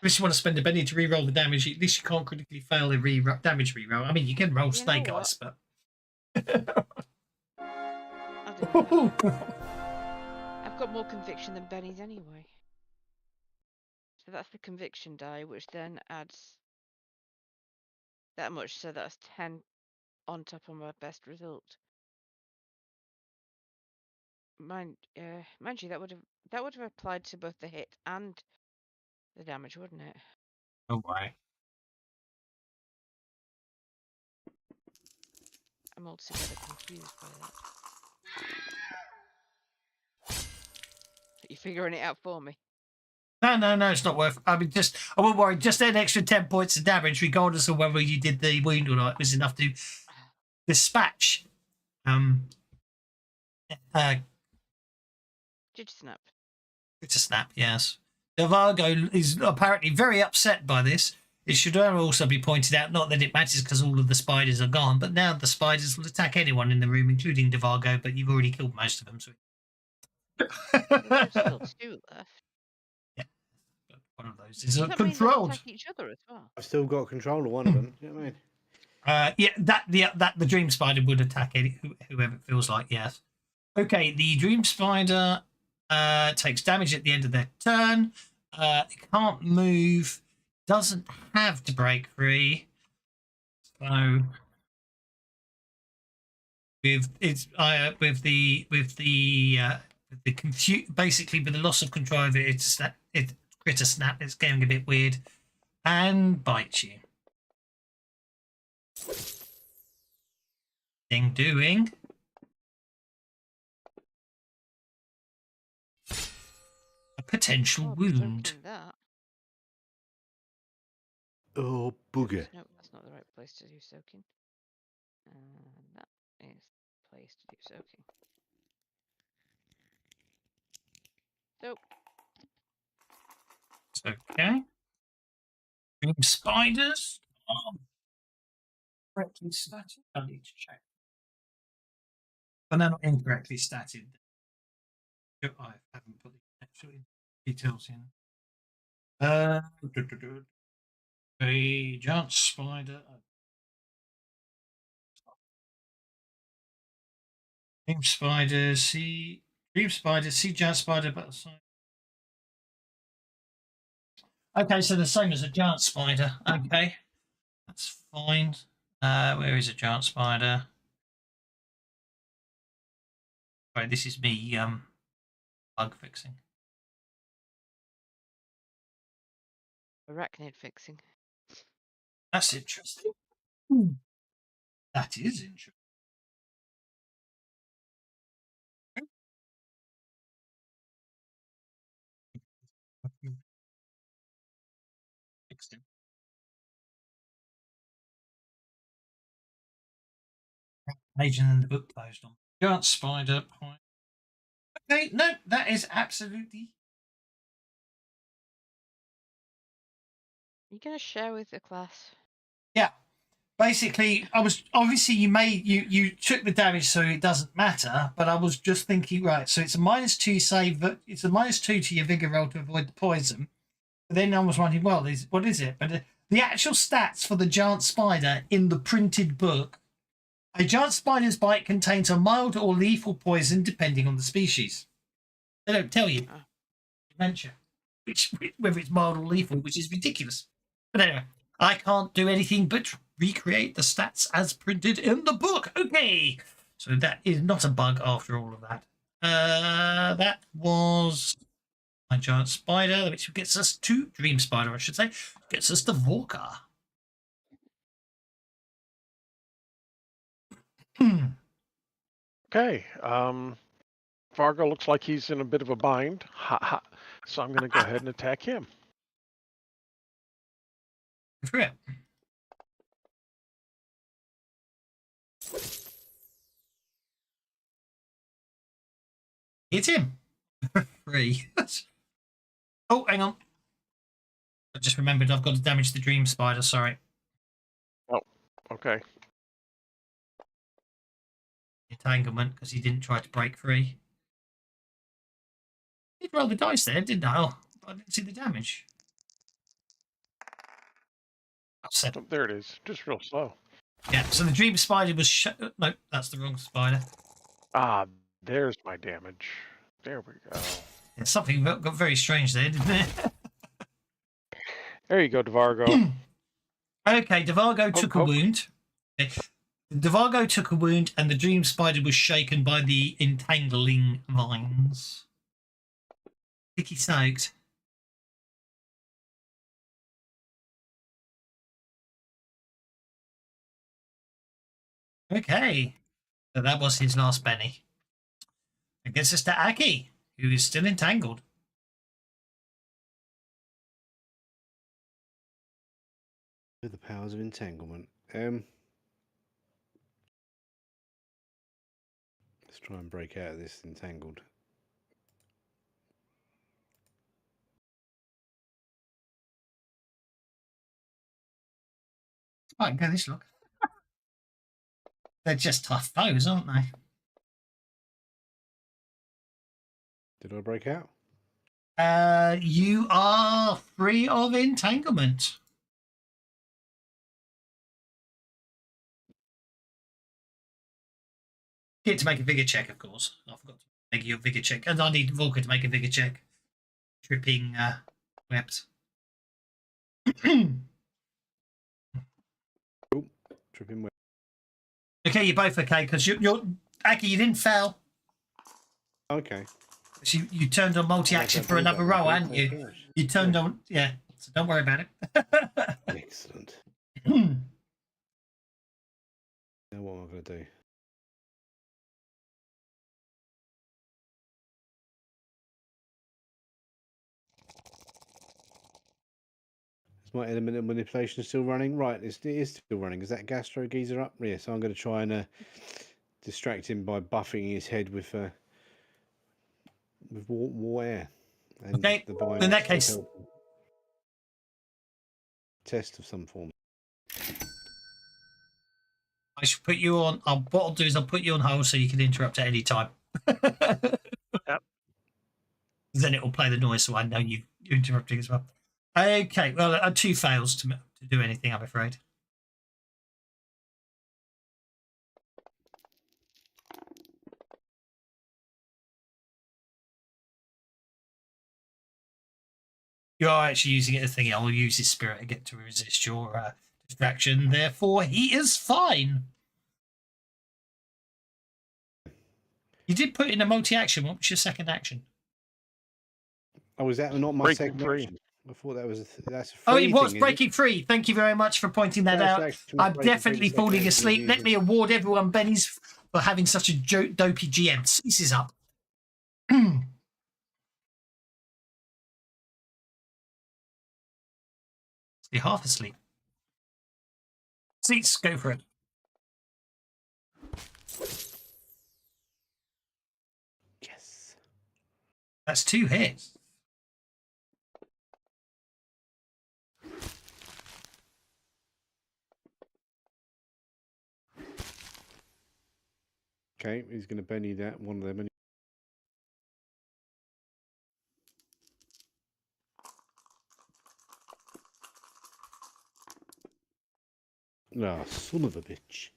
Unless you want to spend a penny to re-roll the damage, at least you can't critically fail a damage re-roll. I mean, you can roll
You know
snake
what?
eyes, but.
I'll do that. I've got more conviction than Benny's anyway. So that's the conviction die, which then adds that much, so that's 10 on top of my best result. Mind you, that would have applied to both the hit and the damage, wouldn't it?
Oh, right.
I'm altogether confused by that. You're figuring it out for me.
No, it's not worth. I mean, I won't worry. Just an extra 10 points of damage, regardless of whether you did the wound or not, was enough to dispatch.
Did you snap?
It's a snap, yes. Devargo is apparently very upset by this. It should also be pointed out, not that it matters because all of the spiders are gone, but now the spiders will attack anyone in the room, including Devargo, but you've already killed most of them. So.
There's still 2 left.
Yeah, one of those is
Does that mean they'll
controlled.
attack each other as well?
I've still got control of one of them. You know what I mean?
That the dream spider would attack whoever it feels like. Yes. Okay, the dream spider takes damage at the end of their turn. It can't move. Doesn't have to break free. So basically with the loss of control over it, it critter snap. It's getting a bit weird and bites you. Thing doing. A potential wound.
That.
Oh, booger.
No, that's not the right place to do soaking. That is the place to do soaking. Soak.
Okay. Dream spiders. Correctly statted. I need to check. But they're not incorrectly statted. I haven't put the actual details in. A giant spider. Dream spider, see giant spider, but okay, so the same as a giant spider. Okay, that's fine. Where is a giant spider? Right, this is me bug fixing.
Arachnid fixing.
That's interesting. That is interesting. Fixed him. Page and then the book closed on. Giant spider point. Okay, no, that is absolutely.
You gonna share with the class?
Yeah. Basically, I was obviously you took the damage, so it doesn't matter. But I was just thinking, right? So it's a -2 save, but it's a -2 to your vigor roll to avoid the poison. But then I was wondering, well, what is it? But the actual stats for the giant spider in the printed book: a giant spider's bite contains a mild or lethal poison, depending on the species. They don't tell you. Dementia, whether it's mild or lethal, which is ridiculous. But anyway, I can't do anything but recreate the stats as printed in the book. Okay, so that is not a bug after all of that. That was my giant spider, which gets us to dream spider, I should say. Gets us to Vorka.
Okay. Vargo looks like he's in a bit of a bind. So I'm going to go ahead and attack him.
For it. Hit him. 3. Oh, hang on. I just remembered I've got to damage the dream spider. Sorry.
Oh, okay.
Entanglement because he didn't try to break free. I did roll the dice there, didn't I? Oh, I didn't see the damage. So,
Oh, there it is. Just real slow.
yeah, so the dream spider was... no, that's the wrong spider.
Ah, there's my damage. There we go.
Yeah, something got very strange there, didn't it?
There you go, Devargo.
Okay, Devargo took a
poke.
wound. Okay. Devargo took a wound, and the dream spider was shaken by the entangling vines. Sticky soaked. Okay, so that was his last penny. It gets us to Aki, who is still entangled.
With the powers of entanglement. Let's try and break out of this entangled.
I can go this look. They're just tough foes, aren't they?
Did I break out?
You are free of entanglement. Get to make a vigor check, of course. I forgot to make your vigor check. And I need Volker to make a vigor check. Tripping webs.
Oh, tripping web.
Okay, you're both okay, because you're Aki, you didn't fail.
Okay.
So you turned on multi-action for another roll, hadn't you? You turned on, yeah, so don't worry about it.
Excellent. Now what am I going to do? Is my element of manipulation still running? Right, it is still running. Is that gastro geezer up? Yeah, so I'm going to try and distract him by buffing his head with war air. And
Okay,
the vines
in that
should
case,
help. Test of some form.
I should put you on. What I'll do is I'll put you on hold so you can interrupt at any time.
Yep.
Then it will play the noise, so I know you're interrupting as well. Okay, well, 2 fails to do anything, I'm afraid. You are actually using it as a thingy. I'll use his spirit again to resist your distraction. Therefore, he is fine. You did put in a multi-action. What was your second action?
Oh, is that not my
Breaking
second
free.
action? I thought that was that's a free
Oh, it was
thing,
breaking free. Thank you very much for pointing that
First
out.
action was
I'm
breaking free,
definitely
the second
falling
action was
asleep. Let
using-
me award everyone Benny's for having such a dopey GM. Cease is up. You're half asleep. Seats, go for it.
Yes.
That's 2 hits.
Okay, he's going to Benny that one of them. Ah, son of a bitch.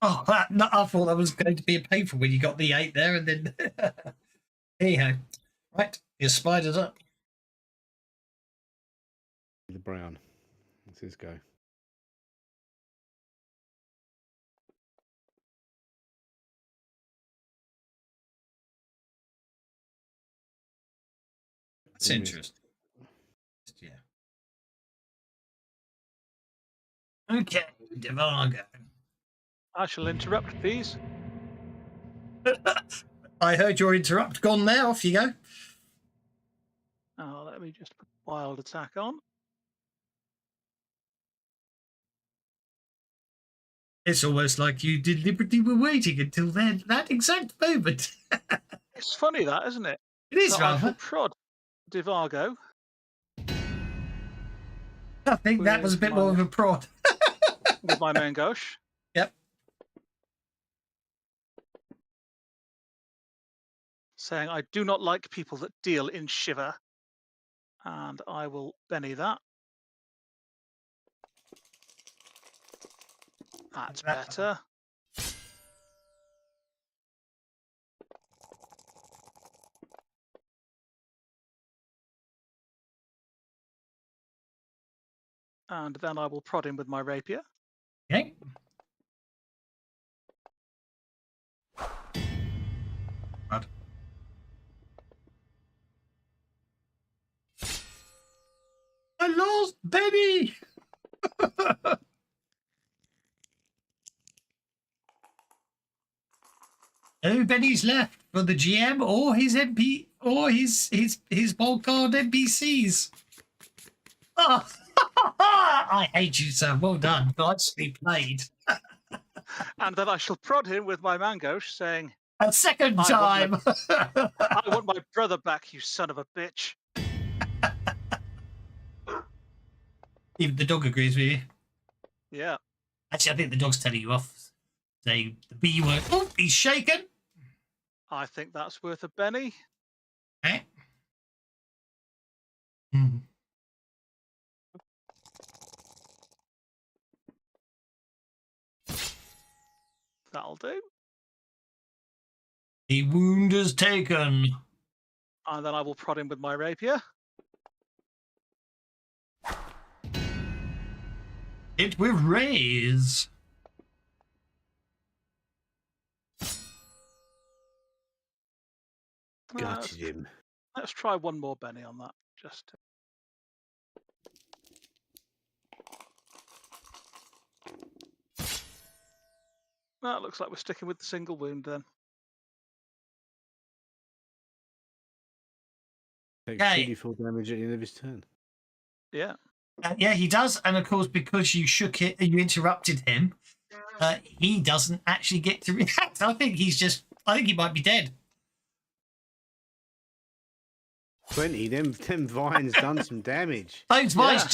Oh, no, I thought that was going to be a painful when you got the 8 there, and then anyhow, right, your spider's up.
The brown. Let's his go.
That's
He missed.
interesting. Yeah. Okay, Devargo.
I shall interrupt, please.
I heard your interrupt. Gone now. Off you go.
Oh, let me just put wild attack on.
It's almost like you deliberately were waiting until then, that exact moment.
It's funny that, isn't it?
It is
So I shall
rather.
prod Devargo.
I think that was a bit more of a prod.
With my main gauche.
Yep.
Saying I do not like people that deal in shiver. And I will Benny that. That's
That-
better. And then I will prod him with my rapier.
Okay. Right. I lost, baby! Nobody's left for the GM or his MP or his bold card NPCs. Oh, I hate you, sir. Well done. Nicely played.
And then I shall prod him with my mangosh, saying,
A second
I
time.
I want my brother back, you son of a bitch.
Even the dog agrees with you.
Yeah.
Actually, I think the dog's telling you off. Saying the B word. Oh, he's shaken.
I think that's worth a penny.
Okay. Hmm.
That'll do.
The wound is taken.
And then I will prod him with my rapier.
It will raise.
Gutted him.
Let's try one more penny on that. Just that looks like we're sticking with the single wound then.
Takes
Okay.
2d4 damage at the end of his turn.
Yeah.
Yeah, he does. And of course, because you shook it and you interrupted him, he doesn't actually get to react. I think he might be dead.
20. Them vines done some damage.
Those vines
Yeah.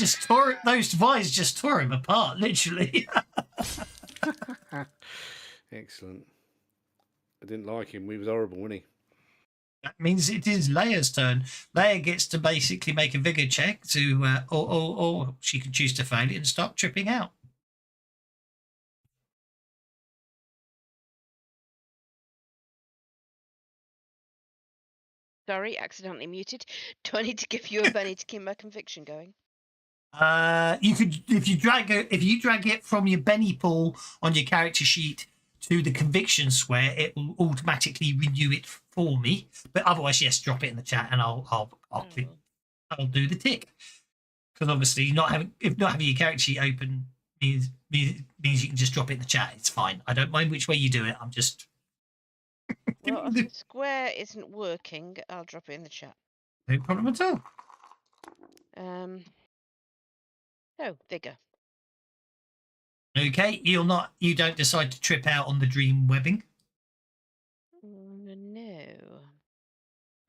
just tore him apart, literally.
Excellent. I didn't like him. He was horrible, wasn't he?
That means it is Leia's turn. Leia gets to basically make a vigor check to, or she can choose to fail it and start tripping out.
Sorry, accidentally muted. Do I need to give you a penny to keep my conviction going?
You could, if you drag it from your Benny pool on your character sheet to the conviction square, it will automatically renew it for me. But otherwise, yes, drop it in the chat and I'll do the tick. Because obviously, not having your character sheet open means you can just drop it in the chat. It's fine. I don't mind which way you do it. I'm just
Well, if the square isn't working, I'll drop it in the chat.
no problem at all.
Oh, vigor.
Okay, you don't decide to trip out on the dream webbing.
No.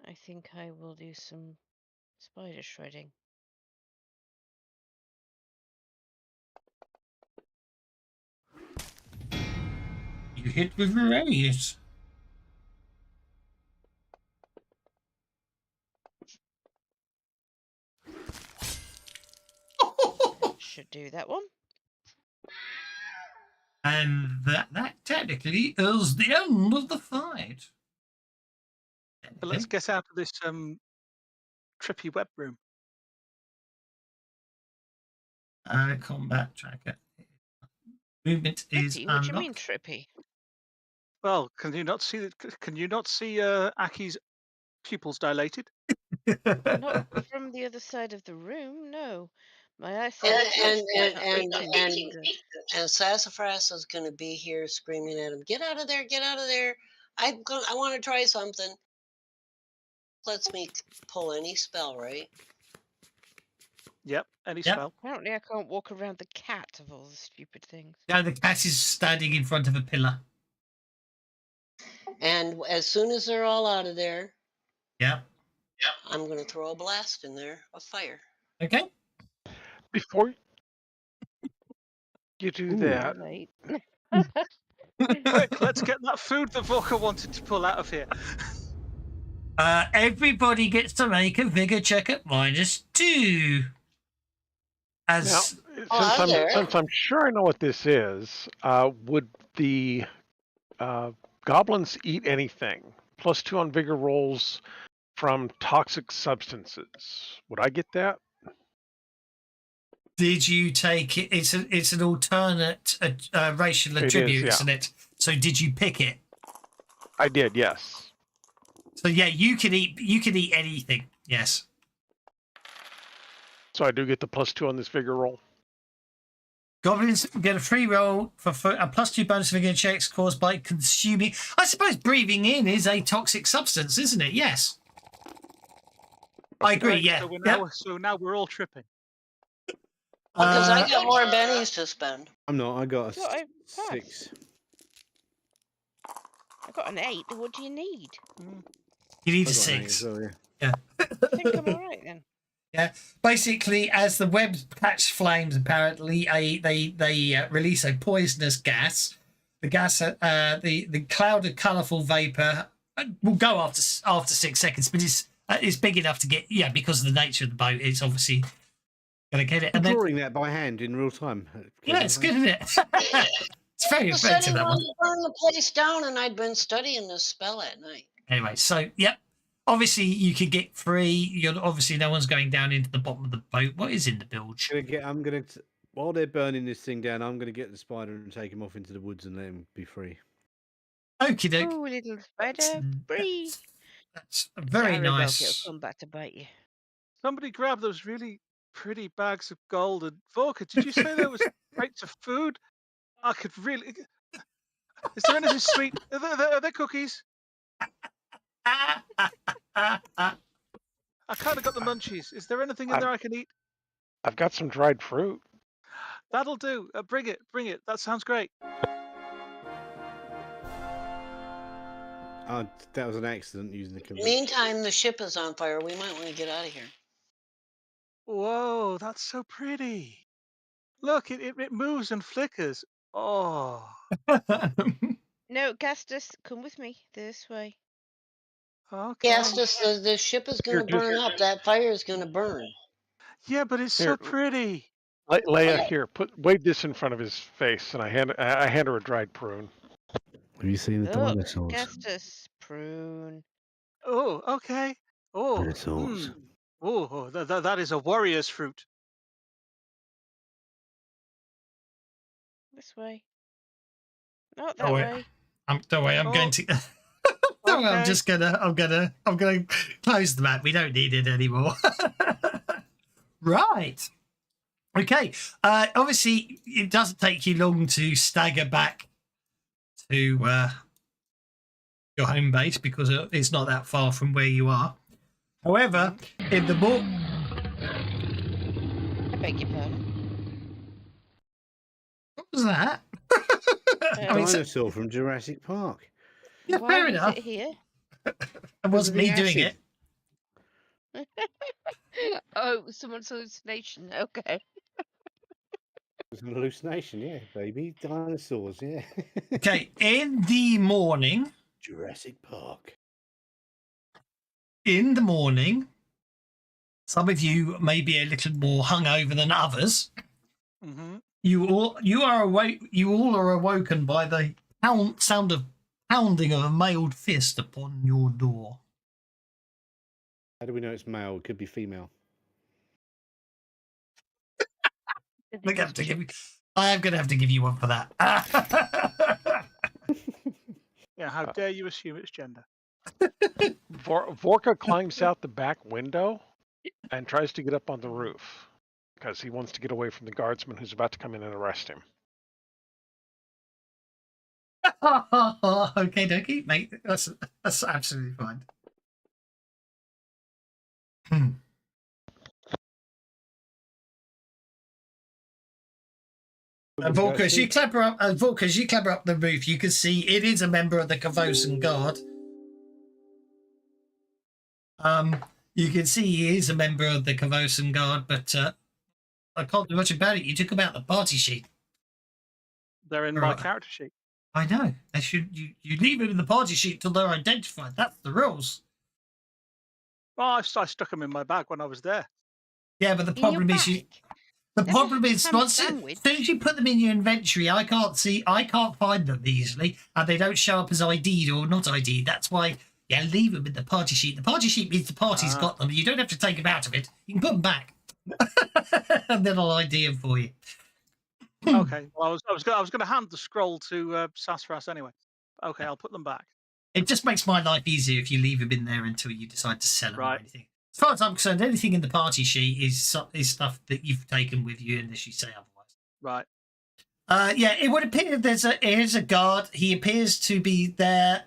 I think I will do some spider shredding.
You hit with raise.
Should do that one.
And that technically is the end of the fight.
But let's get out of this trippy web room.
Combat tracker. Movement is
Trippy? What do you mean
unlocked.
trippy?
Well, can you not see Aki's pupils dilated?
Not from the other side of the room, no. My eyesight
And Sassafras is going to be here screaming at him, "Get out of there! Get out of there! I want to try something." Lets me pull any spell, right?
Yep, any
Yep.
spell.
Apparently I can't walk around the cat of all the stupid things.
No, the cat is standing in front of a pillar.
And as soon as they're all out of there,
Yeah.
I'm going to throw a blast in there of fire.
Okay.
Before you do that,
Late.
Quick, let's get that food that Vorka wanted to pull out of here.
Everybody gets to make a vigor check at -2.
now,
As
since I'm sure I know what this is, would the goblins eat anything? +2 on vigor rolls from toxic substances. Would I get that?
Did you take it? It's an alternate racial attribute,
yeah.
isn't it? So did you pick it?
I did, yes.
So yeah, you can eat anything. Yes.
So I do get the +2 on this vigor roll.
Goblins get a free roll for a +2 bonus for against checks caused by consuming. I suppose breathing in is a toxic substance, isn't it? Yes. I agree.
Right,
Yeah.
So now we're all tripping.
Because I got more bennies to spend.
I'm not. I got a
What, I
6.
I got an 8. What do you need?
You need
I
a
got an 8
6.
as well, yeah.
Yeah.
I think I'm all right then.
Yeah. Basically, as the webs catch flames, apparently, they release a poisonous gas. The gas, the cloud of colourful vapour will go after 6 seconds, but it's big enough to get. Yeah, because of the nature of the boat, it's obviously going to get it.
I'm
And then,
drawing that by hand in real time.
yeah, it's good, isn't it? It's very
You said he
effective, that one.
wanted to burn the place down, and I'd been studying this spell at night.
Anyway, so yep. Obviously, you could get free. You're obviously no one's going down into the bottom of the boat. What is in the bilge?
While they're burning this thing down, I'm gonna get the spider and take him off into the woods and let him be free.
Okie doke.
Oh, little spider, breathe.
That's very
Sorry about
nice.
It'll come back to bite you.
Somebody grab those really pretty bags of gold. And Vorka, did you say there was crates of food? I could really. Is there anything sweet? Are there cookies? I kind of got the munchies. Is there anything in there I can eat?
I've got some dried fruit.
That'll do. Bring it. That sounds great.
That was an accident using the computer.
Meantime, the ship is on fire. We might want to get out of here.
Whoa, that's so pretty. Look, it moves and flickers. Oh.
No, Gastus, come with me this way.
Okay.
Yes, the ship is going to burn up. That fire is going to burn.
Yeah, but it's
Here.
so pretty.
Leia, here, wave this in front of his face, and I hand her a dried prune.
Have you seen the
Look,
dinosaurs?
Gastus, prune.
Oh, okay. Oh,
Dinosaurs.
Oh, that is a warrior's fruit.
This way. Not that
Don't worry.
way.
Don't worry. I'm going to. No,
Okay.
I'm gonna close the map. We don't need it anymore. Right. Okay. Obviously, it doesn't take you long to stagger back to your home base because it's not that far from where you are. However, in the
I beg your pardon.
what was that?
I
mean,
Dinosaur from Jurassic Park.
Yeah,
Why
fair
was
enough.
it here?
It wasn't me
the
doing
acid.
it.
Oh, it was someone's hallucination. Okay.
It was an hallucination, yeah, baby. Dinosaurs, yeah.
Okay, in the morning,
Jurassic Park.
some of you may be a little more hungover than others.
Mm-hmm.
You all are awoken by the sound of pounding of a mailed fist upon your door.
How do we know it's male? It could be female.
I'm going to have to give you one for that.
Yeah, how dare you assume it's gender?
Vorka climbs out the back window and tries to get up on the roof because he wants to get away from the guardsman who's about to come in and arrest him.
Okay, dokie, mate. That's absolutely fine. Volker, as you clamber up the roof, you can see it is a member of the Kavosan Guard. You can see he is a member of the Kavosan Guard, but I can't do much about it. You took him out the party sheet.
They're in my
Right.
character sheet.
I know. You leave them in the party sheet till they're identified. That's the rules.
Well, I stuck them in my bag when I was there.
Yeah, but the
In your
problem is
bag?
The
There
problem
was a
is,
ham
once
sandwich.
as soon as you put them in your inventory, I can't find them easily, and they don't show up as ID'd or not ID'd. That's why, yeah, leave them in the party sheet. The party sheet means the party's
Ah.
got them. You don't have to take them out of it. You can put them back, and then I'll ID them for you.
Okay. Well, I was going to hand the scroll to Sassafras anyway. Okay, I'll put them back.
It just makes my life easier if you leave them in there until you decide to sell them or
Right.
anything. As far as I'm concerned, anything in the party sheet is stuff that you've taken with you unless you say otherwise.
Right.
Yeah, it would appear here's a guard. He appears to be there.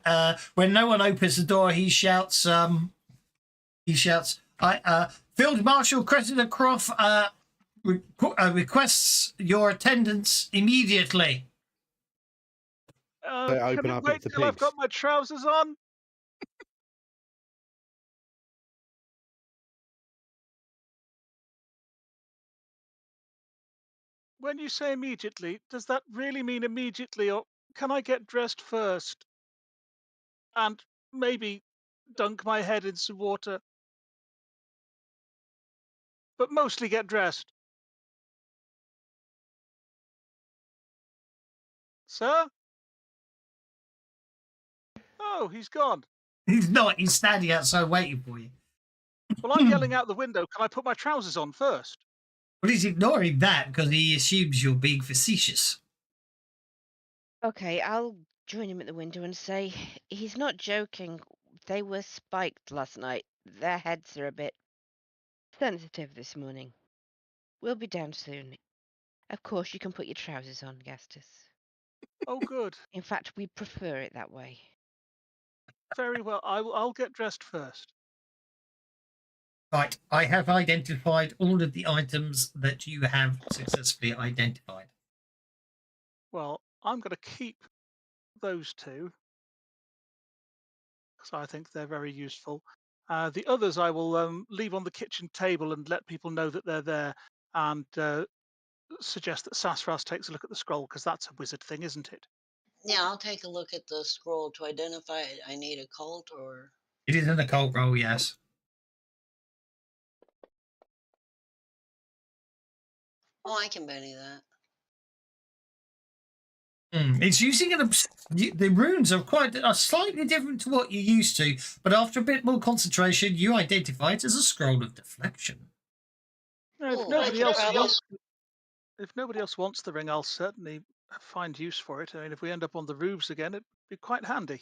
When no one opens the door, he shouts, Field Marshal Cressida Croft requests your attendance immediately.
They
Can
open
you
up
wait
into
till I've
pigs.
got my trousers on? When you say immediately, does that really mean immediately, or can I get dressed first? And maybe dunk my head in some water? But mostly get dressed. Sir? Oh, he's gone.
He's not. He's standing outside waiting for you.
Well, I'm yelling out the window. Can I put my trousers on first?
But he's ignoring that because he assumes you're being facetious.
Okay, I'll join him at the window and say he's not joking. They were spiked last night. Their heads are a bit sensitive this morning. We'll be down soon. Of course, you can put your trousers on, Gastus.
Oh, good.
In fact, we prefer it that way.
Very well. I'll get dressed first.
Right, I have identified all of the items that you have successfully identified.
Well, I'm going to keep those two because I think they're very useful. The others I will leave on the kitchen table and let people know that they're there, and suggest that Sassafras takes a look at the scroll because that's a wizard thing, isn't it?
Yeah, I'll take a look at the scroll to identify it. I need a cult or.
It is an occult roll, yes.
Oh, I can Benny that.
It's using the runes are slightly different to what you're used to, but after a bit more concentration, you identify it as a scroll of deflection.
No,
Oh,
if nobody
I
else
can
wants, if nobody else wants the ring, I'll certainly find use for it. I mean, if we end up on the roofs again, it'd be quite handy.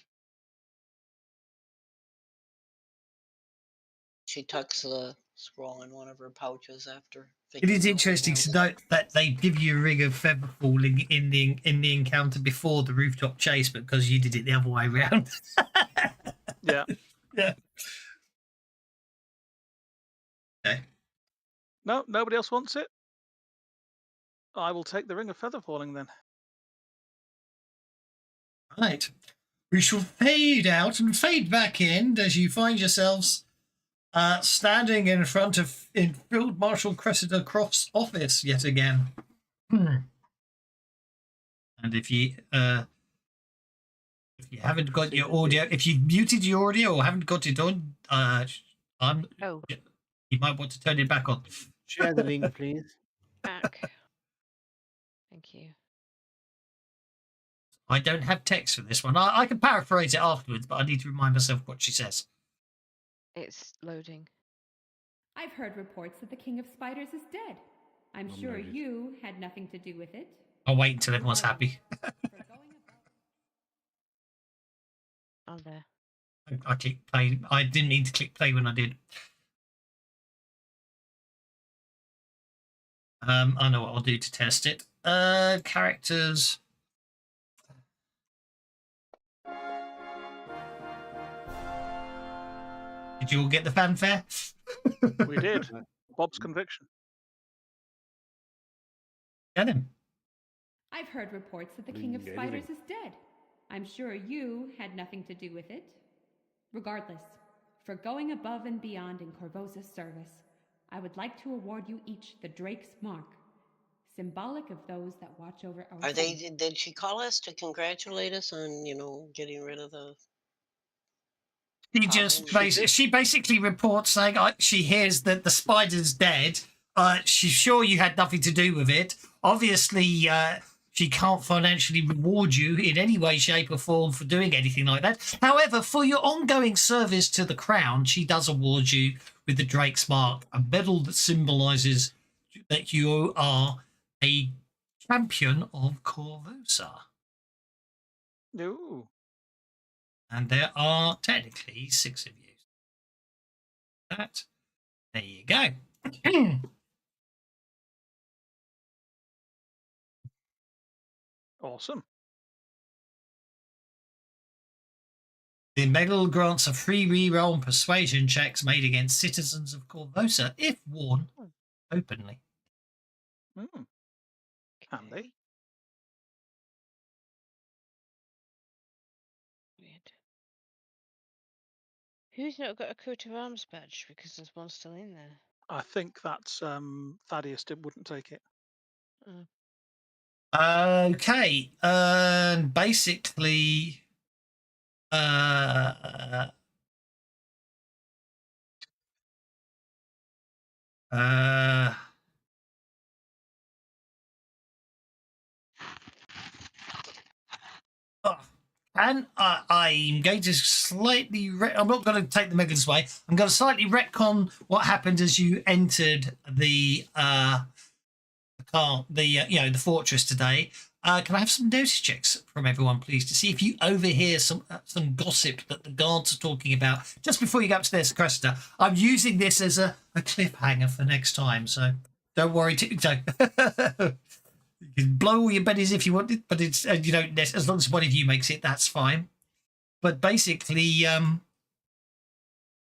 She tucks the scroll in one of her pouches after.
It is
figuring out what
interesting
else.
to note that they give you a ring of feather falling in the encounter before the rooftop chase, but because you did it the other way around.
Yeah.
Yeah. Okay.
No, nobody else wants it. I will take the ring of feather falling then.
Right. We shall fade out and fade back in as you find yourselves standing in front of Field Marshal Cressida Croft's office yet again. And if you haven't got your audio, if you've muted your audio or haven't got it on, you might want to turn it back on.
Share the link, please.
Back. Thank you.
I don't have text for this one. I can paraphrase it afterwards, but I need to remind myself what she says.
It's loading.
I've heard reports that the King of Spiders is dead. I'm sure you had nothing to do with it.
I'll wait until everyone's happy.
On there.
I clicked play. I didn't mean to click play when I did. I know what I'll do to test it. Characters. Did you all get the fanfare?
We did. Bob's conviction.
Get him.
I've heard reports that the King of Spiders is dead. I'm sure you had nothing to do with it. Regardless, for going above and beyond in Corvosa's service, I would like to award you each the Drake's Mark, symbolic of those that watch over our
Are they?
home.
Did she call us to congratulate us on getting rid of the?
She basically reports saying she hears that the spider's dead. she's sure you had nothing to do with it. Obviously, she can't financially reward you in any way, shape, or form for doing anything like that. However, for your ongoing service to the crown, she does award you with the Drake's Mark, a medal that symbolises that you are a champion of Corvosa.
Ooh.
And there are technically 6 of you. That. There you go.
Awesome.
The medal grants a free reroll on persuasion checks made against citizens of Corvosa if worn openly.
Handy.
Okay. Weird. Who's not got a coat of arms badge? Because there's one still in there.
I think that's Thaddeus wouldn't take it.
Okay. Basically, and I'm going to slightly. I'm not going to take the medals away. I'm going to slightly retcon what happened as you entered the the fortress today. Can I have some notice checks from everyone, please, to see if you overhear some gossip that the guards are talking about just before you go upstairs to Cressida? I'm using this as a cliffhanger for next time, so don't worry. You can blow all your bennies if you want it, but it's you don't. As long as one of you makes it, that's fine. But basically,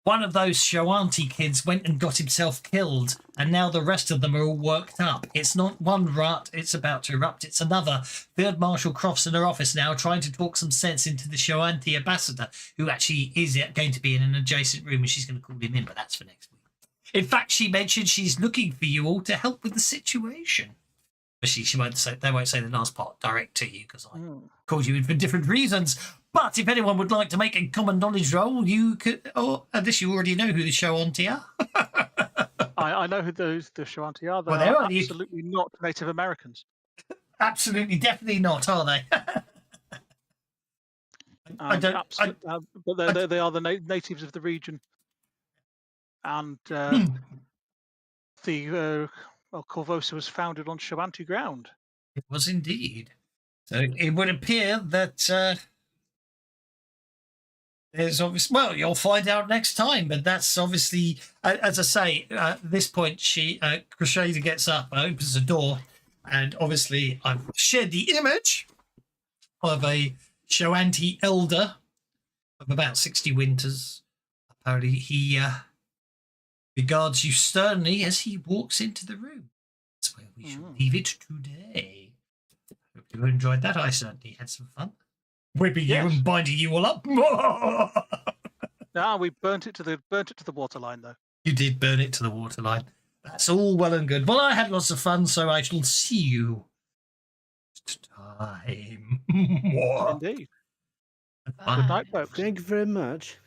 one of those Shoanti kids went and got himself killed, and now the rest of them are all worked up. It's not one rut, it's about to erupt. It's another. Field Marshal Crofts in her office now trying to talk some sense into the Shoanti ambassador, who actually is going to be in an adjacent room, and she's going to call him in, but that's for next week. In fact, she mentioned she's looking for you all to help with the situation. But she won't say, they won't say the last part direct to you because I called you in for different reasons. But if anyone would like to make a common knowledge roll, you could, or unless you already know who the Shoanti are.
I know who the Shoanti are. They
Well,
are
they're
absolutely not Native Americans.
Absolutely, definitely not, are they?
But they are the natives of the region. And Corvosa was founded on Shoanti ground.
It was indeed. So it would appear that there's obviously, well, you'll find out next time, but that's obviously, as I say, at this point, Cressida gets up, opens the door, and obviously I've shared the image of a Shoanti elder of about 60 winters. Apparently he regards you sternly as he walks into the room. That's where we shall leave it today. Hope you enjoyed that. I certainly had some fun. Whipping you and binding you all up.
We burnt it to the waterline, though.
You did burn it to the waterline. That's all well and good. Well, I had lots of fun, so I shall see you next time.
Indeed.
Bye.
Good night, folks.
Thank you very much.